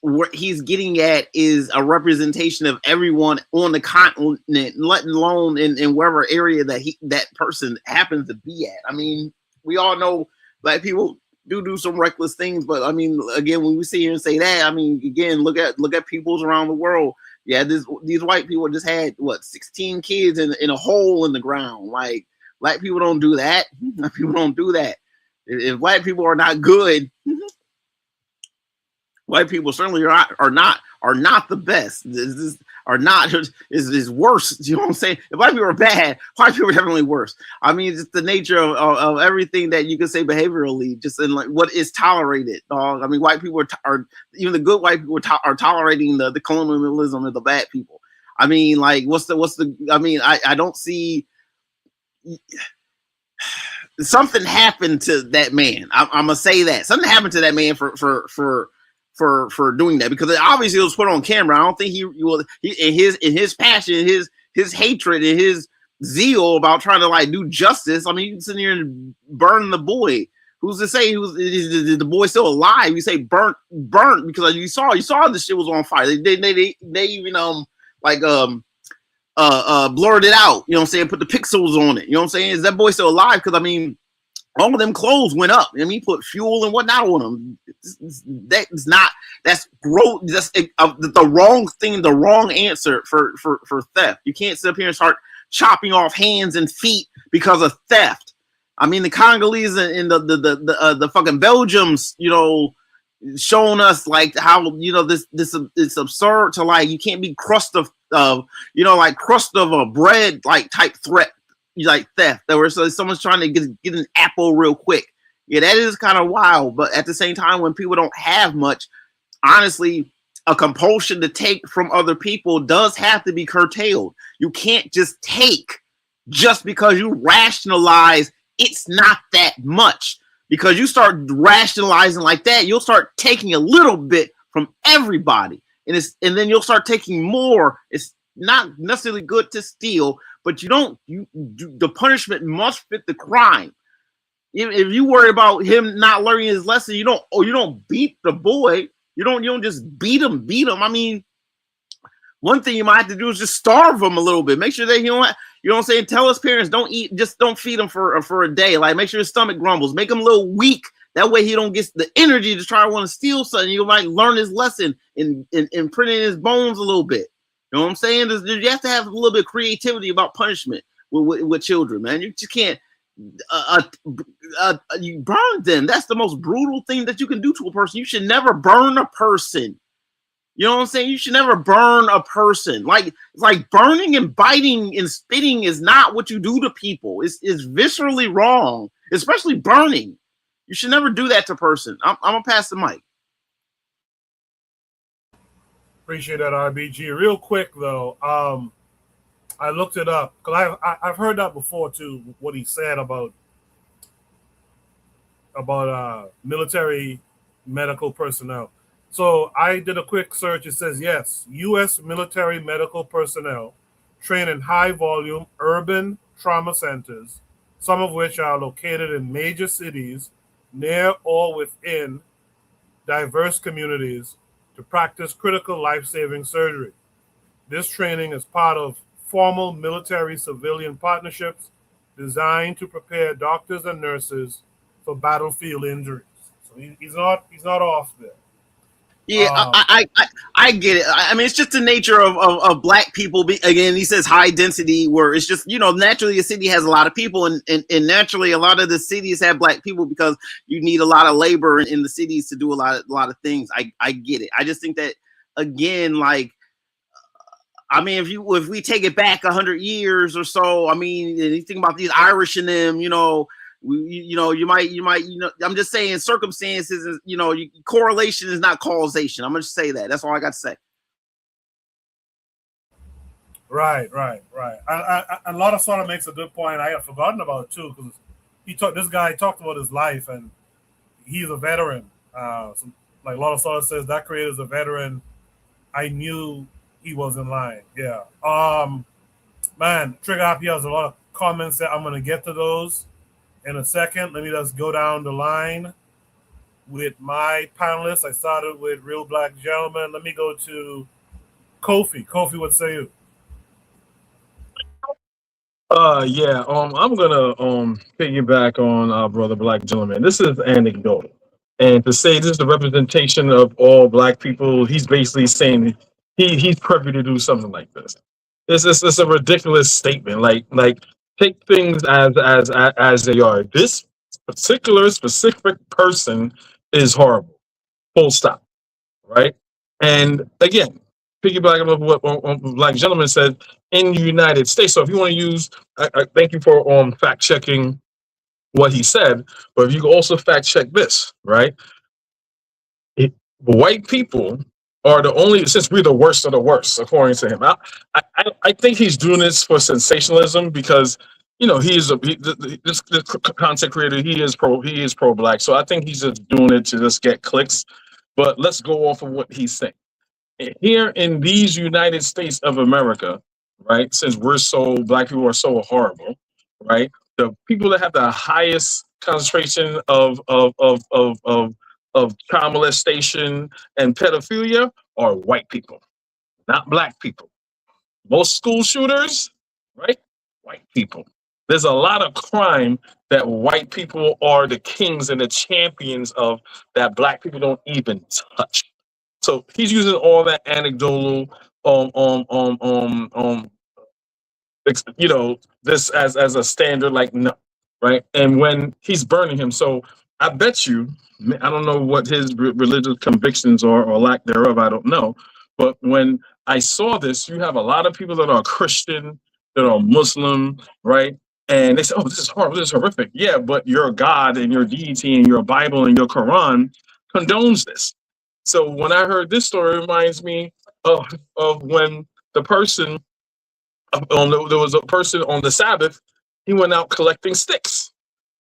what he's getting at is a representation of everyone on the continent, let alone in wherever area that that person happens to be at. I mean, we all know black people do some reckless things, but I mean, again, when we sit here and say that, I mean, again, look at peoples around the world. Yeah, these white people just had 16 kids in a hole in the ground. Like, black people don't do that. Black people don't do that. If white people are not good, white people certainly are not the best. Is worse. You know what I'm saying? If white people are bad, white people are definitely worse. I mean, it's the nature of everything that you can say behaviorally, just in like what is tolerated. I mean, white people are even the good white people are tolerating the colonialism of the bad people. I mean, like, what's the? I mean, I don't see. Something happened to that man. I'm gonna say that something happened to that man for doing that, because obviously it was put on camera. I don't think he in his passion, his hatred, and his zeal about trying to like do justice. I mean, you can sit here and burn the boy. Who's to say is the boy still alive? You say burnt because you saw the shit was on fire. They even blurred it out. You know what I'm saying? Put the pixels on it. You know what I'm saying? Is that boy still alive? Because I mean, all of them clothes went up. I mean, he put fuel and whatnot on them. That's gross. That's the wrong thing, the wrong answer for theft. You can't sit up here and start chopping off hands and feet because of theft. I mean, the Congolese and the fucking Belgians, you know, showing us like how, you know, this it's absurd to like, you can't be crust of crust of a bread like type threat, like theft. That where someone's trying to get an apple real quick. Yeah, that is kind of wild. But at the same time, when people don't have much, honestly, a compulsion to take from other people does have to be curtailed. You can't just take just because you rationalize it's not that much. Because you start rationalizing like that, you'll start taking a little bit from everybody, and then you'll start taking more. It's not necessarily good to steal, but the punishment must fit the crime. If you worry about him not learning his lesson, you don't beat the boy. You don't just beat him. I mean, one thing you might have to do is just starve him a little bit. Make sure that he don't. You know what I'm saying? Tell his parents don't feed him for a day. Like, make sure his stomach grumbles. Make him a little weak. That way he don't get the energy to try to want to steal something. You might learn his lesson and print in his bones a little bit. You know what I'm saying? You have to have a little bit of creativity about punishment with children, man. You just can't you burn them. That's the most brutal thing that you can do to a person. You should never burn a person. You know what I'm saying? You should never burn a person. Like burning and biting and spitting is not what you do to people. It's viscerally wrong, especially burning. You should never do that to a person. I'm gonna pass the mic. Appreciate that, RBG. Real quick though, I looked it up because I've heard that before too. What he said about military medical personnel. So I did a quick search. It says, yes, U.S. military medical personnel train in high-volume urban trauma centers, some of which are located in major cities near or within diverse communities to practice critical life-saving surgery. This training is part of formal military-civilian partnerships designed to prepare doctors and nurses for battlefield injuries. So he's not off there. Yeah, I get it. I mean, it's just the nature of black people. Again, he says high density, where it's just, you know, naturally a city has a lot of people, and naturally a lot of the cities have black people because you need a lot of labor in the cities to do a lot of things. I get it. I just think that, again, like, I mean, if we take it back 100 years or so, I mean, you think about these Irish in them, you know. You might, I'm just saying circumstances, correlation is not causation. I'm going to say that. That's all I got to say. Right. A lot of sort of makes a good point. I had forgotten about it too, because this guy talked about his life, and he's a veteran. Like a lot of sort of says, that creator is a veteran. I knew he was in line. Yeah. Man, Trigger Happy has a lot of comments that I'm going to get to those in a second. Let me just go down the line with my panelists. I started with Real Black Gentleman. Let me go to Kofi. Kofi, what say you? Yeah. I'm gonna piggyback on our brother Black Gentleman. This is anecdotal, and to say this is the representation of all Black people, he's basically saying he's privy to do something like this. It's a ridiculous statement. Like take things as they are. This particular specific person is horrible. Full stop. Right? And again, piggybacking off what Black Gentleman said in the United States. So if you want to use, I thank you for fact checking what he said, but if you can also fact check this, right? White people are the only, since we're the worst of the worst, according to him. I think he's doing this for sensationalism because he is this content creator. He is pro black, so I think he's just doing it to just get clicks. But let's go off of what he's saying here in these United States of America, right? Since Black people are so horrible, right? The people that have the highest concentration of child molestation and pedophilia are white people, not Black people. Most school shooters, right? White people. There's a lot of crime that white people are the kings and the champions of that Black people don't even touch. So he's using all that anecdotal, this as a standard, like no, right? And when he's burning him, so I bet you, I don't know what his religious convictions are or lack thereof, I don't know. But when I saw this, you have a lot of people that are Christian, that are Muslim, right? And they say, "Oh, this is horrible. This is horrific." Yeah, but your God and your deity and your Bible and your Quran condones this. So when I heard this story, it reminds me of when the person there was a person on the Sabbath. He went out collecting sticks.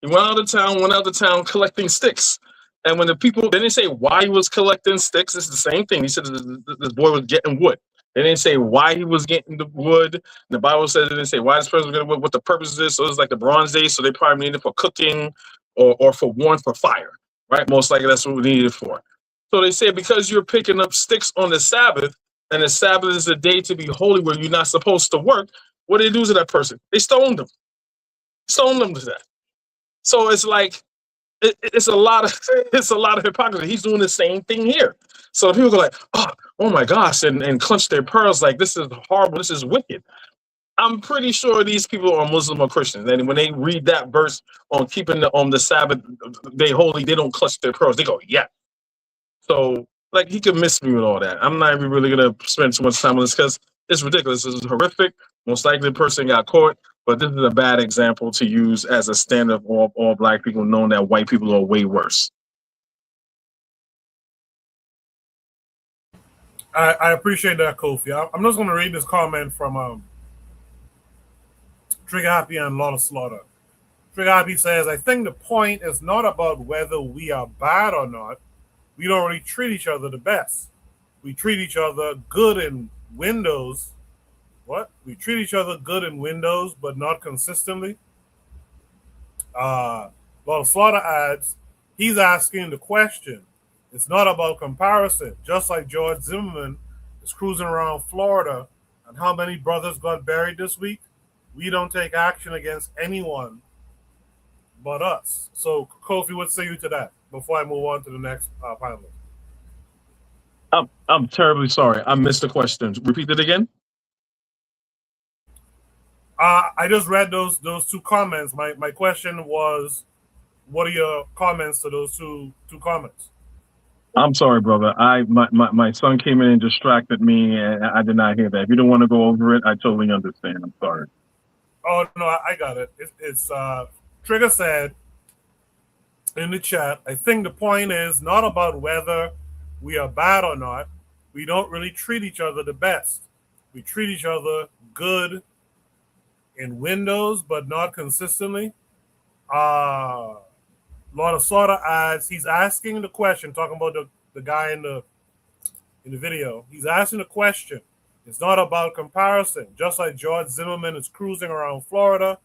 He went out of town collecting sticks. And when the people, they didn't say why he was collecting sticks. It's the same thing. He said this boy was getting wood. They didn't say why he was getting the wood. The Bible says they didn't say why this person was getting wood, what the purpose is. So it was like the Bronze Age. So they probably needed it for cooking or for warmth for fire, right? Most likely that's what we needed it for. So they say because you're picking up sticks on the Sabbath, and the Sabbath is a day to be holy where you're not supposed to work, what did they do to that person? They stoned them. Stoned them to death. So it's like it's a lot of hypocrisy. He's doing the same thing here. So people go like, oh my gosh, and clench their pearls like this is horrible, this is wicked. I'm pretty sure these people are Muslim or Christians, and when they read that verse on keeping the Sabbath day holy, they don't clutch their pearls. They go, yeah. So like he could miss me with all that. I'm not even really gonna spend too much time on this because it's ridiculous. This is horrific. Most likely the person got caught, but this is a bad example to use as a standard of all Black people, knowing that white people are way worse. I appreciate that, Kofi. I'm just going to read this comment from Trigger Happy and Lot of Slaughter. Trigger Happy says, I think the point is not about whether we are bad or not. We don't really treat each other the best. We treat each other good in windows. What? We treat each other good in windows, but not consistently. Lot of Slaughter adds, he's asking the question. It's not about comparison. Just like George Zimmerman is cruising around Florida and how many brothers got buried this week, we don't take action against anyone but us. So, Kofi, what say you to that before I move on to the next panelist? I'm terribly sorry. I missed the question. Repeat it again. I just read those two comments. My question was, what are your comments to those two comments? I'm sorry, brother. My son came in and distracted me, and I did not hear that. If you don't want to go over it, I totally understand. I'm sorry. Oh no, I got it. It's Trigger said in the chat. I think the point is not about whether we are bad or not. We don't really treat each other the best. We treat each other good in windows, but not consistently. Lot of Slaughter adds, he's asking the question, talking about the guy in the video. He's asking the question. It's not about comparison. Just like George Zimmerman is cruising around Florida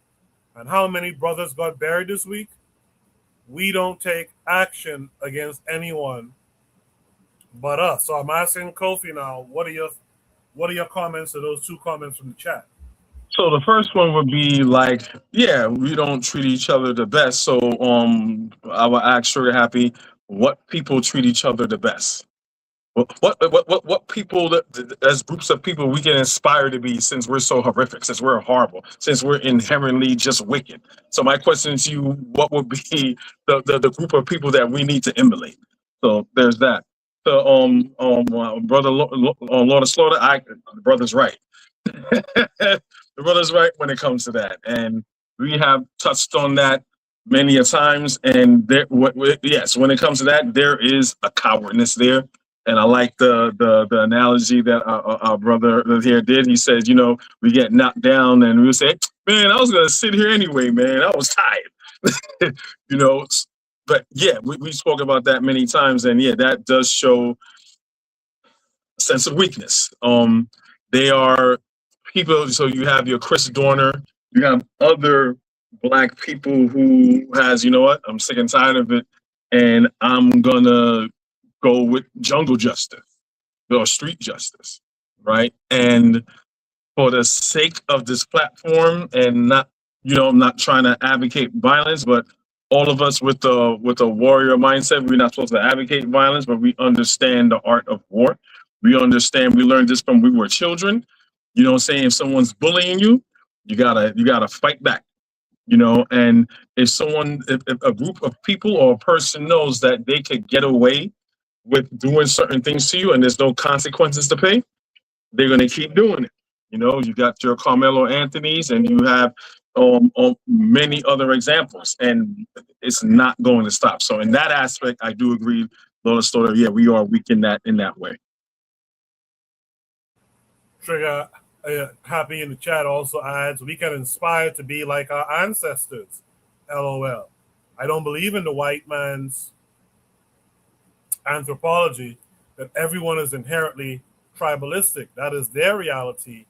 and how many brothers got buried this week, we don't take action against anyone but us. So I'm asking Kofi now, what are your comments to those two comments from the chat? So the first one would be like, yeah, we don't treat each other the best. So I would ask Sugar Happy, what people treat each other the best? What people as groups of people we can inspire to be, since we're so horrific, since we're horrible, since we're inherently just wicked. So my question to you, what would be the group of people that we need to emulate? So there's that. So brother Lord of Slaughter, the brother's right. The brother's right when it comes to that, and we have touched on that many a times. And yes, when it comes to that, there is a cowardness there. And I like the analogy that our brother here did. He said, we get knocked down, and we say, "Man, I was gonna sit here anyway, man. I was tired." you know. But yeah, we spoke about that many times, and yeah, that does show sense of weakness. They are people. So you have your Chris Dorner. You have other black people who has, you know what? I'm sick and tired of it, and I'm gonna go with jungle justice or street justice, right? And for the sake of this platform, and not, I'm not trying to advocate violence, but all of us with a warrior mindset, we're not supposed to advocate violence, but we understand the art of war. We understand. We learned this from we were children. You know what I'm saying? If someone's bullying you, you gotta fight back. And if a group of people or a person knows that they could get away with doing certain things to you and there's no consequences to pay, they're going to keep doing it. You got your Carmelo Anthony's, and you have many other examples, and it's not going to stop. So in that aspect, I do agree, Lola Stoller. Yeah, we are weak in that way. Trigger Happy in the chat also adds, we can inspire to be like our ancestors. LOL. I don't believe in the white man's anthropology that everyone is inherently tribalistic. That is their reality.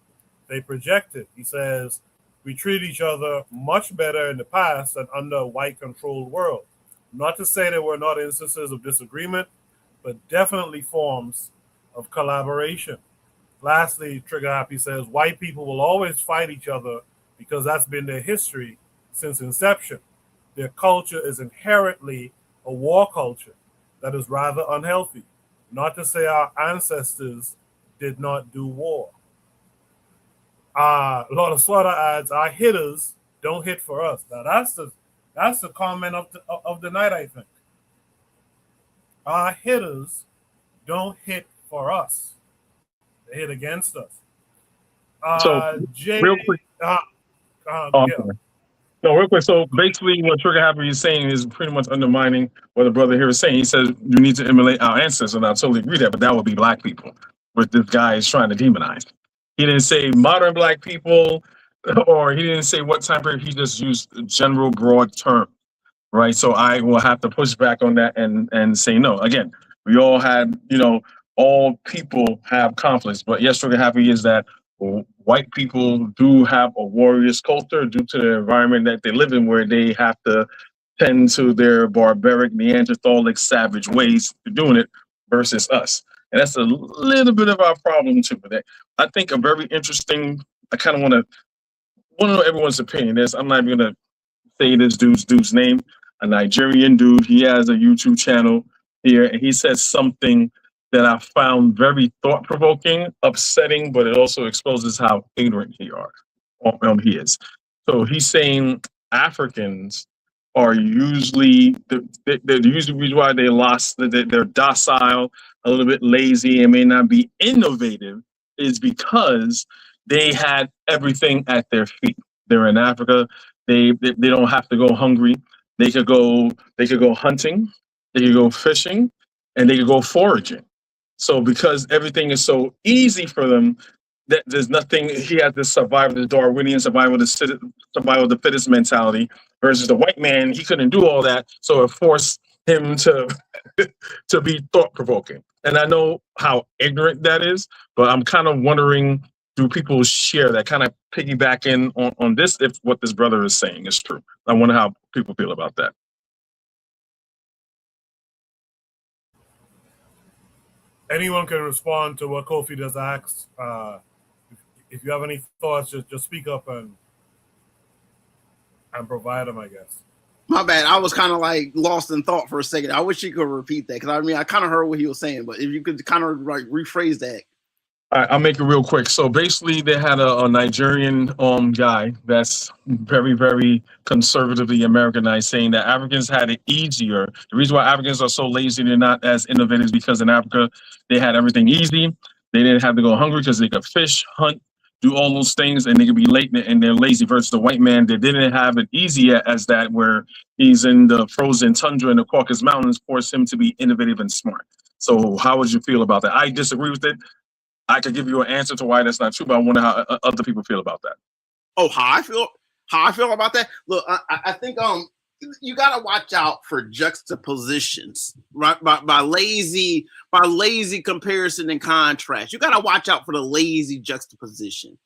They project it. He says, we treat each other much better in the past than under a white-controlled world. Not to say there were not instances of disagreement, but definitely forms of collaboration. Lastly, Trigger Happy says, white people will always fight each other because that's been their history since inception. Their culture is inherently a war culture that is rather unhealthy. Not to say our ancestors did not do war. Lord of Slaughter adds, our hitters don't hit for us. Now that's the comment of the night, I think. Our hitters don't hit for us. They hit against us. So Jay, real quick. No, real quick. So basically, what Trigger Happy is saying is pretty much undermining what the brother here is saying. He says you need to emulate our ancestors, and I totally agree that, but that would be black people, what this guy is trying to demonize. He didn't say modern black people, or he didn't say what time period. He just used a general broad term, right? So I will have to push back on that and say no. Again, we all had, all people have conflicts, but yes, Trigger Happy is that white people do have a warrior's culture due to the environment that they live in, where they have to tend to their barbaric, Neanderthalic, savage ways of doing it versus us. And that's a little bit of our problem too. But I think a very interesting, I kind of want to know everyone's opinion. I'm not even going to say this dude's name, a Nigerian dude. He has a YouTube channel here, and he says something that I found very thought-provoking, upsetting, but it also exposes how ignorant he is. So he's saying Africans are usually the reason why they lost, they're docile, a little bit lazy, and may not be innovative, is because they had everything at their feet. They're in Africa. They don't have to go hungry. They could go hunting. They could go fishing, and they could go foraging. So because everything is so easy for them, that there's nothing. He has this the Darwinian survival of the fittest mentality, versus the white man. He couldn't do all that, so it forced him to to be thought provoking. And I know how ignorant that is, but I'm kind of wondering, do people share that, kind of piggybacking on this, if what this brother is saying is true? I wonder how people feel about that. Anyone can respond to what Kofi just asked. if you have any thoughts, just speak up and provide them, I guess. My bad. I was kind of like lost in thought for a second. I wish you could repeat that, because I mean I kind of heard what he was saying, but if you could kind of like rephrase that. All right, I'll make it real quick. So basically, they had a Nigerian guy that's very, very conservatively Americanized, saying that Africans had it easier. The reason why Africans are so lazy, they're not as innovative, is because in Africa, they had everything easy. They didn't have to go hungry because they could fish, hunt, do all those things, and they could be late and they're lazy. Versus the white man, they didn't have it easy as that, where he's in the frozen tundra in the Caucasus Mountains, forced him to be innovative and smart. So how would you feel about that? I disagree with it. I could give you an answer to why that's not true, but I wonder how other people feel about that. Oh, how I feel about that. Look, I think you gotta watch out for juxtapositions, right? By lazy comparison and contrast. You gotta watch out for the lazy juxtaposition.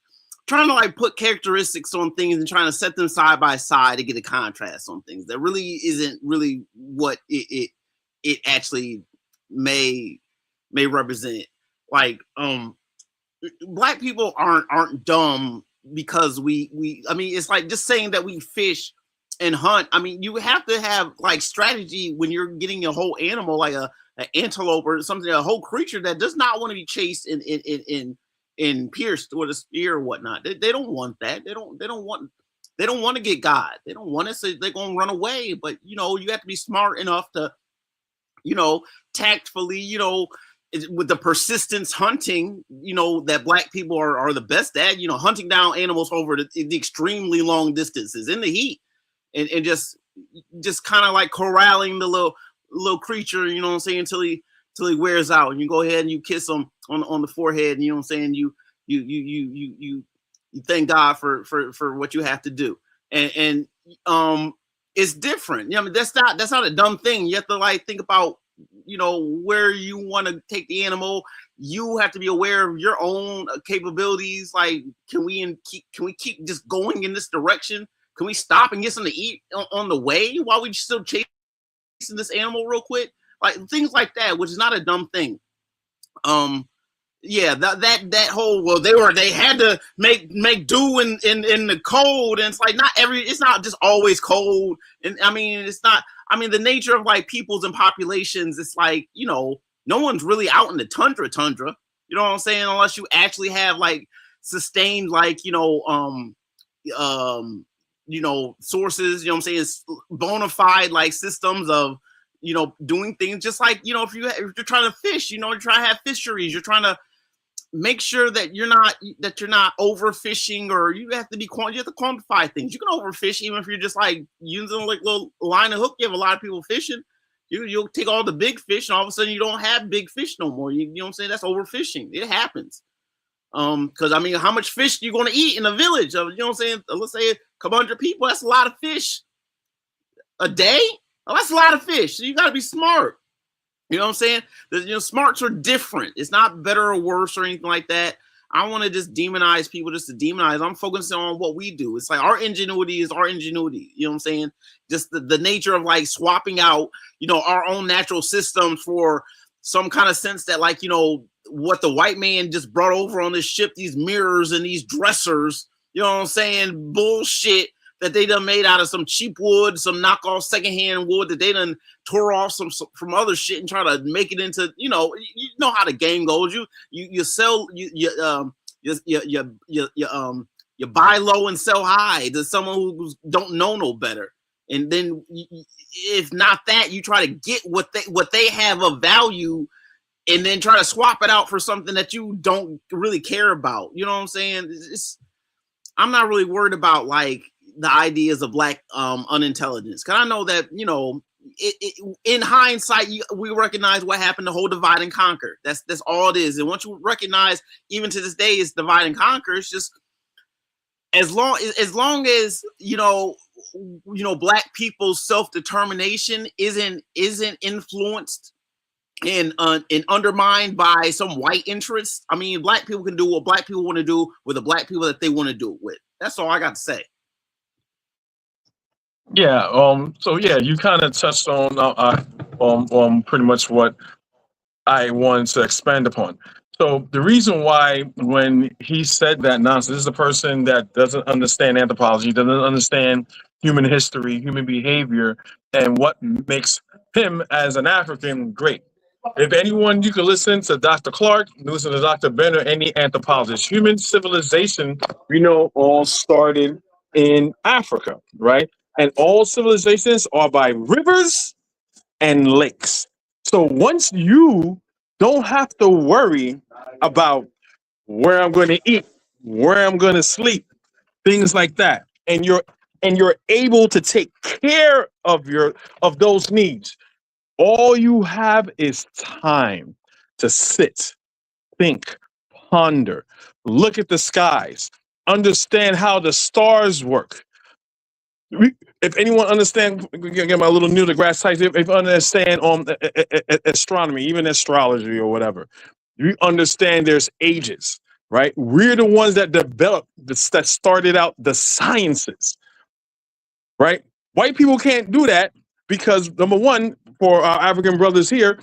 Trying to like put characteristics on things and trying to set them side by side to get a contrast on things that really isn't really what it actually may represent. Like black people aren't dumb because we I mean, it's like just saying that we fish and hunt. I mean, you have to have like strategy when you're getting a whole animal, like an antelope or something, a whole creature that does not want to be chased and pierced with a spear or whatnot. They don't want that. They don't want to get God. They don't want it, so they're gonna run away. But you know, you have to be smart enough to, you know, tactfully, you know, with the persistence hunting, you know, that black people are the best at, you know, hunting down animals over the extremely long distances in the heat, and just kind of like corralling the little creature, you know what I'm saying, until he wears out, and you go ahead and you kiss him on the forehead, and you know what I'm saying, you thank God for what you have to do, and it's different. You know, I mean, that's not a dumb thing. You have to like think about, you know, where you want to take the animal. You have to be aware of your own capabilities. Like, can we keep just going in this direction? Can we stop and get something to eat on the way while we still chasing this animal real quick? Like things like that, which is not a dumb thing. Yeah, that whole, well, they had to make do in the cold, and it's like it's not just always cold. And I mean, it's not. I mean, the nature of like peoples and populations, it's like, you know, no one's really out in the tundra. You know what I'm saying? Unless you actually have like sustained, like, you know, sources, you know what I'm saying, bona fide like systems of, you know, doing things. Just like, you know, if you're trying to fish, you know, you're trying to have fisheries, you're trying to make sure that you're not overfishing, or you have to quantify things. You can overfish even if you're just like using like little line and hook. You have a lot of people fishing. You'll take all the big fish, and all of a sudden you don't have big fish no more. You know what I'm saying? That's overfishing. It happens. Because I mean, how much fish are you going to eat in a village of, you know what I'm saying, let's say a couple hundred people? That's a lot of fish a day. Oh, that's a lot of fish. So you got to be smart. You know what I'm saying? You know, smarts are different. It's not better or worse or anything like that. I want to just demonize people just to demonize. I'm focusing on what we do. It's like our ingenuity is our ingenuity. You know what I'm saying? Just the nature of like swapping out, you know, our own natural systems for some kind of sense that, like, you know, what the white man just brought over on this ship, these mirrors and these dressers, you know what I'm saying? Bullshit that they done made out of some cheap wood, some knockoff secondhand wood that they done tore off from other shit and try to make it into, you know how the game goes. You sell you buy low and sell high to someone who don't know no better, and then if not that, you try to get what they have of value, and then try to swap it out for something that you don't really care about. You know what I'm saying? I'm not really worried about like the ideas of black unintelligence, because I know that, you know, in hindsight, we recognize what happened to whole divide and conquer. That's all it is. And once you recognize, even to this day, it's divide and conquer. It's just as long as you know black people's self-determination isn't influenced and undermined by some white interests. I mean, black people can do what black people want to do with the black people that they want to do it with. That's all I got to say. Yeah. So yeah, you kind of touched on pretty much what I wanted to expand upon. So the reason why when he said that nonsense, this is a person that doesn't understand anthropology, doesn't understand human history, human behavior, and what makes him as an African great. If anyone, you can listen to Dr. Clark, listen to Dr. Ben, or any anthropologist. Human civilization, we know, all started in Africa, right? And all civilizations are by rivers and lakes. So once you don't have to worry about where I'm going to eat, where I'm going to sleep, things like that, and you're able to take care of those needs. All you have is time to sit, think, ponder, look at the skies, understand how the stars work. If anyone understand, get my little new to grass types. If you understand astronomy, even astrology or whatever, you understand there's ages, right? We're the ones that developed this, that started out the sciences, right? White people can't do that because number one, for our African brothers here,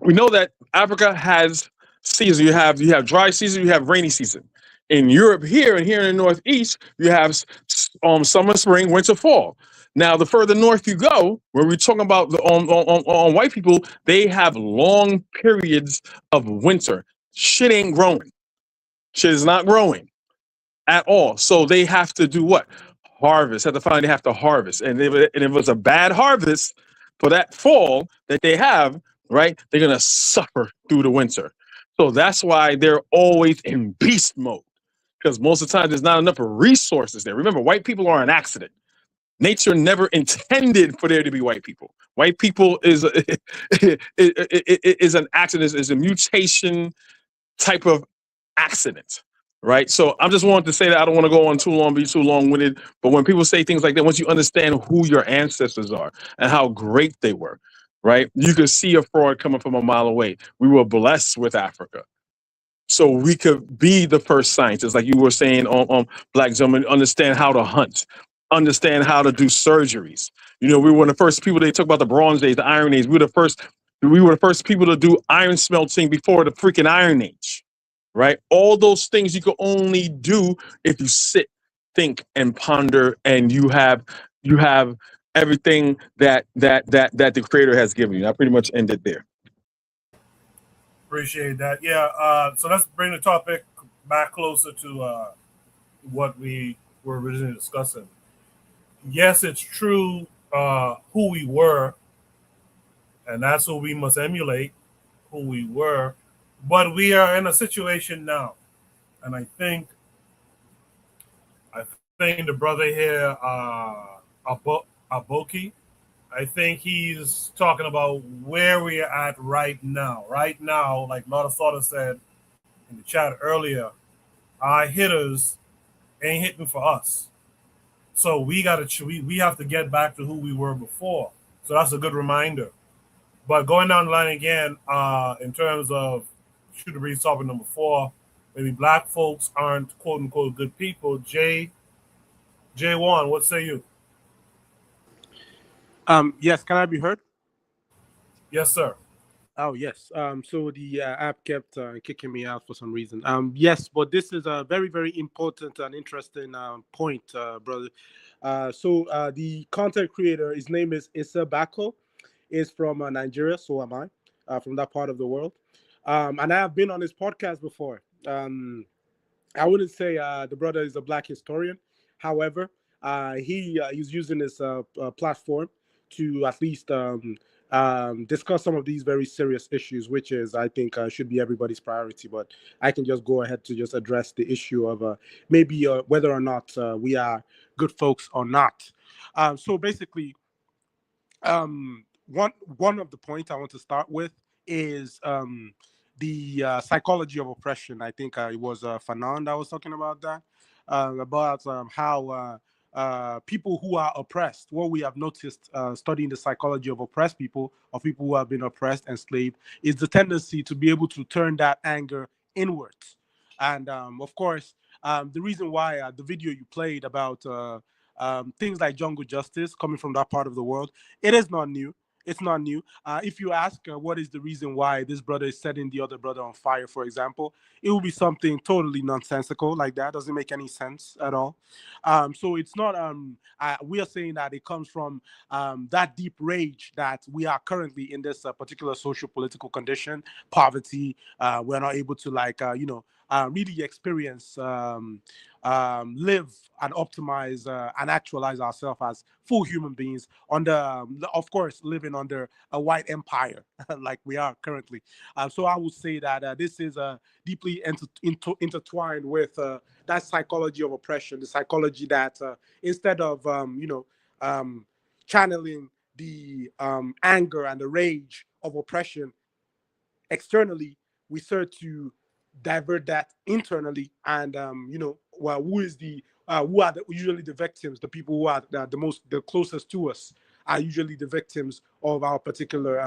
we know that Africa has seasons. You have dry season, you have rainy season. In Europe here and here in the Northeast, you have summer, spring, winter, fall. Now, the further north you go, where we're talking about on white people, they have long periods of winter. Shit ain't growing. Shit is not growing at all. So they have to do what? Harvest. They have to harvest. And if it was a bad harvest for that fall that they have, right, they're going to suffer through the winter. So that's why they're always in beast mode, because most of the time there's not enough resources there. Remember, white people are an accident. Nature never intended for there to be white people. White people is is an accident, is a mutation type of accident, right? So I'm just wanting to say that I don't want to go on too long, be too long-winded. But when people say things like that, once you understand who your ancestors are and how great they were, right, you could see a fraud coming from a mile away. We were blessed with Africa, so we could be the first scientists, like you were saying, on Black gentlemen, understand how to hunt, understand how to do surgeries. You know, we were the first people. They talk about the Bronze Age, the Iron Age. We were the first. We were the first people to do iron smelting before the freaking Iron Age, right? All those things you can only do if you sit, think, and ponder, and you have everything that the Creator has given you. I pretty much ended there. Appreciate that. Yeah. So let's bring the topic back closer to what we were originally discussing. Yes, it's true who we were, and that's who we must emulate, who we were. But we are in a situation now, and I think the brother here, Aboki, I think he's talking about where we are at right now. Right now, like Lord Slaughter said in the chat earlier, our hitters ain't hitting for us. So we we have to get back to who we were before. So that's a good reminder. But going down the line again, in terms of should read topic number 4, maybe black folks aren't quote unquote good people. J1, what say you? Yes, can I be heard? Yes, sir. Oh yes. So the app kept kicking me out for some reason. Yes, but this is a very, very important and interesting point, brother. So the content creator, his name is Issa Bako, is from Nigeria. So am I, from that part of the world. And I have been on his podcast before. I wouldn't say the brother is a black historian. However, he's using his platform to at least discuss some of these very serious issues, which is, I think, should be everybody's priority. But I can just go ahead to just address the issue of maybe whether or not we are good folks or not. So basically, one of the points I want to start with is the psychology of oppression. I think it was Fanon that was talking about that, about how people who are oppressed, what we have noticed studying the psychology of oppressed people, of people who have been oppressed, enslaved, is the tendency to be able to turn that anger inwards. And of course, the reason why the video you played about things like jungle justice coming from that part of the world, it is not new. It's not new. If you ask what is the reason why this brother is setting the other brother on fire, for example, it will be something totally nonsensical like that. Doesn't make any sense at all. So it's not. We are saying that it comes from that deep rage that we are currently in this particular social political condition, poverty. We're not able to really experience, live and optimize and actualize ourselves as full human beings under, of course, living under a white empire like we are currently. So I would say that this is deeply intertwined with that psychology of oppression, the psychology that instead of, channeling the anger and the rage of oppression externally, we start to divert that internally, and well, who are usually the victims? The people who are the closest to us are usually the victims of our particular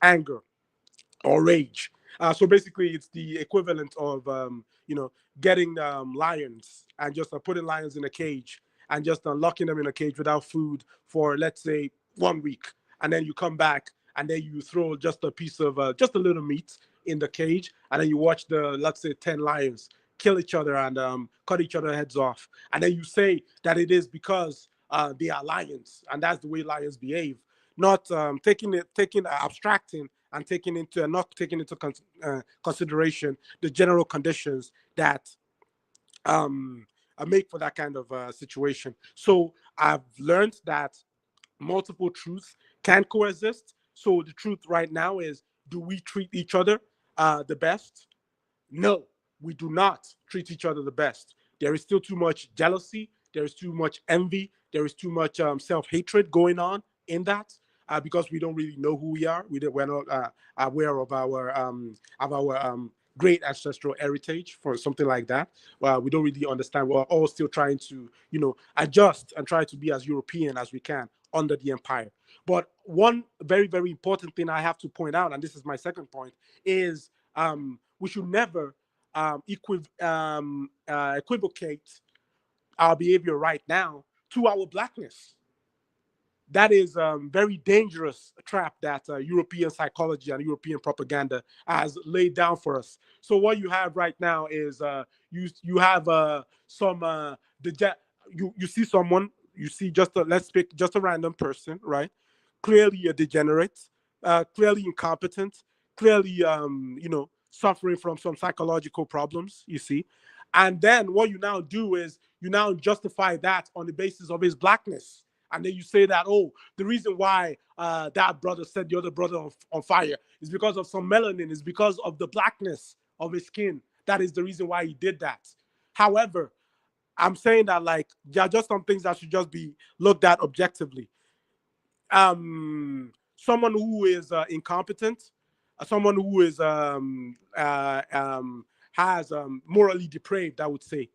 anger or rage. So basically, it's the equivalent of getting lions and just putting lions in a cage and just locking them in a cage without food for, let's say, 1 week, and then you come back and then you throw just a piece of just a little meat in the cage, and then you watch the, let's say, 10 lions kill each other and cut each other's heads off, and then you say that it is because they are lions and that's the way lions behave, not abstracting and not taking into consideration the general conditions that make for that kind of situation. So I've learned that multiple truths can coexist. So the truth right now is, do we treat each other the best? No, we do not treat each other the best. There is still too much jealousy. There is too much envy. There is too much self-hatred going on in that, because we don't really know who we are. We're not aware of our great ancestral heritage for something like that. We don't really understand. We're all still trying to, adjust and try to be as European as we can under the empire. But one very, very important thing I have to point out, and this is my second point, is we should never equivocate our behavior right now to our blackness. That is a very dangerous trap that European psychology and European propaganda has laid down for us. So what you have right now is you have you see someone, you see let's pick just a random person, right? Clearly a degenerate, clearly incompetent, clearly suffering from some psychological problems, you see. And then what you now do is you now justify that on the basis of his blackness. And then you say that, oh, the reason why that brother set the other brother on fire is because of some melanin, is because of the blackness of his skin. That is the reason why he did that. However, I'm saying that, like, there are just some things that should just be looked at objectively. Someone who is incompetent, someone who is has morally depraved, I would say,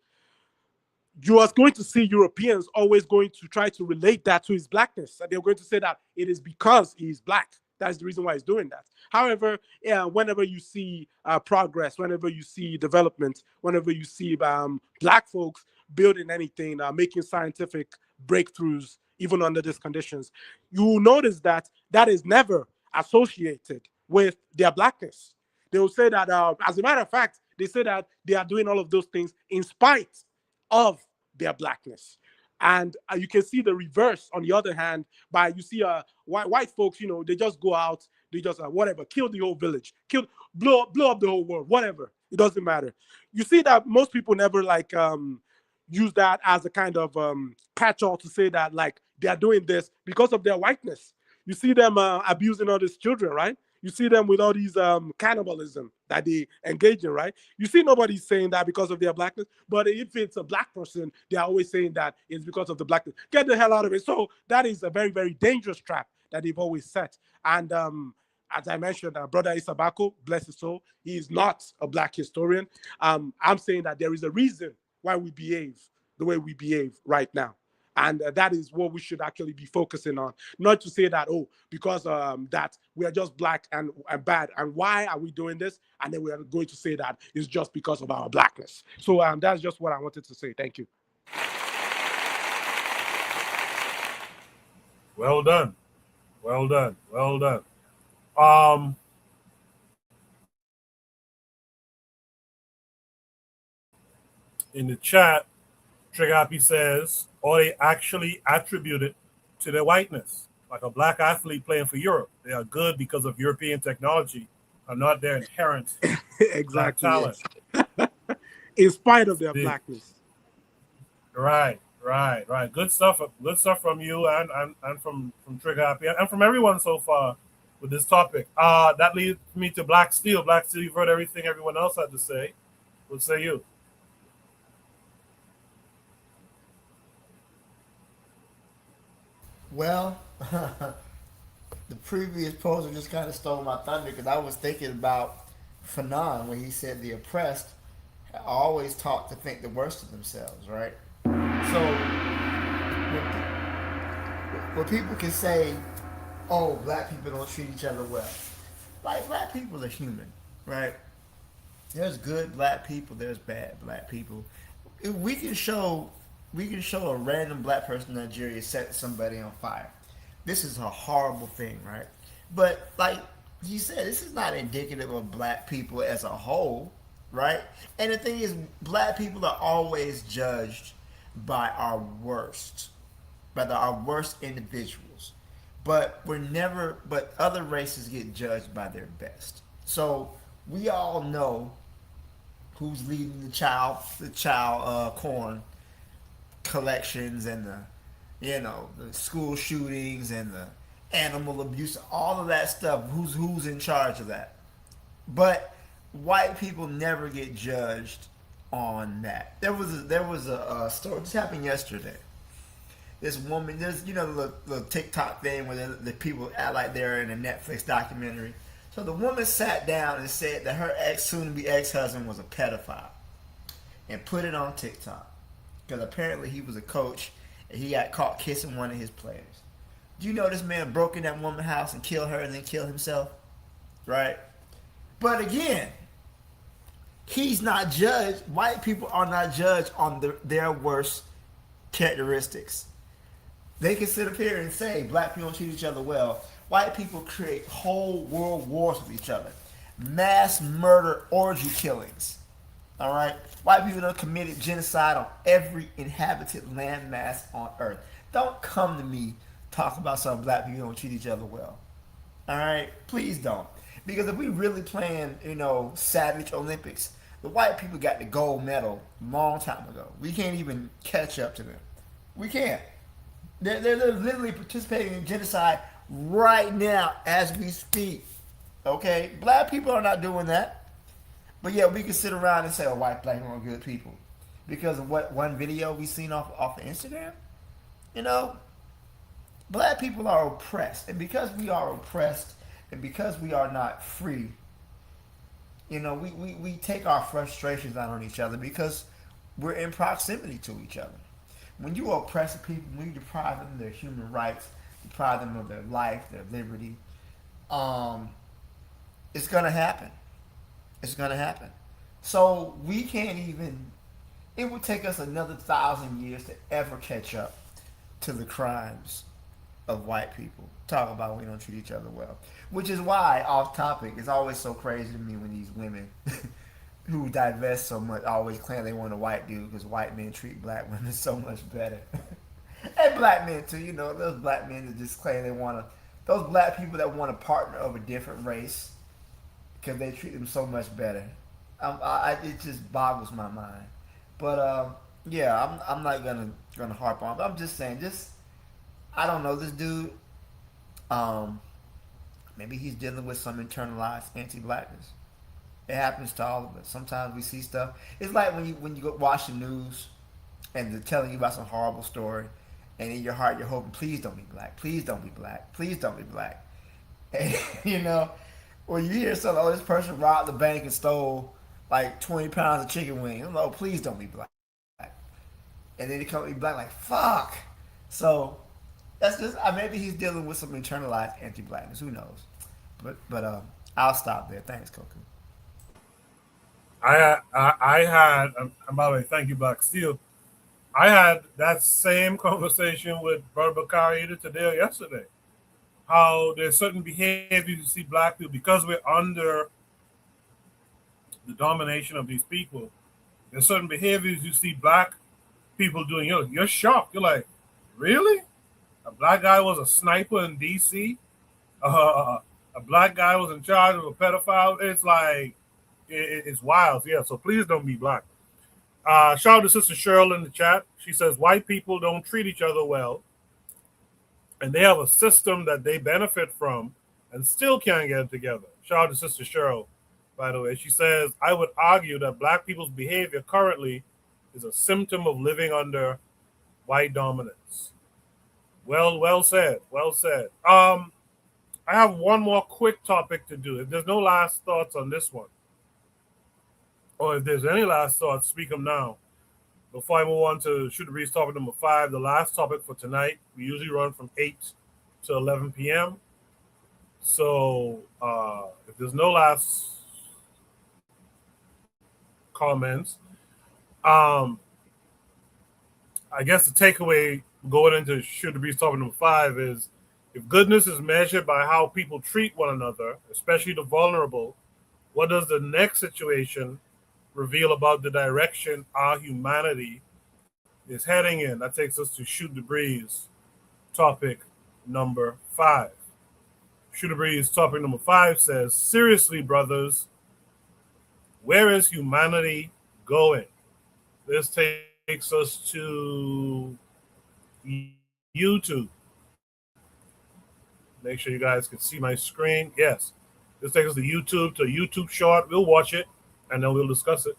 you are going to see Europeans always going to try to relate that to his blackness. And they're going to say that it is because he's black. That's the reason why he's doing that. However, whenever you see progress, whenever you see development, whenever you see black folks building anything, making scientific breakthroughs, even under these conditions, you will notice that that is never associated with their blackness. They will say that, as a matter of fact, they say that they are doing all of those things in spite of their blackness. And you can see the reverse on the other hand, by you see white folks, they just go out, they just whatever, kill the whole village, blow up the whole world, whatever, it doesn't matter. You see that most people never use that as a kind of catch-all to say that, like, they are doing this because of their whiteness. You see them abusing all these children, right? You see them with all these cannibalism that they engage in, right? You see nobody's saying that because of their blackness, but if it's a black person, they're always saying that it's because of the blackness. Get the hell out of it. So that is a very, very dangerous trap that they've always set. And as I mentioned, Brother Isabako, bless his soul, he is not a black historian. I'm saying that there is a reason why we behave the way we behave right now. And that is what we should actually be focusing on. Not to say that, oh, because that we are just black and bad, and why are we doing this? And then we are going to say that it's just because of our blackness. So that's just what I wanted to say. Thank you. Well done. Well done. Well done. Um, in the chat, Trigapi says, or they actually attribute it to their whiteness. Like a black athlete playing for Europe. They are good because of European technology and not their inherent black Exactly. talent. Yes. In spite of their The- blackness. Right. Good stuff. Good stuff from you and from Trigapi and from everyone so far with this topic. That leads me to Black Steel. Black Steel, you've heard everything everyone else had to say. What say you? Well, the previous poster just kind of stole my thunder because I was thinking about Fanon when he said the oppressed are always taught to think the worst of themselves, right? So when people can say, "Oh, black people don't treat each other well," like black people are human, right? There's good black people. There's bad black people. If we can show a random black person in Nigeria set somebody on fire. This is a horrible thing, right? But like you said, this is not indicative of black people as a whole, right? And the thing is, black people are always judged by our worst, our worst individuals. But we're never. But other races get judged by their best. So we all know who's leading the child corn collections and the school shootings and the animal abuse, all of that stuff. Who's in charge of that? But white people never get judged on that. There was a story. This happened yesterday. This woman, there's the TikTok thing where the people act like they're in a Netflix documentary. So the woman sat down and said that her soon-to-be ex-husband was a pedophile, and put it on TikTok because apparently he was a coach and he got caught kissing one of his players. Do you know this man broke in that woman's house and killed her and then killed himself? Right? But again, he's not judged. White people are not judged on their worst characteristics. They can sit up here and say black people don't treat each other well. White people create whole world wars with each other. Mass murder, orgy killings. All right? White people have committed genocide on every inhabited landmass on earth. Don't come to me talk about some black people don't treat each other well. All right? Please don't. Because if we really playing, Savage Olympics, the white people got the gold medal a long time ago. We can't even catch up to them. We can't. They're literally participating in genocide right now as we speak. Okay? Black people are not doing that. But yeah, we can sit around and say, "Oh, white black people are good people," because of what one video we seen off of Instagram. Black people are oppressed, and because we are oppressed, and because we are not free, we take our frustrations out on each other because we're in proximity to each other. When you oppress people, when you deprive them of their human rights, deprive them of their life, their liberty, it's gonna happen. It's gonna happen. So we can't even. It would take us another 1,000 years to ever catch up to the crimes of white people. Talk about we don't treat each other well. Which is why, off topic, it's always so crazy to me when these women who divest so much always claim they want a white dude because white men treat black women so much better. And black men too, those black men that just claim they want to, those black people that want to partner of a different race because they treat them so much better. It just boggles my mind. But yeah, I'm not gonna harp on. But I'm just saying, I don't know this dude. Maybe he's dealing with some internalized anti-blackness. It happens to all of us. Sometimes we see stuff. It's like when you go watch the news and they're telling you about some horrible story, and in your heart you're hoping, please don't be black, please don't be black, please don't be black. And, when you hear something, oh, this person robbed the bank and stole like 20 pounds of chicken wings. I'm like, oh, please don't be black. And then they come to be black, like, fuck. So that's just, maybe he's dealing with some internalized anti-blackness. Who knows? But I'll stop there. Thanks, Coco. I had, and by the way, thank you, Black Steel. I had that same conversation with Brother Bakari either today or yesterday. how there's certain behaviors you see black people because we're under the domination of these people. There's certain behaviors you see black people doing. You're shocked. You're like, really? A black guy was a sniper in D.C. A black guy was in charge of a pedophile. It's like it's wild. Yeah. So please don't be black. Shout out to Sister Cheryl in the chat. She says white people don't treat each other well, and they have a system that they benefit from, and still can't get it together. Shout out to Sister Cheryl, by the way. She says, I would argue that black people's behavior currently is a symptom of living under white dominance. Well said. Well said. I have one more quick topic to do. If there's no last thoughts on this one, or if there's any last thoughts, speak them now. Before I move on to Shoot the Breeze topic number 5, the last topic for tonight, we usually run from 8 to 11 p.m. So if there's no last comments, I guess the takeaway going into Shoot the Breeze topic number 5 is if goodness is measured by how people treat one another, especially the vulnerable, what does the next situation reveal about the direction our humanity is heading in? That takes us to Shoot the Breeze topic number 5. Shoot the Breeze topic number 5 says, seriously, brothers, where is humanity going? This takes us to YouTube. Make sure you guys can see my screen. Yes. This takes us to YouTube, to a YouTube short. We'll watch it, and then we'll discuss it.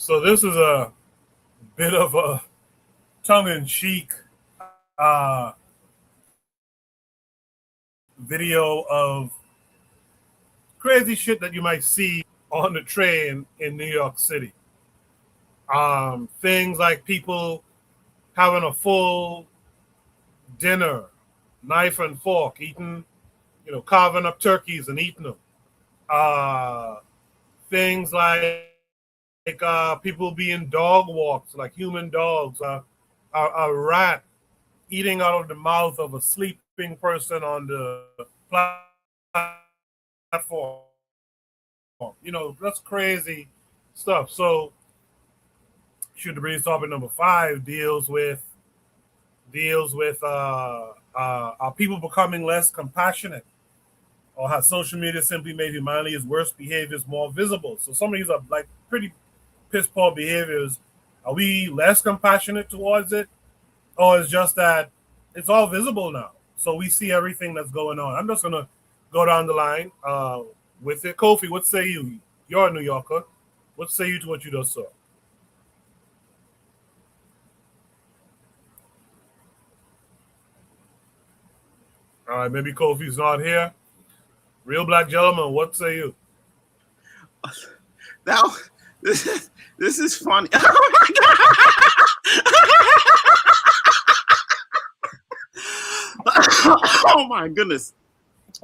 So this is a bit of a tongue-in-cheek video of crazy shit that you might see on the train in New York City. Things like people having a full dinner, knife and fork, eating, carving up turkeys and eating them. Things like people being dog walks, like human dogs, a rat eating out of the mouth of a sleeping person on the platform. That's crazy stuff. So, should the breeze topic number 5 deals with are people becoming less compassionate, or has social media simply made humanity's worst behaviors more visible? So some of these are like pretty piss poor behaviors. Are we less compassionate towards it, or it's just that it's all visible now? So we see everything that's going on. I'm just gonna go down the line with it. Kofi, what say you? You're a New Yorker. What say you to what you just saw? All right, maybe Kofi's not here. Real black gentleman, what say you? Now, this is funny. Oh my god! Oh my goodness!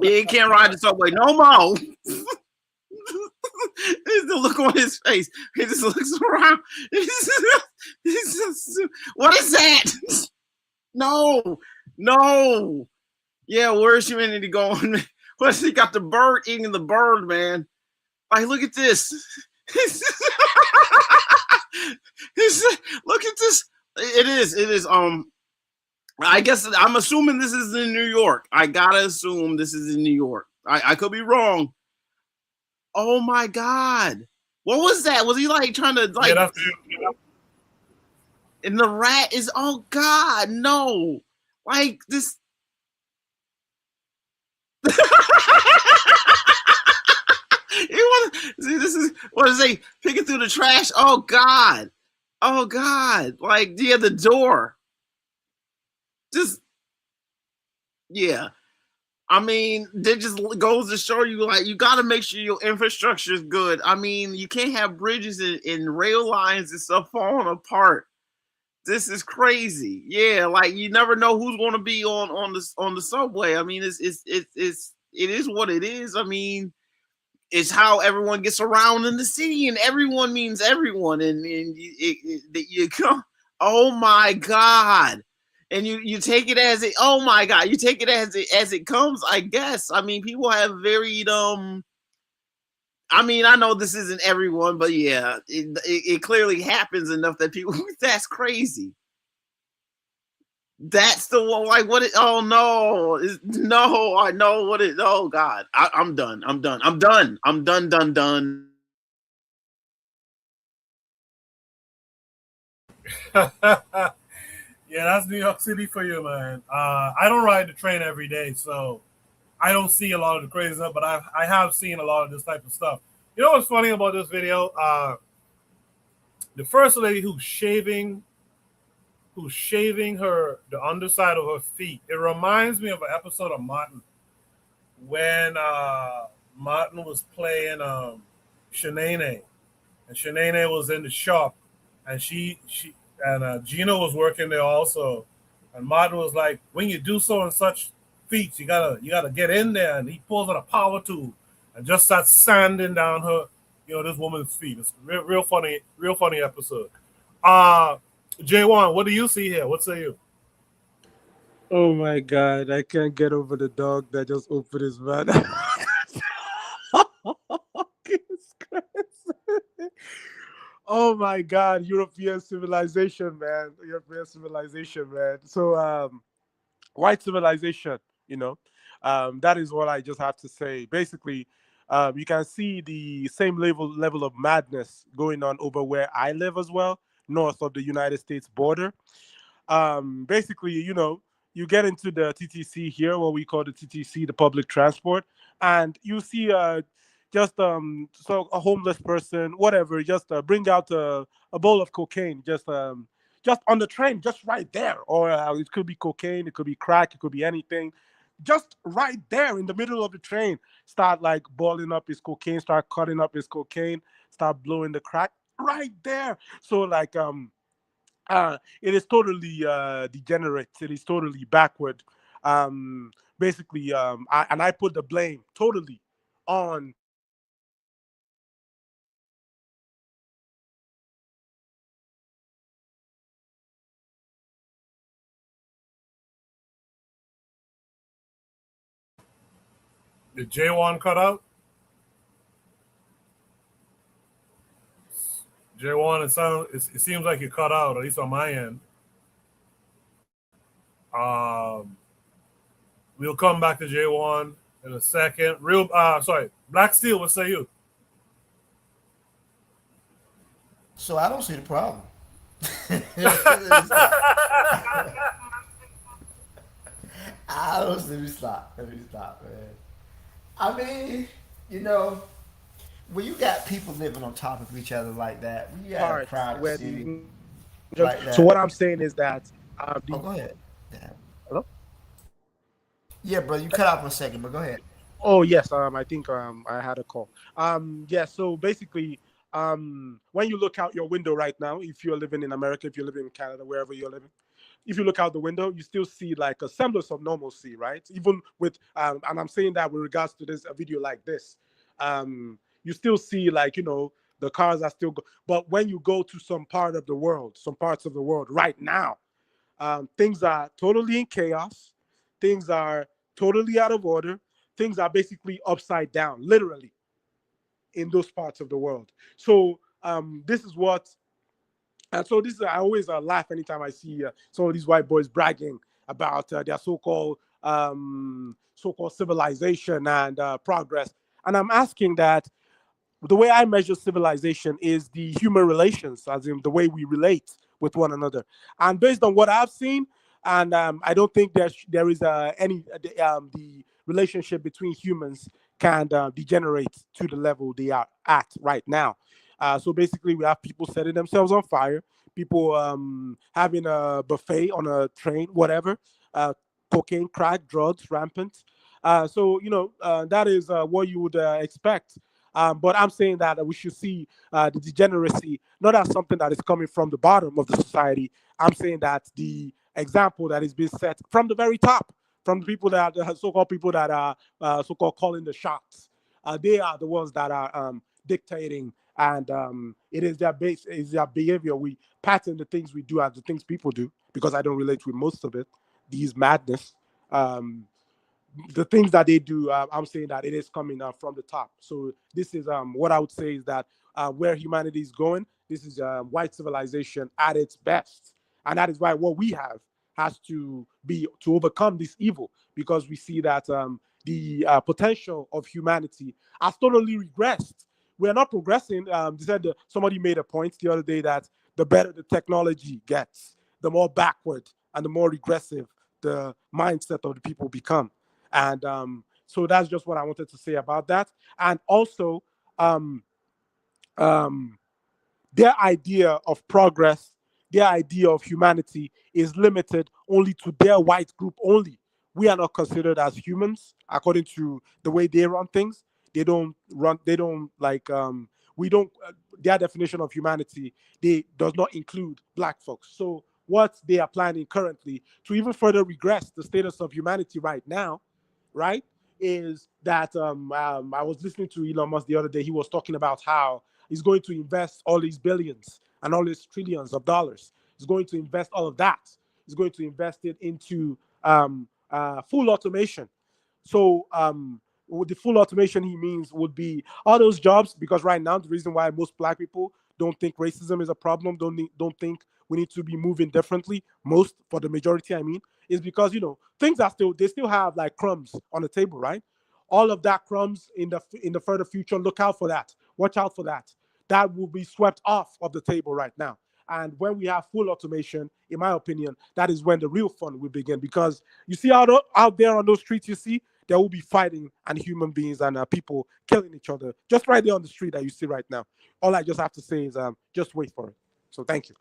He can't ride the subway no more. He's the look on his face. He just looks around. What is that? No. Yeah, where's humanity going? What's he got the bird eating the bird, man? Like, look at this. Look at this. It is. I guess I'm assuming this is in New York. I gotta assume this is in New York. I could be wrong. Oh my god. What was that? Was he like trying to like and the rat is, oh god, no. Like this. See, this is what is they picking through the trash? Oh god, like yeah, the door. Just yeah. I mean, that just goes to show you, like, you got to make sure your infrastructure is good. I mean, you can't have bridges and rail lines and stuff falling apart. This is crazy. Yeah, like you never know who's going to be on the subway. I mean, it is what it is. I mean, it's how everyone gets around in the city, and everyone means everyone, and you come. Oh my god. And you take it as it. Oh my god! You take it as it comes. I guess. I mean, people have varied. I mean, I know this isn't everyone, but yeah, it clearly happens enough that people. That's crazy. That's the one. Like what? Oh no! No, I know what it. Oh god! I'm done. I'm done. Done. Yeah, that's New York City for you, man. I don't ride the train every day, so I don't see a lot of the crazy stuff, but I have seen a lot of this type of stuff. You know what's funny about this video? The first lady who's shaving the underside of her feet. It reminds me of an episode of Martin when Martin was playing Shanae, and Shanae was in the shop, and she and Gina was working there also, and Martin was like, when you do so and such feats, you gotta get in there, and he pulls out a power tool and just starts sanding down her, this woman's feet. It's real funny episode. J1, what do you see here? What say you? Oh my god, I can't get over the dog that just opened his mouth. Oh my god, European civilization, man. So white civilization, that is what I just have to say. Basically, you can see the same level of madness going on over where I live as well, north of the United States border. Basically, you get into the TTC here, what we call the TTC, the public transport, and you see just so a homeless person, whatever, just bring out a bowl of cocaine, just on the train, just right there, or it could be cocaine, it could be crack, it could be anything, just right there in the middle of the train. Start like balling up his cocaine, start cutting up his cocaine, start blowing the crack right there. So like It is totally degenerate. It is totally backward. Basically, I put the blame totally on Did J1 cut out? J1, it seems like you cut out, at least on my end. We'll come back to J1 in a second. Black Steel, what say you? So I don't see the problem. I don't. Let me stop. Man. I mean, you know, when you got people living on top of each other like that, when you got a parts crowded where city the like so that. what I'm saying is that Oh, go ahead. Yeah. hello? Yeah, bro, you cut out for a second, but go ahead. Oh yes, I think I had a call. Yeah, so basically, when you look out your window right now, if you're living in America, if you're living in Canada, wherever you're living, if you look out the window, you still see like a semblance of normalcy, right? Even with and I'm saying that with regards to this a video like this, you still see like the cars are still but when you go to some parts of the world right now, things are totally in chaos. Things are totally out of order. Things are basically upside down, literally, in those parts of the world. So this is what, and so this is I always laugh anytime I see some of these white boys bragging about their so-called civilization and progress. And I'm asking that the way I measure civilization is the human relations, as in the way we relate with one another. And based on what I've seen, and I don't think there is any the relationship between humans can degenerate to the level they are at right now. So basically, we have people setting themselves on fire, people having a buffet on a train, whatever, cocaine, crack, drugs, rampant. So that is what you would expect. But I'm saying that we should see the degeneracy not as something that is coming from the bottom of the society. I'm saying that the example that is being set from the very top, from the people that the so-called people that are so-called calling the shots, they are the ones that are dictating, and it is their behavior. We pattern the things we do as the things people do because I don't relate with most of it. These madness. The things that they do, I'm saying that it is coming from the top. So this is what I would say is that where humanity is going, this is white civilization at its best, and that is why what we have has to be to overcome this evil, because we see that the potential of humanity has totally regressed. We are not progressing. Somebody made a point the other day that the better the technology gets, the more backward and the more regressive the mindset of the people become. And so that's just what I wanted to say about that. And also, um, um, their idea of progress, their idea of humanity is limited only to their white group only. We are not considered as humans according to the way they run things. They don't like, we don't, their definition of humanity, they does not include black folks. So what they are planning currently to even further regress the status of humanity right now, right, is that I was listening to Elon Musk the other day. He was talking about how he's going to invest all these billions and all these trillions of dollars. He's going to invest all of that. He's going to invest it into full automation. So with the full automation he means would be all those jobs, because right now the reason why most black people don't think racism is a problem, don't think we need to be moving differently, most for the majority I mean, is because things are still, they still have like crumbs on the table, right? All of that crumbs in the further future, look out for that, watch out for that. That will be swept off of the table right now. And when we have full automation, in my opinion, that is when the real fun will begin. Because you see out there on those streets, you see there will be fighting and human beings and people killing each other just right there on the street that you see right now. All I just have to say is just wait for it. So thank you.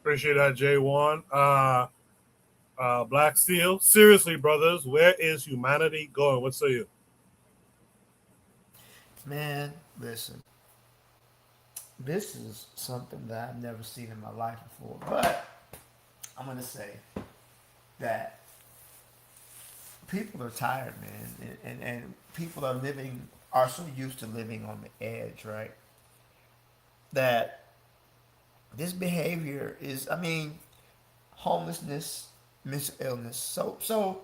Appreciate that, J1. Black Steel. Seriously, brothers, where is humanity going? What say you? Man, listen. This is something that I've never seen in my life before. But I'm gonna say that people are tired, man, and people are so used to living on the edge, right? That this behavior is, I mean, homelessness, mental illness. So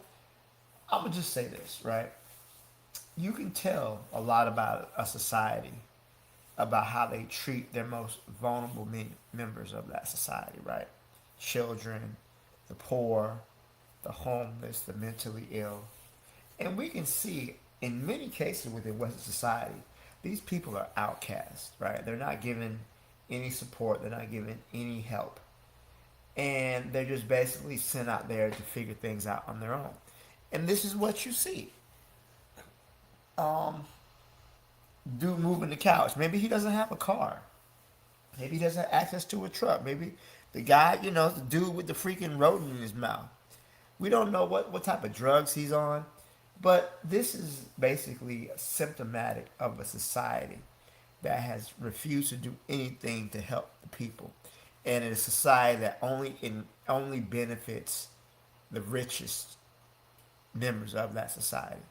I'm gonna just say this, right? You can tell a lot about a society about how they treat their most vulnerable members of that society, right? Children, the poor, the homeless, the mentally ill. And we can see in many cases within Western society, these people are outcast, right? They're not given any support, they're not given any help. And they're just basically sent out there to figure things out on their own. And this is what you see. Dude moving the couch. Maybe he doesn't have a car. Maybe he doesn't have access to a truck. Maybe the guy, the dude with the freaking rodent in his mouth. We don't know what type of drugs he's on. But this is basically symptomatic of a society that has refused to do anything to help the people. And in a society that only benefits the richest members of that society.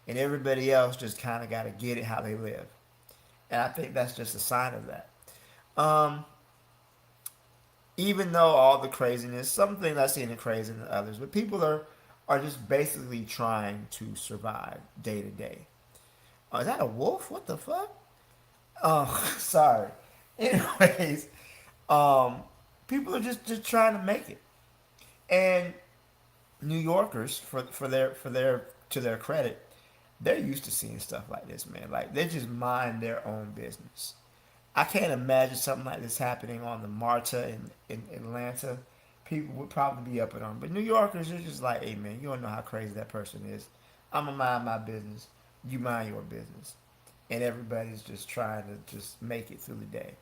And everybody else just kind of got to get it how they live. And I think that's just a sign of that. Even though all the craziness, some things I see in the crazy than others, but people are just basically trying to survive day to day. Oh, is that a wolf? What the fuck? Oh, sorry. Anyways, people are just trying to make it. And New Yorkers, for their to their credit, they're used to seeing stuff like this, man. Like they just mind their own business. I can't imagine something like this happening on the Marta in Atlanta. People would probably be up and on. But New Yorkers are just like, hey man, you don't know how crazy that person is. I'm gonna mind my business. You mind your business. And everybody's just trying to just make it through the day.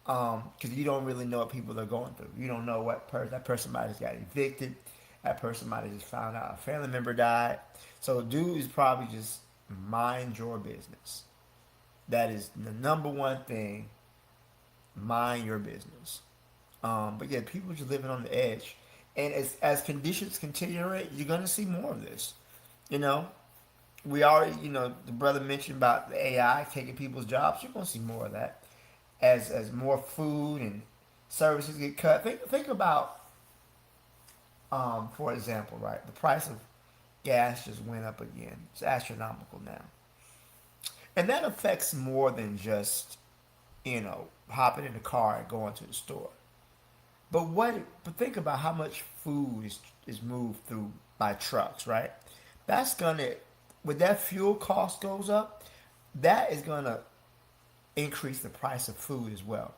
Because you don't really know what people are going through. You don't know what that person might have got evicted. That person might have just found out a family member died. So dude is probably just mind your business. That is the number one thing. Mind your business. But yeah, people are just living on the edge. And as conditions continue, you're going to see more of this. We already, the brother mentioned about the AI taking people's jobs. You're going to see more of that. As more food and services get cut. Think about, for example, right, the price of gas just went up again. It's astronomical now. And that affects more than just, hopping in the car and going to the store. But think about how much food is moved through by trucks, right? That's gonna, when that fuel cost goes up, that is gonna increase the price of food as well.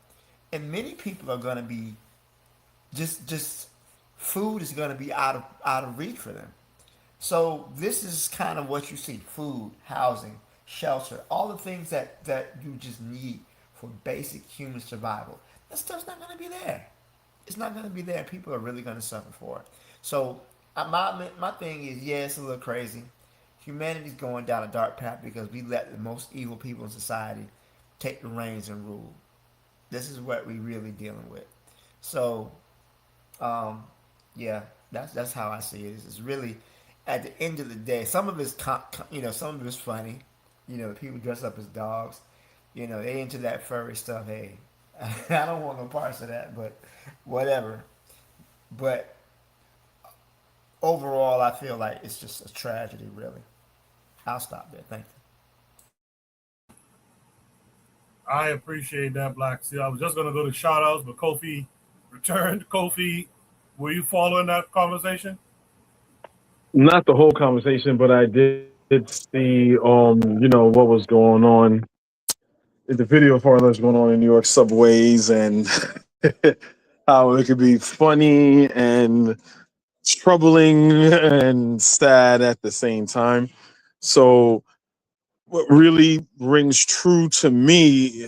And many people are gonna be just food is gonna be out of reach for them. So this is kind of what you see: food, housing, shelter, all the things that you just need for basic human survival. That stuff's not gonna be there. It's not going to be there. People are really going to suffer for it. So my thing is, yeah, it's a little crazy. Humanity's going down a dark path because we let the most evil people in society take the reins and rule. This is what we really dealing with. So, yeah, that's how I see it. It's really, at the end of the day, some of it's some of it's funny. People dress up as dogs. They into that furry stuff. Hey, I don't want no parts of that, but whatever. But overall, I feel like it's just a tragedy, really. I'll stop there. Thank you. I appreciate that, Black. See, I was just going to go to shout outs, but Kofi returned. Kofi, were you following that conversation? Not the whole conversation, but I did see, what was going on. The video for what's going on in New York subways and how it could be funny and troubling and sad at the same time. So what really rings true to me,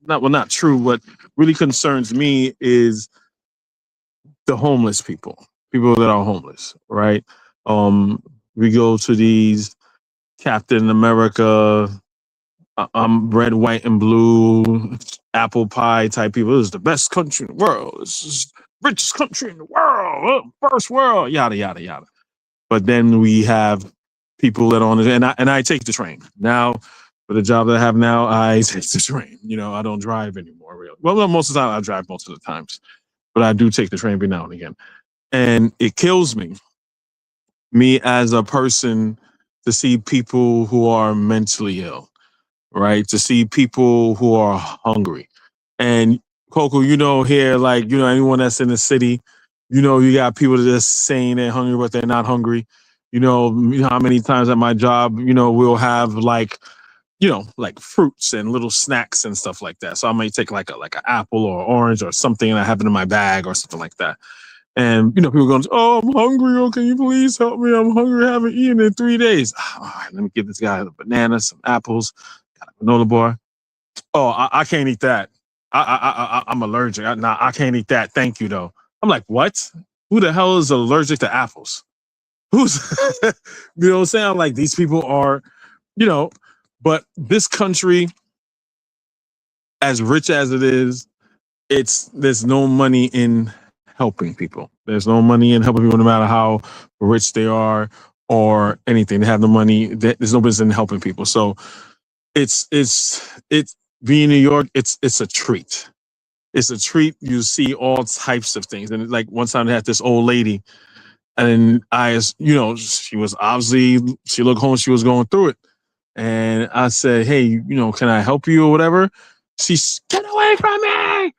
not true, what really concerns me is the homeless people that are homeless, right? We go to these Captain America I'm red, white, and blue, apple pie type people. This is the best country in the world. This is the richest country in the world. First world, yada yada yada. But then we have people that are on it, and I take the train now. For the job that I have now, I take the train. I don't drive anymore. Really, well, most of the time I drive most of the times, but I do take the train every now and again, and it kills me as a person to see people who are mentally ill, right? To see people who are hungry. And Coco, here, like, anyone that's in the city, you got people that are just saying they're hungry, but they're not hungry. How many times at my job, we'll have like fruits and little snacks and stuff like that. So I might take like an apple or orange or something and I have it in my bag or something like that. And people going, "Oh, I'm hungry. Oh, can you please help me? I'm hungry. I haven't eaten in 3 days." All right, let me give this guy a banana, some apples, got a granola bar. Oh, I can't eat that. I'm allergic. I can't eat that. Thank you, though. I'm like, what? Who the hell is allergic to apples? Who's, you know what I'm saying? Like, these people are, you know, but this country, as rich as it is, there's no money in helping people. There's no money in helping people, no matter how rich they are or anything. They have the money. There's no business in helping people. So it's being in New York. It's a treat. It's a treat. You see all types of things. And like one time they had this old lady, and she was obviously, she looked home. She was going through it, and I said, "Hey, can I help you or whatever?" She's, "Get away from me!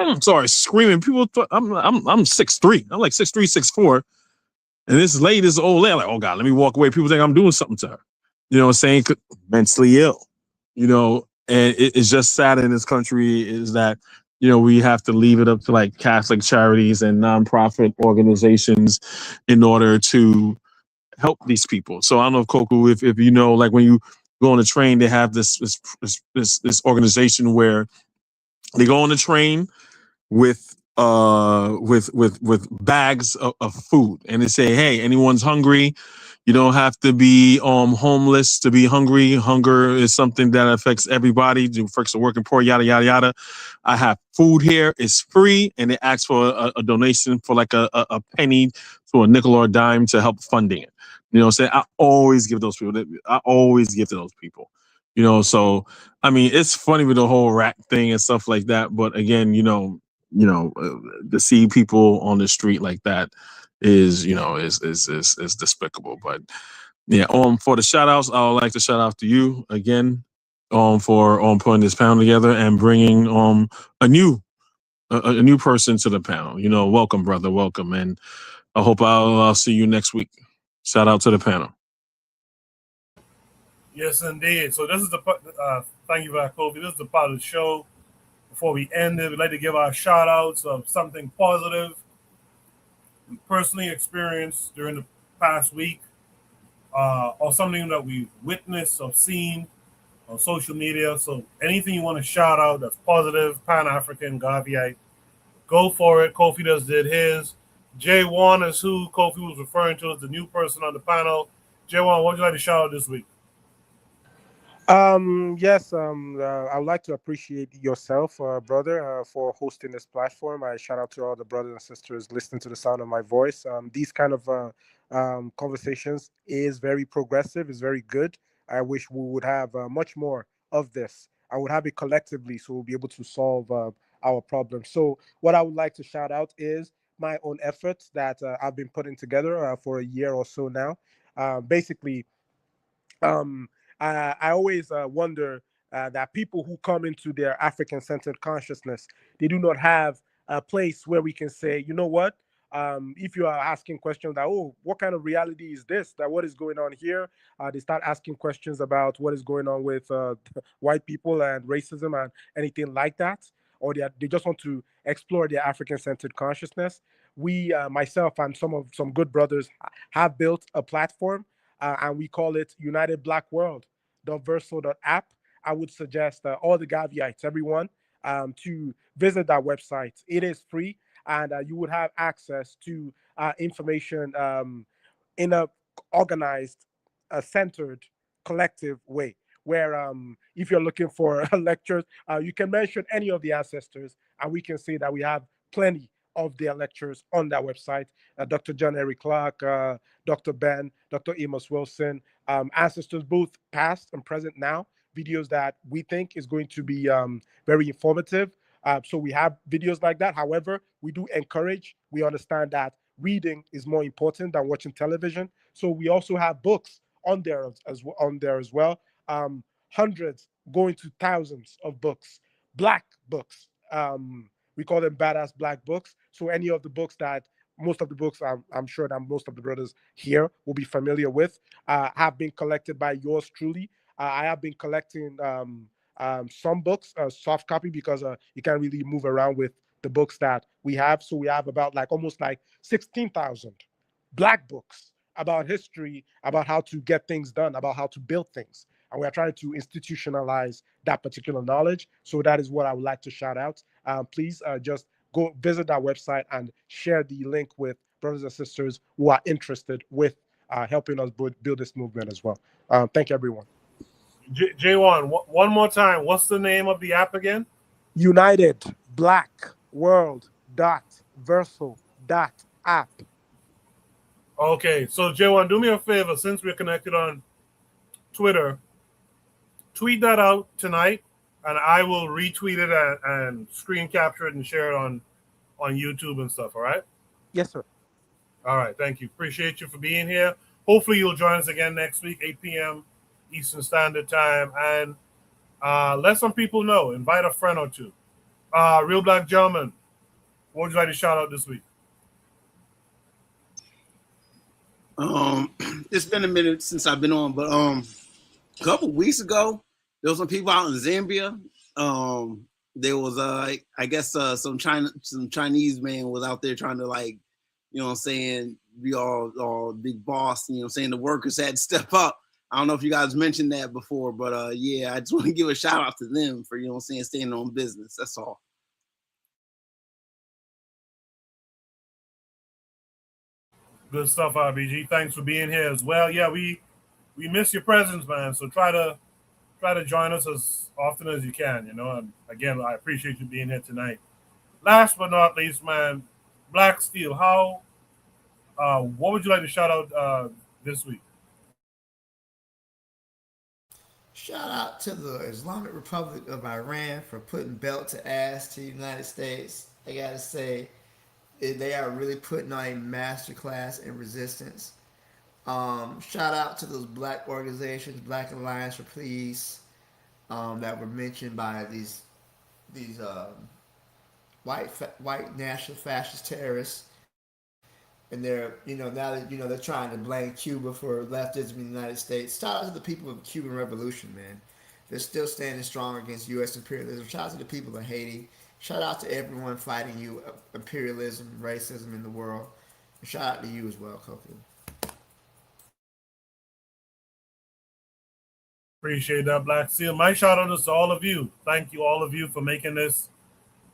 I'm sorry, screaming. People, I'm 6'3". I'm like 6'3", 6'4". And this old lady, like, oh God, let me walk away. People think I'm doing something to her. You know what I'm saying? Mentally ill. And it's just sad in this country is that, we have to leave it up to like Catholic charities and nonprofit organizations in order to help these people. So I don't know if Coco, if like when you go on the train, they have this organization where they go on the train with bags of food, and they say, "Hey, anyone's hungry, you don't have to be homeless to be hungry. Hunger is something that affects everybody. It affects the working poor, yada yada yada. I have food here. It's free," and they ask for a donation for like a penny to a nickel or a dime to help funding it. You know what I'm saying? I always give those people. I always give to those people. So I mean, it's funny with the whole rat thing and stuff like that. But again, to see people on the street like that is despicable. But yeah, for the shout outs, I would like to shout out to you again, for putting this panel together and bringing a new person to the panel. Welcome, brother, welcome, and I hope I'll see you next week. Shout out to the panel. Yes, indeed. So this is thank you for that, Kofi. This is the part of the show. Before we end it, we'd like to give our shout outs of something positive we personally experienced during the past week, or something that we've witnessed or seen on social media. So anything you want to shout out that's positive, Pan-African, Gaviite, go for it. Kofi just did his. J1 is who Kofi was referring to as the new person on the panel. J1, what would you like to shout out this week? Yes, I would like to appreciate yourself, brother, for hosting this platform. I shout out to all the brothers and sisters listening to the sound of my voice. These kind of conversations is very progressive, is very good. I wish we would have much more of this. I would have it collectively so we'll be able to solve our problems. So what I would like to shout out is my own efforts that I've been putting together for a year or so now. Basically, um, I always wonder that people who come into their African-centered consciousness, they do not have a place where we can say, you know what? If you are asking questions that, oh, what kind of reality is this? That what is going on here? They start asking questions about what is going on with white people and racism and anything like that, or they just want to explore their African-centered consciousness. We, myself, and some good brothers have built a platform and we call it United Black World, Verso.app. I would suggest all the Gaviites, everyone, to visit that website. It is free, and you would have access to information in a organized, centered collective way. Where if you're looking for lectures, you can mention any of the ancestors, and we can say that we have plenty of their lectures on that website. Dr. John Eric Clark, Dr. Ben, Dr. Amos Wilson, ancestors both past and present now, videos that we think is going to be very informative. So we have videos like that. However, we do encourage, we understand that reading is more important than watching television. So we also have books on there as well. Hundreds going to thousands of books, Black books. We call them badass Black books. So any of the books that most of the books I'm sure that most of the brothers here will be familiar with have been collected by yours truly. I have been collecting some books, soft copy, because you can't really move around with the books that we have. So we have about almost 16,000 Black books about history, about how to get things done, about how to build things. And we're trying to institutionalize that particular knowledge. So that is what I would like to shout out. Please just go visit that website and share the link with brothers and sisters who are interested with helping us build this movement as well. Thank you, everyone. J1, one more time. What's the name of the app again? United Black World Versal app. Okay, so J1, do me a favor. Since we're connected on Twitter, tweet that out tonight, and I will retweet it and screen capture it and share it on YouTube and stuff. All right? Yes, sir. All right. Thank you. Appreciate you for being here. Hopefully, you'll join us again next week, 8 p.m. Eastern Standard Time, and let some people know. Invite a friend or two. Real Black Gentleman, what would you like to shout out this week? It's been a minute since I've been on, but a couple weeks ago, there was some people out in Zambia. There was I guess some Chinese man was out there trying to be all big boss. The workers had to step up. I don't know if you guys mentioned that before, but yeah, I just want to give a shout out to them for staying on business. That's all. Good stuff, RBG. Thanks for being here as well. Yeah, we miss your presence, man. So try to join us as often as you can. And again, I appreciate you being here tonight. Last but not least, man, Black Steel. What would you like to shout out this week? Shout out to the Islamic Republic of Iran for putting belt to ass to the United States. I gotta say, they are really putting on a masterclass in resistance. Shout out to those Black organizations, Black Alliance for Peace, that were mentioned by these white national fascist terrorists. And they're now that they're trying to blame Cuba for leftism in the United States. Shout out to the people of the Cuban Revolution, man. They're still standing strong against U.S. imperialism. Shout out to the people of Haiti. Shout out to everyone fighting imperialism, racism in the world. And shout out to you as well, Koku. Appreciate that, Black Seal. My shout out is to all of you. Thank you, all of you, for making this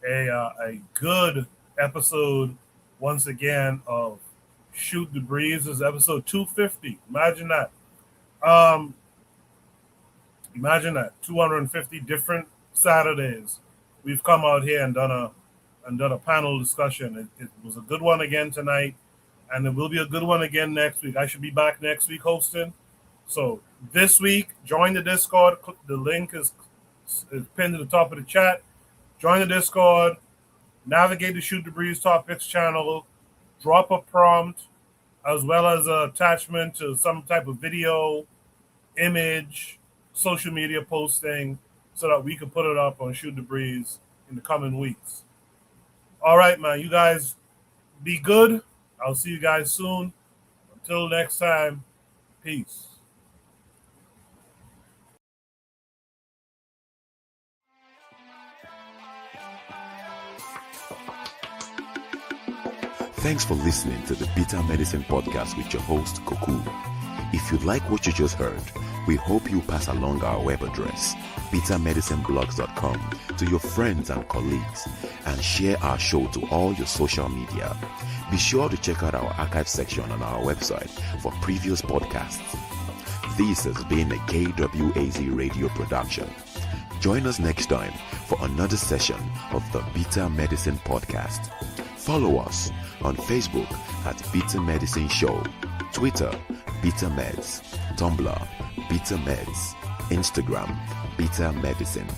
a good episode once again of Shoot the Breeze. This is episode 250. Imagine that. Imagine that. 250 different Saturdays we've come out here and done a panel discussion. It was a good one again tonight, and it will be a good one again next week. I should be back next week hosting. So this week, join the Discord. The link is pinned to the top of the chat. Join the Discord. Navigate the Shoot the Breeze Topics channel. Drop a prompt as well as an attachment to some type of video, image, social media posting so that we can put it up on Shoot the Breeze in the coming weeks. All right, man. You guys be good. I'll see you guys soon. Until next time, peace. Thanks for listening to the Bitter Medicine Podcast with your host, Koku. If you like what you just heard, we hope you pass along our web address, bittermedicineblogs.com, to your friends and colleagues, and share our show to all your social media. Be sure to check out our archive section on our website for previous podcasts. This has been a KWAZ radio production. Join us next time for another session of the Bitter Medicine Podcast. Follow us on Facebook at Bitter Medicine Show, Twitter, Bitter Meds, Tumblr, Bitter Meds, Instagram, Bitter Medicine.